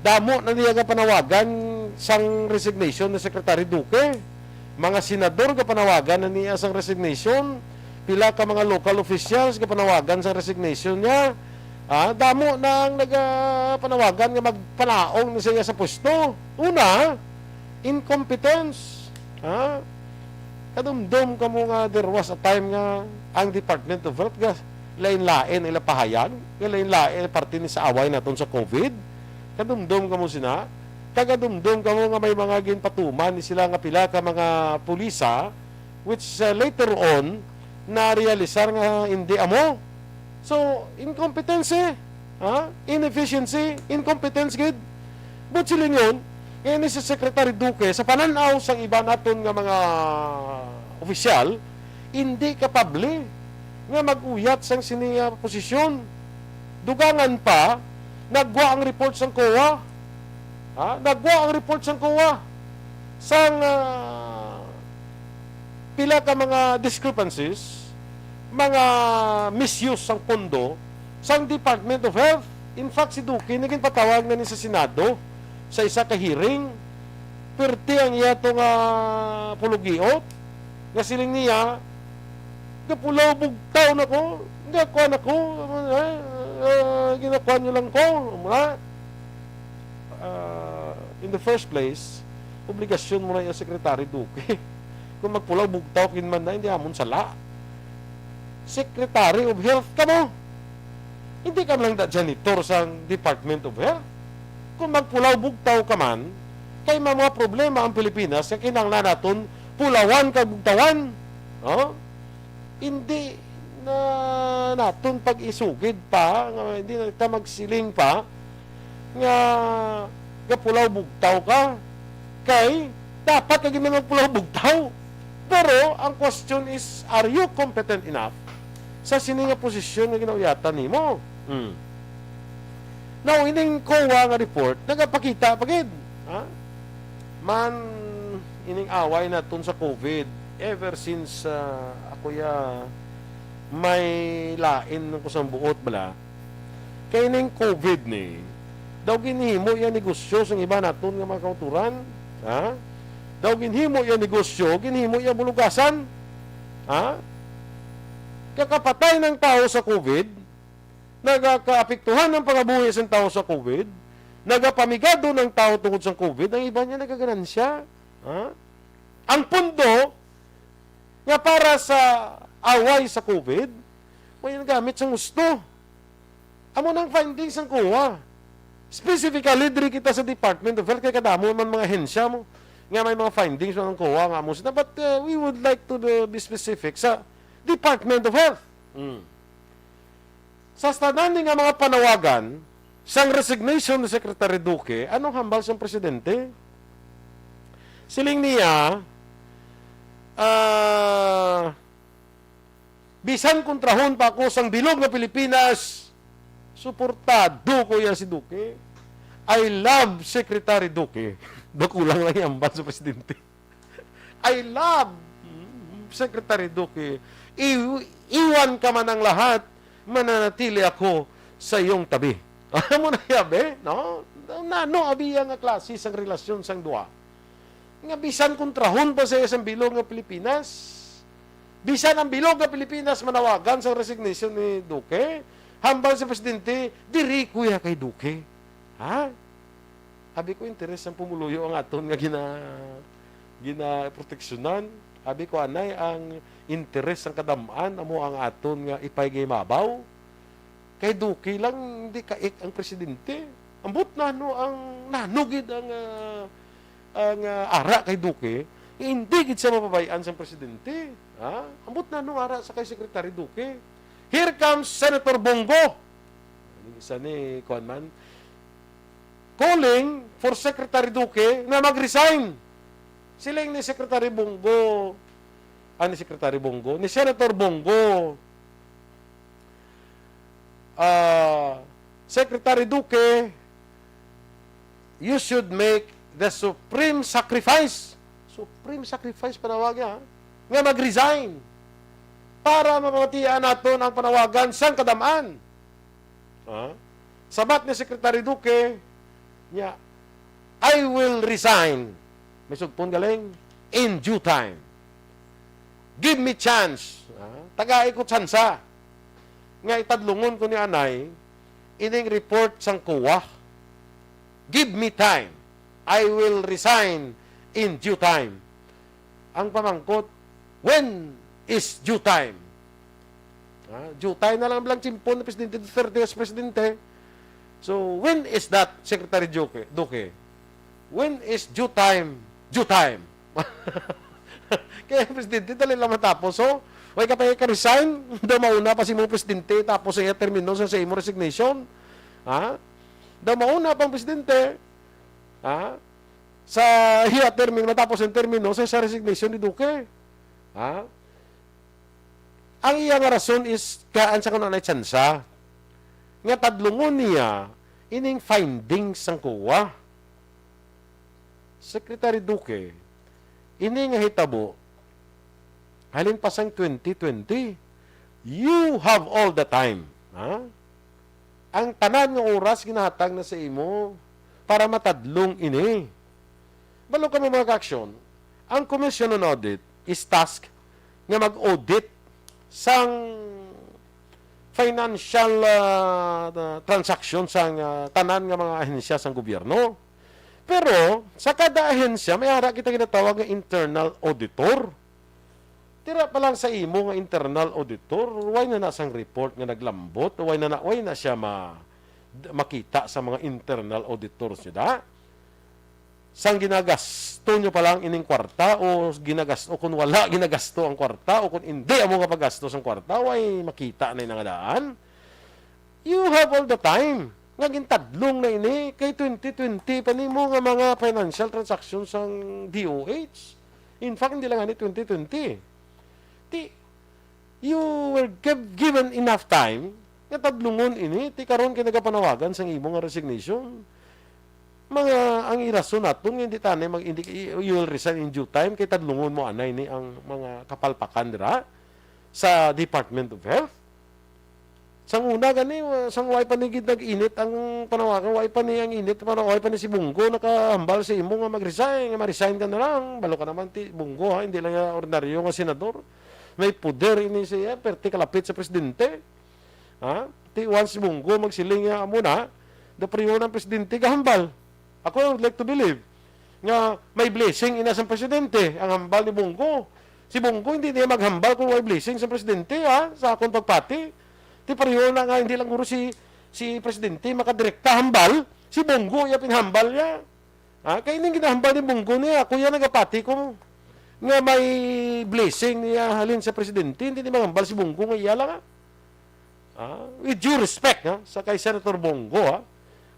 Damo na niya nga panawagan sang resignation ni Secretary Duque. Mga senador nga panawagan na niya sang resignation. Pila ka mga local officials nga panawagan sang resignation niya. Damo na ang nagpanawagan nga magpanaong ni siya sa pwesto. Una, incompetence. Kadumdum ka mo nga there was a time nga ang Department of Health nga lain-lain ila pahayan, lain-lain parte ni sa away naton sa COVID. Kadumdum ka mo sina, kagadumdum ka mo nga may mga ginpatuman ni sila nga pila ka mga pulisa which later on na-realisar nga hindi amo. So, incompetence inefficiency, incompetence gid. But sila yun, ngayon si Secretary Duque, sa pananaw sang iba naton nga mga opisyal, hindi kapable nga mag-uyat sang siniya posisyon. Dugangan pa, nagwa ang report sang COA. Nagwa ang report sang COA sang pila ka mga discrepancies, mga misuse sang pondo sang Department of Health. In fact, si Duque naging patawag na ni sa Senado sa isa ka hearing. Perti ang iya itong pulugiot nga siling niya kapulaw bugtaw na ko, hindi ako na ko, ginakuha nyo lang ko. In the first place, obligasyon mo na yung Secretary Duque. Kung magpulaw bugtaw kinman na, hindi amon sala. Secretary of Health ka mo. Hindi ka lang da janitor sa Department of Health. Kung magpulaw bugtaw ka man, kay mga problema ang Pilipinas, kaya kinanglan natin, pulawan ka bugtawan. Hindi na natin pag-isugid pa, hindi na kita magsiling pa, nga pulaw bugtaw ka, kay dapat kagi magpulaw bugtaw. Pero ang question is, are you competent enough sa sininga posisyon na ginauyatan nimo? Now, ining COA nga report, nagapakita pagid. Man, ining away na tun sa COVID, ever since ako may lain ng kusang buot bala, kaya ining COVID ni, daw ginhimo yan negosyo sa iba naton nga mga kauturan. Daw ginhimo yan negosyo, ginhimo yan bulugasan. Kakapatay ng tao sa COVID, nagakaapektuhan ng pangabuhi ng tao sa COVID, nagapamigado ng tao tungkol sa COVID, ang iba niya nagaganansya. Ang pundo nga para sa away sa COVID, may nagamit sa gusto. Amo ng findings ng COA. Specifically, diri kita sa Department of Health, kaya kadamo man mga hensya mo, nga may mga findings ng COA nga mo sila. But we would like to be specific sa Department of Health. Sa standing nga mga panawagan, sang resignation ni Secretary Duque, anong hambal siyang presidente? Siling niya, bisan kontrahon pa ako sang bilog na Pilipinas, suportado ko yan si Duque. I love Secretary Duque. Kulang lang yung ambal sa presidente. I love Secretary Duque. Iwan ka man ang lahat, mananatili ako sa iyong tabi. Alam mo na yabe, no? Nano, abiya nga klase sang relasyon sang dua. Nga bisan kontrahon pa sa isang bilog nga Pilipinas. Bisan ang bilog nga Pilipinas manawagan sa resignation ni Duque. Hambal sa presidente, diri kuya kay Duque. Ha? Abi ko interes ang pumuluyo ang aton nga gina proteksyonan. Abi ko anay ang interes ang kadamaan amo ang aton nga ipaygay mabaw. Kay Duque lang hindi kaik ang presidente. Ambot na no ang nanugid ang ara kay Duque, hindi gid siya mapabayaan sa presidente. Ha? Ambot na no ara sa kay Secretary Duque. Here comes Senator Bongo. Isa ni Kuanman calling for Secretary Duque na mag-resign. Siling ni Secretary Bongo, ni Secretary Bongo, ni Senator Bongo, Secretary Duque, you should make the supreme sacrifice. Supreme sacrifice panawag niya, nga mag-resign para mapamatian natin ang panawagan sang kadamaan. Sabat ni Secretary Duque, niya, I will resign. May sugpon galing, in due time. Give me chance. Tagay ko tsansa. Nga itadlungon ko ni anay, ining report sang kuwa. Give me time. I will resign in due time. Ang pamangkot, when is due time? Due time na lang simpon na Presidente Duterte as Presidente. So, when is that, Secretary Duque? When is due time? Due time. Kaya Presidente, dali lang matapos. So, way ka pa resign, daw mauna pa si mo Presidente, tapos ay termino sa imo resignation. Daw mauna pang Presidente, sa hiya termino, matapos ang termino sa resignation ni Duque. Ang iya nga rason is, kaan sa kunanay tsansa, nga tadlungon niya, ining findings sang kuwa. Secretary Duque, ini nga hitabo, halin pa sang 2020, you have all the time. Ang tanan nga oras ginahatag na sa imo para matadlong ini. Balo ka mga aksyon, ang Commission on Audit is task nga mag-audit sang financial transaction sang tanan nga mga ahensya sang gobyerno. Pero sa kada ahensya may ara kita ginatawag nga internal auditor. Tira pa lang sa imo nga internal auditor, way na sang report nga naglambot, way na siya makita sa mga internal auditors niya da. Sang ginagasto nyo pa lang ining kwarta o ginagasto, o kung wala ginagasto ang kwarta o kung hindi amo nga paggasto ang kwarta, way makita na yung nangadaan. You have all the time. Nga gintadlong na ini kay 2020 pa nimo nga mga financial transactions ang DOH. In fact, hindi lang ani 2020. You were given enough time nga tadlungon ini ti karon kay nagapanawagan sang imo nga resignation. Mga ang irason naton hindi tanay you will resign in due time kay tadlungon mo anay ni ang mga kapalpakan dira sa Department of Health. Sang una gani sang way panigid nag-init ang panawagan, way pa ni ang init way pa ni si Bungo nakahambal sa imo nga mag-resign, nga ma-resign ka na lang. Balo ka naman ti Bungo, hindi lang ordinaryo nga senador. May poder ini siya, perti kalapit sa presidente. Ti once si Bungo magsiling muna, the priyo ng presidente kahambal. Ako I would like to believe nga may blessing ina sa presidente ang hambal ni Bungo. Si Bungo hindi niya maghambal kung may blessing sa presidente sa akong pagpati. Ti pareho na nga hindi lang guro si presidente makadirekta hambal, si Bungo iya pinhambal niya. Kaya hindi ginahambal ni Bungo niya, ako yan nagapati ko nga may blessing niya halin sa presidente, hindi niya maghambal si Bungo nga iya lang. With due respect sa kay Senator Bongo,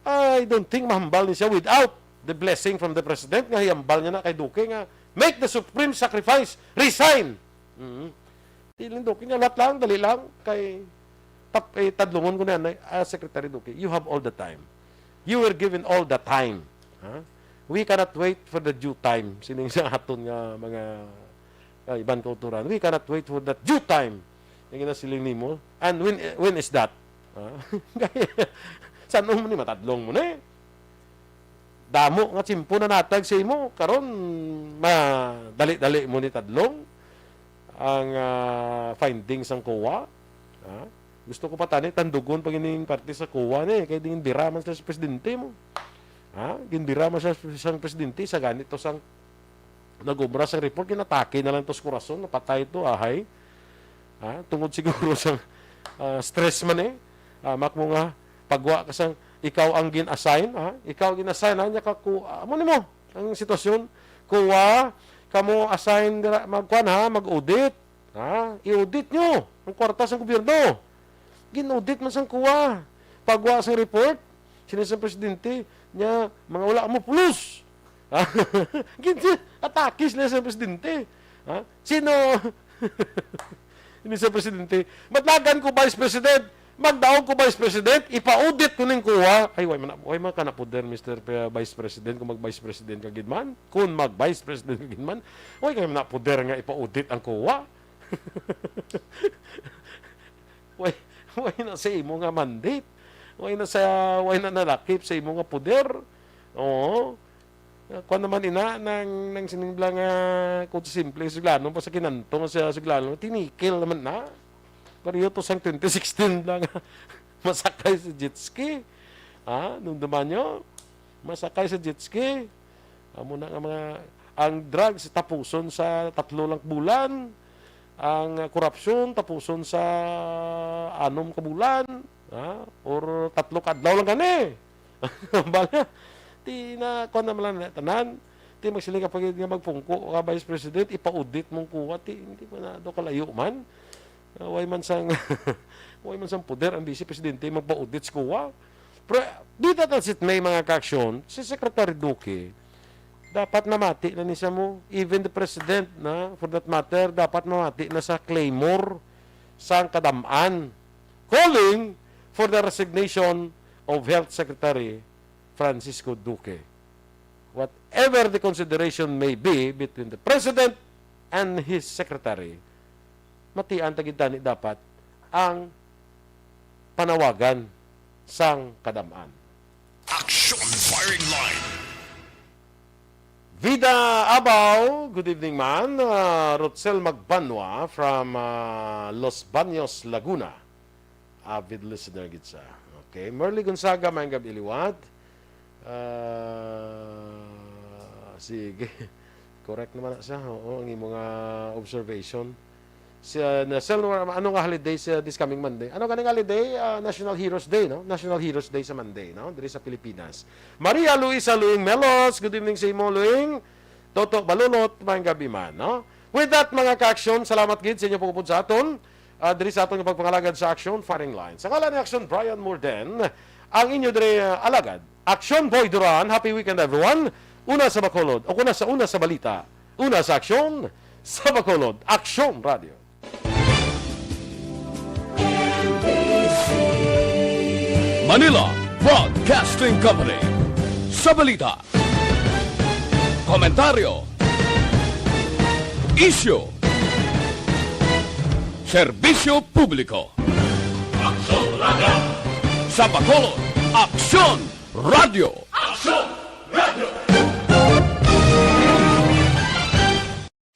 I don't think mahambal niya siya without the blessing from the President nga hiyambal niya na kay Duque nga make the supreme sacrifice, resign. Tiling Duque nga lahat lang, dali lang kay tadlungon ko na yan, Secretary Duque, you have all the time. You were given all the time. We cannot wait for the due time. Sining sa aton nga mga ibang kauturan. We cannot wait for that due time. Yung siling nimo. And when is that? Saan mo ni matadlong mo na damo nga tsimpo na natag sa imo karon madali-dali mo ni tadlong ang findings sang COA. Gusto ko pa tani tandugon pag ining parte sa COA ni kay dingin biraman sa presidente mo. Ginbiraman sa presidente sa ganito sang nagubra sa report kinatake na lang tos kurason napatay ito ahay. Tungod siguro sa stress man mak mo nga pagwa ka sang ikaw ang gin-assign, ikaw gin-assign nya ka amo nimo ang sitwasyon kuha kamo assign mag-audit, i-audit nyo ang kwarta sa gobyerno. Gin-audit man sang kuha pagwa sa report sinisang presidente nya mga wala mo pulos. Atakis na sa presidente. Sino ini sa presidente matlagan ko vice president magdaog ko Vice President, ipa-audit ko ning kuha. Ay, way man ka na po der, Mr. Vice President, kung mag-Vice President ka gidman. Kung mag-Vice President ka gidman, way kayo na po der nga ipa-audit ang kuha. way na sa imo nga mandate. Way na nalakip sa imo nga poder. Oo. Kung naman ina, nang siningla nga, kung simple, siglano, pa sa kinantong sa siglano, tinikil naman na. Pariyo to sang 2016 lang masakay sa jet ski. Nung dumanyo, masakay sa jet ski. Amo na nga mga ang drugs tapuson sa 3 lang bulan. Ang korupsyon tapuson sa 6 ka bulan. Or 3 kadlaw lang gani. Bala ti na kon naman lang tanan. Ti magsiling ka pag magpungko ka Vice President ipa-audit mong kuha ti hindi pa na do kalayo man. Way man sang poder ang Vice Presidente magpa-audit sa kuha. Pero dito tasit may mga ka-aksyon, si Secretary Duque dapat namati na niya mo, even the President na, for that matter, dapat namati na sa Claymore sang kadamaan calling for the resignation of Health Secretary Francisco Duque. Whatever the consideration may be between the President and his Secretary, matian tagidani dapat ang panawagan sang kadamaan. Aksyon firing line. Vida Abaw, good evening man. Rotzel Magbanwa from Los Baños, Laguna. Avid listener gitsa. Okay, Merly Gonzaga, Mayang Gabi Liwat. Sige. Correct naman na siya. Oo, ang mga observation. Ano nga holiday this coming Monday? Ano kaning holiday? National Heroes Day, no? National Heroes Day sa Monday, no? Diri sa Pilipinas. Maria Luisa Luing Melos, good evening sa imo Luing. Toto Balulot, Mayang Gabi man, no? With that mga ka-aksyon, salamat gid sa inyo pagpupod sa aton. Diri sa aton pagpangalagad sa Aksyon Firing Line. Sa ngalan ni Aksyon Brian Morden, ang inyo diri alagad. Aksyon Boy Duran, happy weekend everyone. Una sa Bacolod, o una sa balita. Una sa Aksyon, sa Bacolod, Aksyon Radio. Manila Broadcasting Company. Sa balita, komentaryo, isyu, serbisyo publiko. Aksyon Radio. Sa Bacolod, Aksyon Radio. Aksyon!